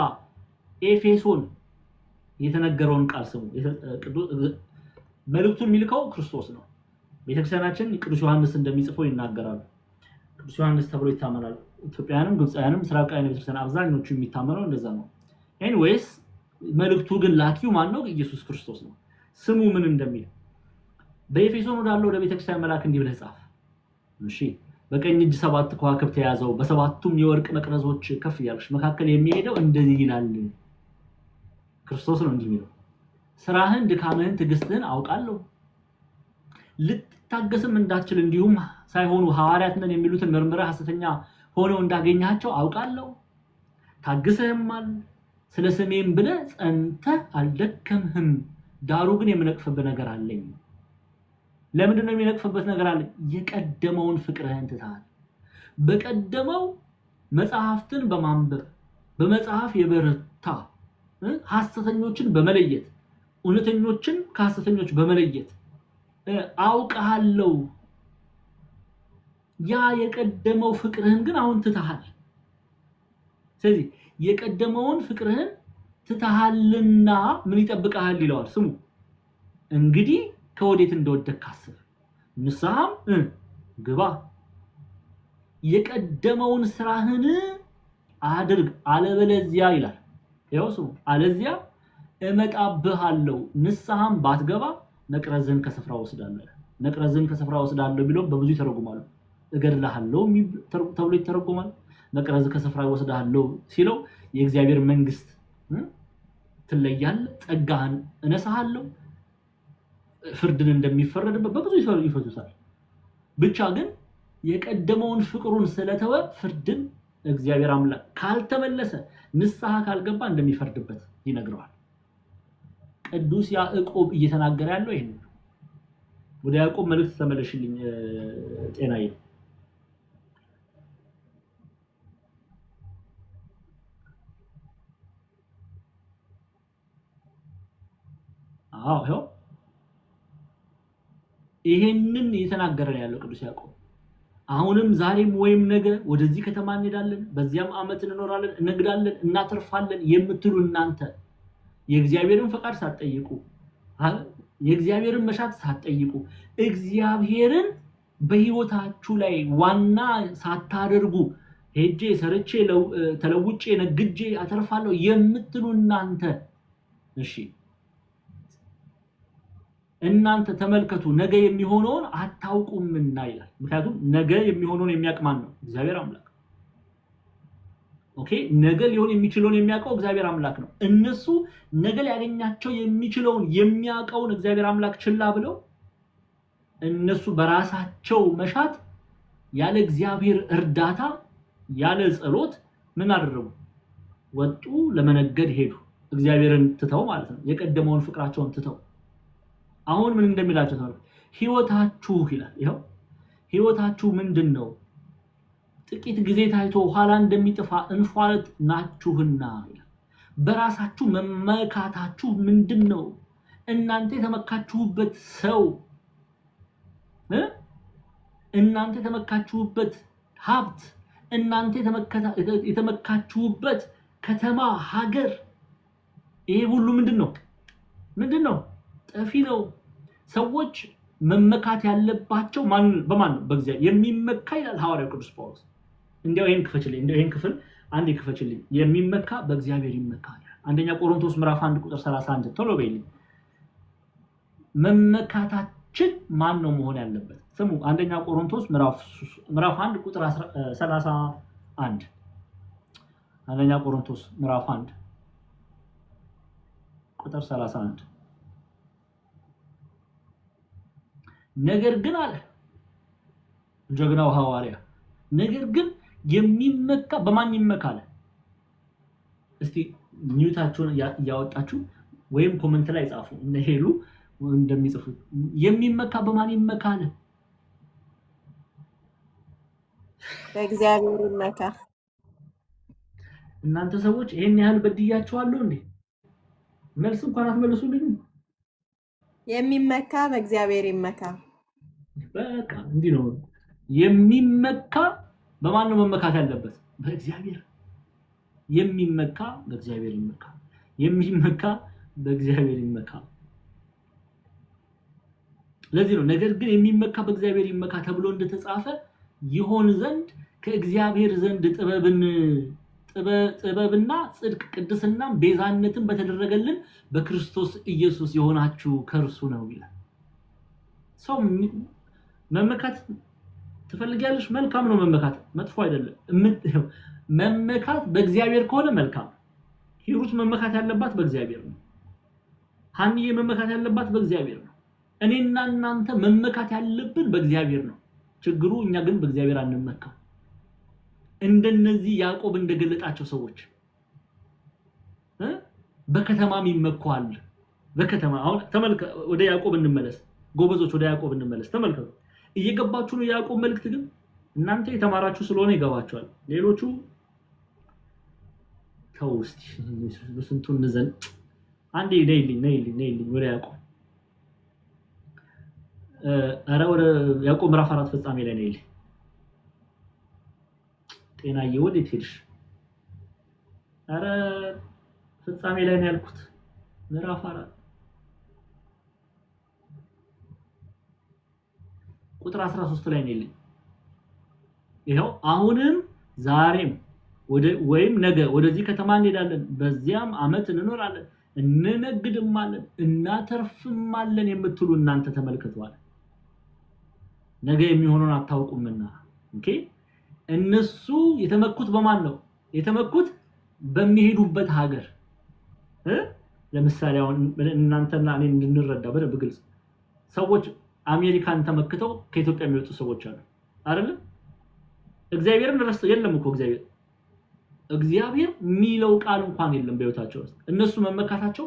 ኤፌሶን የተነገረውን ቃል ስሙ። መልእክቱን የሚልከው ክርስቶስ ነው። ቤተክርስቲያናችን ቅዱስ ዮሐንስ እንደሚጽፈው ይናገራሉ። ቅዱስ ዮሐንስ ተብሎ ይታመናል። ኢትዮጵያውያንም ግብፃውያንም እስራኤላውያን ቤተክርስቲያን አብዛኞቹ የሚታመነው እንደዛ ነው። ኤኒዌይስ መልእክቱ ግን ላኪው ማን ነው? ኢየሱስ ክርስቶስ ነው። ስሙ ምን እንደሚል በኤፌሶን ወዳለው ወደ ቤተክርስቲያን መልአክ እንዲህ ብለህ ጻፍ። እሺ በቀኝ እጅ 7 ከዋክብት የያዘው በሰባቱም የወርቅ መቅረዞች ከፍ ያለሽ መካከል የሚሄደው እንደዚህ ይላል። ክርስቶስ ነው እንዲህ የሚለው ስራህን፣ ድካምህን፣ ትዕግስትህን አውቃለሁ። ልትታገስም እንዳትችል እንዲሁም ሳይሆኑ ሐዋርያት ነን የሚሉትን መርምረህ ሐሰተኛ ሆነው እንዳገኛቸው አውቃለሁ። ታግሰህማል፣ ስለ ስሜም ብለህ ጸንተህ አልደከምህም። ዳሩ ግን የምነቅፍብህ ነገር አለኝ። ለምንድን ነው የሚነቅፍበት ነገር አለ? የቀደመውን ፍቅርህን ትተሃል። በቀደመው መጽሐፍትን በማንበብ በመጽሐፍ የበረታ ሐሰተኞችን በመለየት እውነተኞችን ከሐሰተኞች በመለየት አውቃለሁ። ያ የቀደመው ፍቅርህን ግን አሁን ትተሃል። ስለዚህ የቀደመውን ፍቅርህን ትተሃልና ምን ይጠብቅሃል ይለዋል። ስሙ እንግዲህ ከወዴት እንደወደቅክ አስብ፣ ንስሐም ግባ፣ የቀደመውን ስራህን አድርግ፣ አለበለዚያ ይላል። ያው ስሙ አለዚያ እመጣብሃለሁ፣ ንስሐም ባትገባ ነቅረዝህን ከስፍራ ወስዳለሁ። ነቅረዝህን ከስፍራ ወስዳለሁ ቢለው በብዙ ይተረጉማሉ። እገድልሃለሁ ተብሎ ይተረጉማል። ነቅረዝ ከስፍራ ወስዳለሁ ሲለው የእግዚአብሔር መንግስት ትለያለህ፣ ጸጋህን እነሳሃለሁ፣ ፍርድን እንደሚፈረድበት በብዙ ይፈቱታል። ብቻ ግን የቀደመውን ፍቅሩን ስለተወ ፍርድን እግዚአብሔር አምላክ ካልተመለሰ ንስሐ ካልገባ እንደሚፈርድበት ይነግረዋል። ቅዱስ ያዕቆብ እየተናገረ ያለው ይሄን ነው። ወደ ያዕቆብ መልእክት ተመለሽልኝ ጤናዬ። አዎ ይሄንን እየተናገረ ያለው ቅዱስ ያዕቆብ አሁንም ዛሬም ወይም ነገ ወደዚህ ከተማ እንሄዳለን፣ በዚያም ዓመት እንኖራለን፣ እንነግዳለን፣ እናተርፋለን የምትሉ እናንተ የእግዚአብሔርን ፈቃድ ሳትጠይቁ የእግዚአብሔርን መሻት ሳትጠይቁ እግዚአብሔርን በህይወታችሁ ላይ ዋና ሳታደርጉ ሄጄ ሰርቼ ተለውጬ ነግጄ አተርፋለሁ የምትሉ እናንተ እሺ እናንተ ተመልከቱ ነገ የሚሆነውን አታውቁምና ይላል። ምክንያቱም ነገ የሚሆነውን የሚያውቅ ማን ነው? እግዚአብሔር አምላክ። ኦኬ ነገ ሊሆን የሚችለውን የሚያውቀው እግዚአብሔር አምላክ ነው። እነሱ ነገ ሊያገኛቸው የሚችለውን የሚያውቀውን እግዚአብሔር አምላክ ችላ ብለው እነሱ በራሳቸው መሻት ያለ እግዚአብሔር እርዳታ ያለ ጸሎት ምን አደረጉ? ወጡ፣ ለመነገድ ሄዱ። እግዚአብሔርን ትተው ማለት ነው። የቀደመውን ፍቅራቸውን ትተው አሁን ምን እንደሚላቸው ተመልከቱ። ህይወታችሁ ይላል። ይሄው ህይወታችሁ ምንድነው? ጥቂት ጊዜ ታይቶ ኋላ እንደሚጠፋ እንፋሎት ናችሁና ይላል። በራሳችሁ መመካታችሁ ምንድነው? እናንተ የተመካችሁበት ሰው እናንተ የተመካችሁበት ሀብት እናንተ የተመካችሁበት ከተማ ሀገር ይሄ ሁሉ ምንድነው? ጠፊ ነው። ሰዎች መመካት ያለባቸው በማን ነው? በእግዚአብሔር የሚመካ ይላል ሐዋርያው ቅዱስ ጳውሎስ። እንዲያው ይሄን ክፍል አንዴ ክፈችልኝ። የሚመካ በእግዚአብሔር ይመካል። አንደኛ ቆሮንቶስ ምዕራፍ 1 ቁጥር 31 ቶሎ በይልኝ። መመካታችን ማን ነው መሆን ያለበት? ስሙ። አንደኛ ቆሮንቶስ ምዕራፍ 1 ቁጥር 31 አንደኛ ቆሮንቶስ ምዕራፍ 1 ቁጥር 31 ነገር ግን አለ ጀግናው ሐዋርያ ነገር ግን የሚመካ በማን ይመካል? እስቲ ኒውታችሁን ያወጣችሁ ወይም ኮሜንት ላይ ጻፉ። እነሄሉ እንደሚጽፉት የሚመካ በማን ይመካል? በእግዚአብሔር ይመካ። እናንተ ሰዎች ይሄን ያህል በድያችኋለሁ እንዴ? መልስ እንኳን አትመልሱልኝ። የሚመካ በእግዚአብሔር ይመካ። በቃ እንዲህ ነው። የሚመካ በማን ነው መመካት ያለበት? በእግዚአብሔር። የሚመካ በእግዚአብሔር ይመካ። የሚመካ በእግዚአብሔር ይመካ። ለዚህ ነው ነገር ግን የሚመካ በእግዚአብሔር ይመካ ተብሎ እንደተጻፈ ይሆን ዘንድ ከእግዚአብሔር ዘንድ ጥበብና ጽድቅ ቅድስና ቤዛነትን በተደረገልን በክርስቶስ ኢየሱስ የሆናችሁ ከርሱ ነው ይላል። ሰው መመካት ትፈልጊያለሽ? መልካም ነው መመካት፣ መጥፎ አይደለም። መመካት በእግዚአብሔር ከሆነ መልካም። ሂሩት መመካት ያለባት በእግዚአብሔር ነው። ሀንዬ መመካት ያለባት በእግዚአብሔር ነው። እኔና እናንተ መመካት ያለብን በእግዚአብሔር ነው። ችግሩ እኛ ግን በእግዚአብሔር አንመካም። እንደነዚህ ያዕቆብ እንደገለጣቸው ሰዎች በከተማም ይመካዋል። በከተማ አሁን ተመልከቱ። ወደ ያዕቆብ እንመለስ ጎበዞች፣ ወደ ያዕቆብ እንመለስ። ተመልከቱ። እየገባችሁ ነው ያዕቆብ መልእክት ግን እናንተ የተማራችሁ ስለሆነ ይገባችኋል። ሌሎቹ ተውስቲ በስንቱ እንዘን። አንዴ ነይልኝ ወደ ያዕቆብ ወደ ያዕቆብ ምዕራፍ 4 ፍጻሜ ላይ ነይልኝ። ጤናዬ ወዴት ሄድሽ? ፍጻሜ ላይ ነው ያልኩት። ምዕራፍ 4 ቁጥር 13 ላይ ነይልኝ። ይሄው አሁንም ዛሬም ወይም ነገ ወደዚህ ከተማ እንሄዳለን፣ በዚያም ዓመት እንኖራለን፣ እንነግድማለን፣ እናተርፍማለን የምትሉ እናንተ ተመልከቷል። ነገ የሚሆነውን አታውቁምና። ኦኬ እነሱ የተመኩት በማን ነው? የተመኩት በሚሄዱበት ሀገር። ለምሳሌ አሁን እናንተና እኔ እንድንረዳ በደንብ ግልጽ ሰዎች አሜሪካን ተመክተው ከኢትዮጵያ የሚወጡ ሰዎች አሉ አይደል? እግዚአብሔርን ረስተው የለም እኮ እግዚአብሔር የሚለው ቃል እንኳን የለም በህይወታቸው ውስጥ። እነሱ መመካታቸው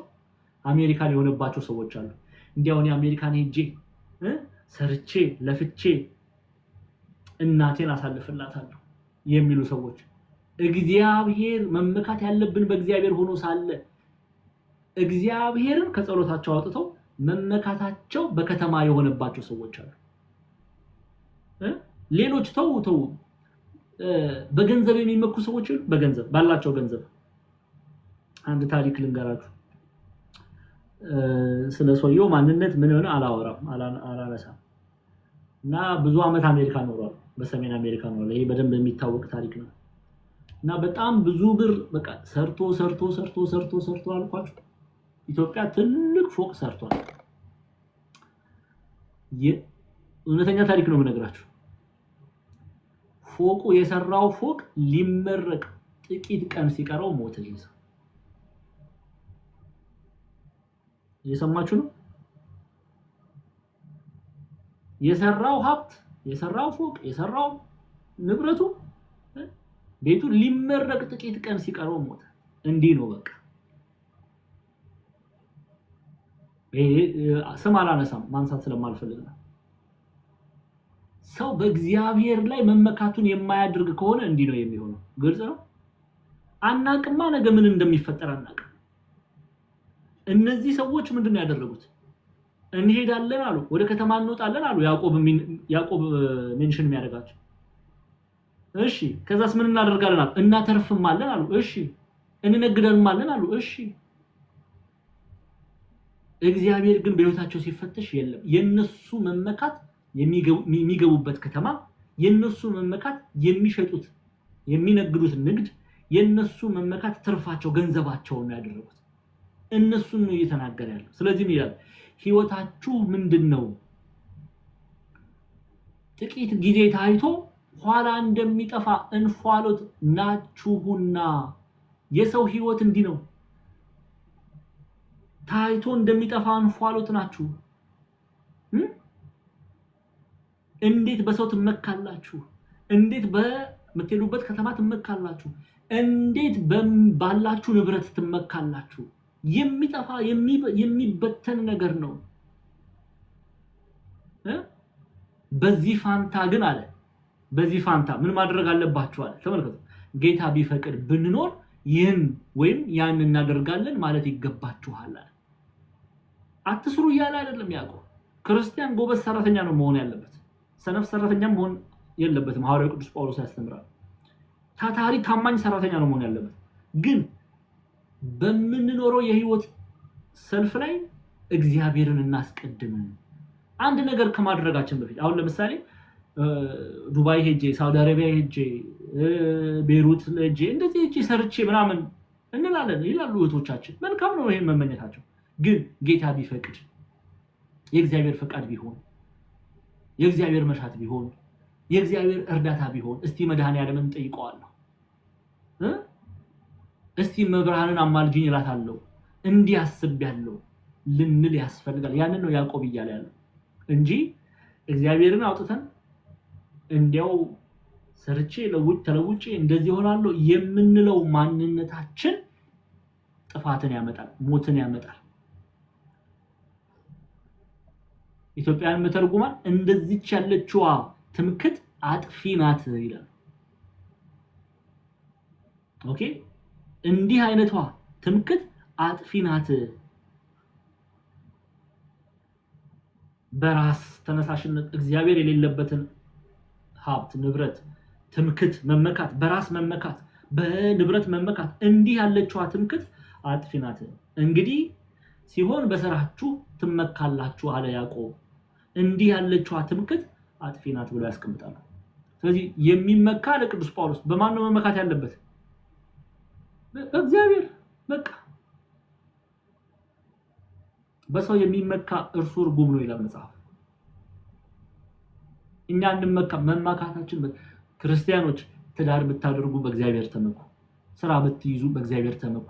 አሜሪካን የሆነባቸው ሰዎች አሉ። እንዲያው የአሜሪካን ሄጄ ሰርቼ ለፍቼ እናቴን አሳልፍላታለሁ የሚሉ ሰዎች። እግዚአብሔር መመካት ያለብን በእግዚአብሔር ሆኖ ሳለ እግዚአብሔርን ከጸሎታቸው አውጥተው መመካታቸው በከተማ የሆነባቸው ሰዎች አሉ። ሌሎች ተው በገንዘብ የሚመኩ ሰዎች አሉ። በገንዘብ ባላቸው ገንዘብ አንድ ታሪክ ልንገራችሁ። ስለ ሰውየው ማንነት ምን ሆነ አላወራም አላነሳም። እና ብዙ አመት አሜሪካ ኖሯል። በሰሜን አሜሪካ ኖሯል። ይሄ በደንብ የሚታወቅ ታሪክ ነው። እና በጣም ብዙ ብር በቃ ሰርቶ አልኳችሁ ኢትዮጵያ ትልቅ ፎቅ ሰርቷል። እውነተኛ ታሪክ ነው የምነግራችሁ። ፎቁ የሰራው ፎቅ ሊመረቅ ጥቂት ቀን ሲቀረው ሞተ። እየሰማችሁ ነው? የሰራው ሀብት፣ የሰራው ፎቅ፣ የሰራው ንብረቱ ቤቱ ሊመረቅ ጥቂት ቀን ሲቀረው ሞተ። እንዲህ ነው በቃ። ስም አላነሳም ማንሳት ስለማልፈልግ ነው። ሰው በእግዚአብሔር ላይ መመካቱን የማያደርግ ከሆነ እንዲህ ነው የሚሆነው። ግልጽ ነው። አናቅማ ነገ ምን እንደሚፈጠር አናቅም። እነዚህ ሰዎች ምንድነው ያደረጉት? እንሄዳለን አሉ፣ ወደ ከተማ እንወጣለን አሉ። ያዕቆብ ሜንሽን የሚያደርጋቸው እሺ። ከዛስ ምን እናደርጋለን አሉ? እናተርፍማለን አሉ። እሺ። እንነግደንማለን አሉ። እሺ። እግዚአብሔር ግን በህይወታቸው ሲፈተሽ የለም። የነሱ መመካት የሚገቡበት ከተማ፣ የነሱ መመካት የሚሸጡት የሚነግዱት ንግድ፣ የነሱ መመካት ትርፋቸው ገንዘባቸው ነው ያደረጉት። እነሱን ነው እየተናገረ ያለው። ስለዚህ ምን ይላል? ህይወታችሁ ምንድነው? ጥቂት ጊዜ ታይቶ ኋላ እንደሚጠፋ እንፋሎት ናችሁና። የሰው ህይወት እንዲህ ነው። ታይቶ እንደሚጠፋ እንፋሎት ናችሁ። እንዴት በሰው ትመካላችሁ? እንዴት በምትሄዱበት ከተማ ትመካላችሁ? እንዴት ባላችሁ ንብረት ትመካላችሁ? የሚጠፋ የሚበተን ነገር ነው። በዚህ ፋንታ ግን አለ፣ በዚህ ፋንታ ምን ማድረግ አለባችሁ አለ። ተመልከቱ። ጌታ ቢፈቅድ ብንኖር ይህን ወይም ያን እናደርጋለን ማለት ይገባችኋል አለ። አትስሩ እያለ አይደለም ያዕቆብ። ክርስቲያን ጎበዝ ሰራተኛ ነው መሆን ያለበት፣ ሰነፍ ሰራተኛ መሆን የለበትም። ሐዋርያው ቅዱስ ጳውሎስ ያስተምራል። ታታሪ ታማኝ ሰራተኛ ነው መሆን ያለበት። ግን በምንኖረው የህይወት ሰልፍ ላይ እግዚአብሔርን እናስቀድም። አንድ ነገር ከማድረጋችን በፊት አሁን ለምሳሌ ዱባይ ሄጄ፣ ሳውዲ አረቢያ ሄጄ፣ ቤይሩት ሄጄ እንደዚህ ሄጄ ሰርቼ ምናምን እንላለን ይላሉ እህቶቻችን። መልካም ነው ይሄን መመኘታቸው። ግን ጌታ ቢፈቅድ የእግዚአብሔር ፈቃድ ቢሆን የእግዚአብሔር መሻት ቢሆን የእግዚአብሔር እርዳታ ቢሆን እስቲ መድኃኒዓለምን ጠይቀዋለሁ፣ እስቲ መብርሃንን አማልጅኝ እላታለሁ፣ እንዲያስብያለሁ ልንል ያስፈልጋል። ያንን ነው ያዕቆብ እያለ ያለው እንጂ እግዚአብሔርን አውጥተን እንዲያው ሰርቼ ተለውጬ እንደዚህ ሆናለሁ የምንለው ማንነታችን ጥፋትን ያመጣል፣ ሞትን ያመጣል። ኢትዮጵያን መተርጉማን እንደዚች ያለችዋ ትምክት አጥፊ ናት ይላል። ኦኬ፣ እንዲህ አይነቷ ትምክት አጥፊ ናት። በራስ ተነሳሽነት እግዚአብሔር የሌለበትን ሀብት፣ ንብረት፣ ትምክት፣ መመካት፣ በራስ መመካት፣ በንብረት መመካት፣ እንዲህ ያለችዋ ትምክት አጥፊ ናት። እንግዲህ ሲሆን በስራችሁ ትመካላችሁ አለ ያዕቆብ። እንዲህ ያለችዋ ትምክት አጥፊ ናት ብሎ ያስቀምጣል። ስለዚህ የሚመካ ለቅዱስ ጳውሎስ በማን ነው መመካት ያለበት? በእግዚአብሔር። በቃ በሰው የሚመካ እርሱ ርጉም ነው ይላል መጽሐፍ። እኛ እንመካ። መመካታችን ክርስቲያኖች ትዳር ብታደርጉ በእግዚአብሔር ተመኩ፣ ስራ ብትይዙ በእግዚአብሔር ተመኩ፣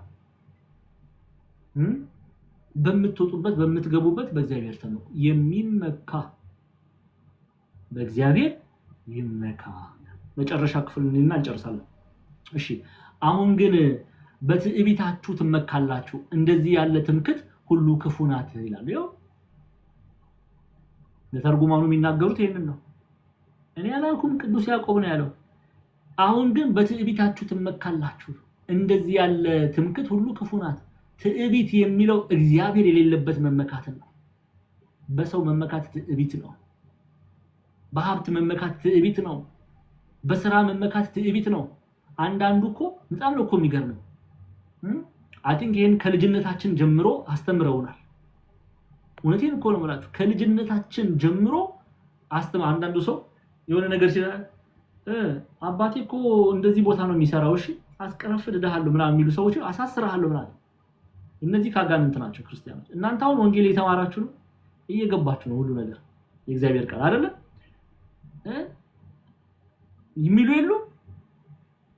በምትወጡበት በምትገቡበት በእግዚአብሔር ተመኩ። የሚመካ በእግዚአብሔር ይመካ። መጨረሻ ክፍልና እንጨርሳለን። እሺ፣ አሁን ግን በትዕቢታችሁ ትመካላችሁ፣ እንደዚህ ያለ ትምክት ሁሉ ክፉ ናት ይላል። ይኸው ለተርጉማኑ የሚናገሩት ይሄንን ነው። እኔ አላልኩም፣ ቅዱስ ያዕቆብ ነው ያለው። አሁን ግን በትዕቢታችሁ ትመካላችሁ፣ እንደዚህ ያለ ትምክት ሁሉ ክፉ ናት። ትዕቢት የሚለው እግዚአብሔር የሌለበት መመካት ነው። በሰው መመካት ትዕቢት ነው። በሀብት መመካት ትዕቢት ነው። በስራ መመካት ትዕቢት ነው። አንዳንዱ እኮ በጣም ነው እኮ የሚገርመው። አይ ቲንክ ይሄን ከልጅነታችን ጀምሮ አስተምረውናል። እውነቴን እኮ ነው የምላችሁ። ከልጅነታችን ጀምሮ አንዳንዱ ሰው የሆነ ነገር ሲላል አባቴ እኮ እንደዚህ ቦታ ነው የሚሰራው እሺ አስቀረፍልሃለሁ ምናምን የሚሉ ሰዎች አሳስራለሁ ምናምን እነዚህ ካጋንንት ናቸው ክርስቲያኖች እናንተ አሁን ወንጌል የተማራችሁ ነው እየገባችሁ ነው ሁሉ ነገር የእግዚአብሔር ቃል አይደለ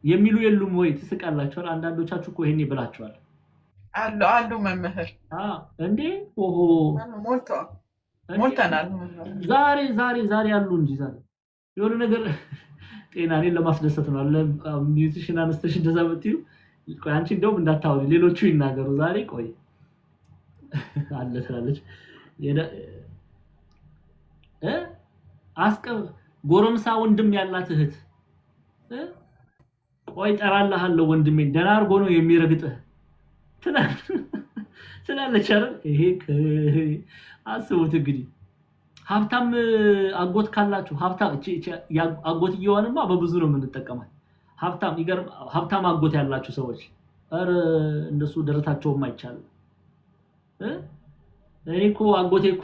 የሚሉ የሉም ወይ ትስቃላችሁ አንዳንዶቻችሁ እኮ ይሄኔ ብላችኋል አሉ መምህር እንዴ ኦሆ ሞልተናል ዛሬ አሉ እንጂ ዛሬ የሆነ ነገር ጤናኔን ለማስደሰት ነው አለ ሚውዚሽን አንስተሽ እንደዛ ብትዩ ቆይ አንቺ እንደውም እንዳታወሪ ሌሎቹ ይናገሩ ዛሬ ቆይ አለ ስላለች አስቀ ጎረምሳ ወንድም ያላት እህት ቆይ ጠራልሃለሁ ወንድሜ ደና አርጎ ነው የሚረግጥህ ትላለች አይደል ይሄ አስቡት እንግዲህ ሀብታም አጎት ካላችሁ አጎት ይየዋንማ በብዙ ነው የምንጠቀማት ሀብታም አጎት ያላችሁ ሰዎች እንደሱ ደረታቸውም አይቻልም እኔኮ አጎቴኮ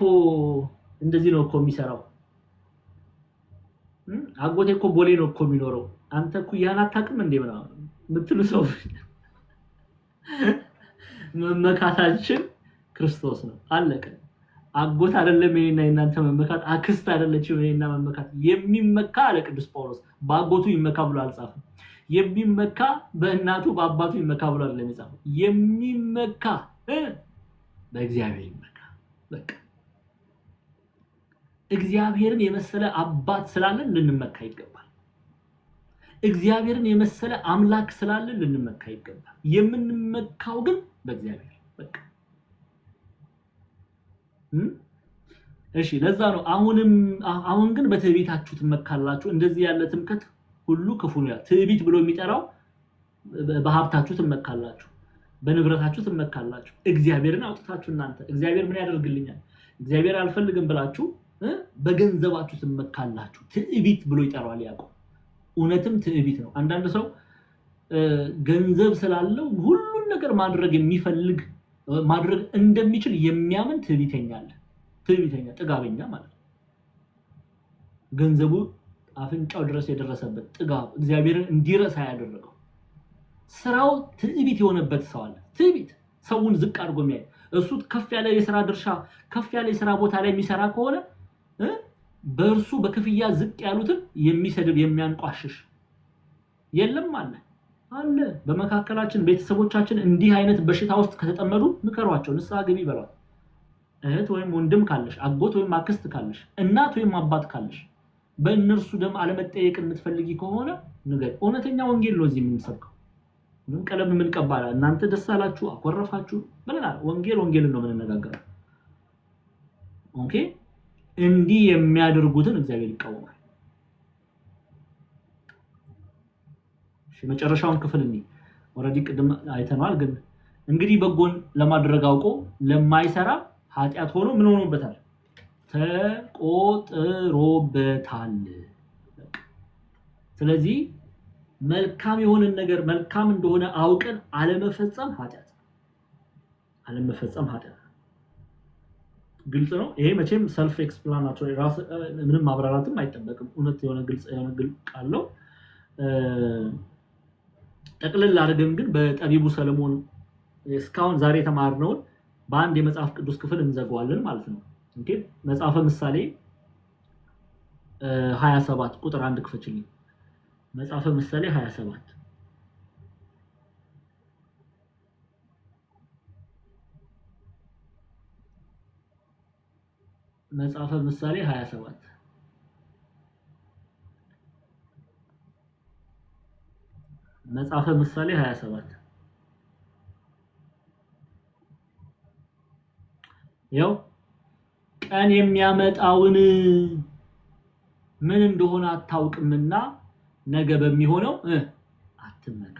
እንደዚህ ነው እኮ የሚሰራው አጎቴኮ ቦሌ ነው እኮ የሚኖረው አንተ እኮ ያን አታውቅም እንዴ ምናምን ምትሉ ሰው መመካታችን ክርስቶስ ነው አለቀ አጎት አይደለም እኔና እናንተ መመካት አክስት አይደለችም እኔና መመካት የሚመካ አለ ቅዱስ ጳውሎስ በአጎቱ ይመካ ብሎ አልጻፈም የሚመካ በእናቱ በአባቱ ይመካ ብሎ አይደለም የጻፈው የሚመካ በእግዚአብሔር ይመካ በቃ እግዚአብሔርን የመሰለ አባት ስላለን ልንመካ ይገባል እግዚአብሔርን የመሰለ አምላክ ስላለን ልንመካ ይገባል የምንመካው ግን በእግዚአብሔር በቃ እሺ ለዛ ነው አሁን ግን በትዕቢታችሁ ትመካላችሁ እንደዚህ ያለ ትምከት ሁሉ ክፉ ነው ትዕቢት ብሎ የሚጠራው በሀብታችሁ ትመካላችሁ በንብረታችሁ ትመካላችሁ እግዚአብሔርን አውጥታችሁ እናንተ እግዚአብሔር ምን ያደርግልኛል እግዚአብሔር አልፈልግም ብላችሁ በገንዘባችሁ ትመካላችሁ ትዕቢት ብሎ ይጠራዋል ያዕቆብ እውነትም ትዕቢት ነው አንዳንድ ሰው ገንዘብ ስላለው ሁሉን ነገር ማድረግ እንደሚችል የሚያምን ትዕቢተኛ ጥጋበኛ ማለት ነው ገንዘቡ አፍንጫው ድረስ የደረሰበት ጥጋብ እግዚአብሔርን እንዲረሳ ያደረገው ስራው ትዕቢት የሆነበት ሰው አለ ትዕቢት ሰውን ዝቅ አድርጎ የሚያይ እሱ ከፍ ያለ የሥራ ድርሻ ከፍ ያለ የሥራ ቦታ ላይ የሚሰራ ከሆነ በእርሱ በክፍያ ዝቅ ያሉትን የሚሰድብ የሚያንቋሽሽ የለም አለ በመካከላችን ቤተሰቦቻችን እንዲህ አይነት በሽታ ውስጥ ከተጠመዱ ምከሯቸው ንስሐ ግቢ በሏት እህት ወይም ወንድም ካለሽ አጎት ወይም አክስት ካለሽ እናት ወይም አባት ካለሽ በእነርሱ ደም አለመጠየቅ የምትፈልጊ ከሆነ ንገር እውነተኛ ወንጌል ነው እዚህ የምንሰብከው ምን ቀለም ምን ቀባላ እናንተ ደስ አላችሁ አኮረፋችሁ ብለናል ወንጌልን ነው የምንነጋገረው ኦኬ እንዲህ የሚያደርጉትን እግዚአብሔር ይቃወማል እሺ መጨረሻውን ክፍል ኦሬዲ ቅድም አይተናል ግን እንግዲህ በጎን ለማድረግ አውቆ ለማይሰራ ኃጢአት ሆኖ ምን ሆኖበታል ተቆጥሮበታል ስለዚህ መልካም የሆነ ነገር መልካም እንደሆነ አውቀን አለመፈጸም ኃጢአት ግልጽ ነው ይሄ መቼም ሰልፍ ኤክስፕላናቶሪ ራስ ምንም ማብራራትም አይጠበቅም እውነት የሆነ ግልጽ ቃል ነው ጠቅልል አድርገን ግን በጠቢቡ ሰለሞን እስካሁን ዛሬ ተማርነውን በአንድ የመጽሐፍ ቅዱስ ክፍል እንዘጋዋለን ማለት ነው ኦኬ መጽሐፈ ምሳሌ 27 ቁጥር 1 ክፈችልኝ መጽሐፈ ምሳሌ 27 መጽሐፈ ምሳሌ 27 መጽሐፈ ምሳሌ 27 ያው ቀን የሚያመጣውን ምን እንደሆነ አታውቅምና ነገ በሚሆነው አትመካ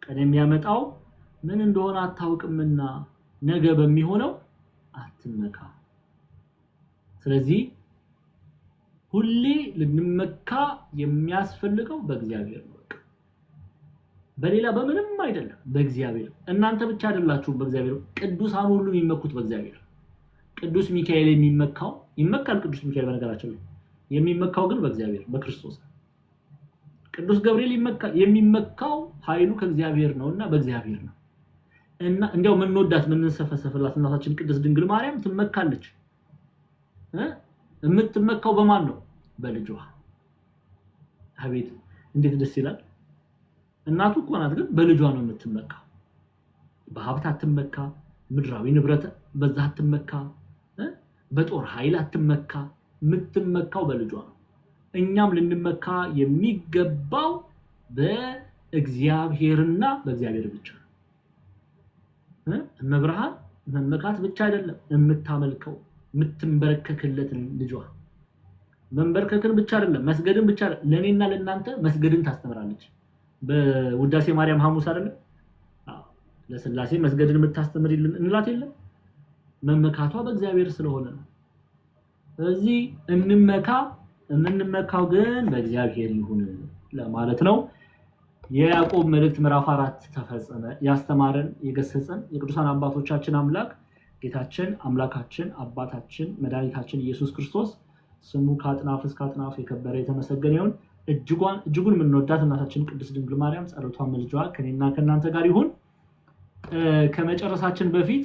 ቀን የሚያመጣው ምን እንደሆነ አታውቅምና ነገ በሚሆነው አትመካ ስለዚህ ሁሌ ልንመካ የሚያስፈልገው በእግዚአብሔር ነው በሌላ በምንም አይደለም በእግዚአብሔር እናንተ ብቻ አይደላችሁም በእግዚአብሔር ቅዱሳን ሁሉ የሚመኩት በእግዚአብሔር ቅዱስ ሚካኤል ይመካል ቅዱስ ሚካኤል በነገራችን ላይ የሚመካው ግን በእግዚአብሔር በክርስቶስ ቅዱስ ገብርኤል የሚመካው ኃይሉ ከእግዚአብሔር ነውና በእግዚአብሔር ነው እና እንዲያው ምንወዳት ምንሰፈሰፍላት እናታችን ቅድስት ድንግል ማርያም ትመካለች የምትመካው በማን ነው በልጇ አቤት እንዴት ደስ ይላል እናቱ እኮ ናት ግን በልጇ ነው የምትመካው በሀብት አትመካ ምድራዊ ንብረት በዛ አትመካ በጦር ኃይል አትመካ የምትመካው በልጇ ነው እኛም ልንመካ የሚገባው በእግዚአብሔርና በእግዚአብሔር ብቻ መብርሃን መመካት ብቻ አይደለም የምታመልከው የምትንበረከክለት ልጇ መንበርከክን ብቻ አይደለም መስገድን ብቻ ለኔና ለናንተ መስገድን ታስተምራለች በውዳሴ ማርያም ሐሙስ አይደለም ለስላሴ መስገድን የምታስተምርልን እንላት የለም መመካቷ በእግዚአብሔር ስለሆነ ነው ስለዚህ እንመካው ግን በእግዚአብሔር ይሁን ለማለት ነው የያዕቆብ መልእክት ምዕራፍ 4 ተፈጸመ ያስተማረን የገሰጸን የቅዱሳን አባቶቻችን አምላክ ጌታችን አምላካችን አባታችን መድኃኒታችን ኢየሱስ ክርስቶስ ስሙ ከአጥናፍ እስከ አጥናፍ የከበረ የተመሰገነ ይሁን እጅጉን የምንወዳት እናታችን ቅድስት ድንግል ማርያም ጸሎቷ መልጇ ከኔና ከናንተ ጋር ይሁን ከመጨረሳችን በፊት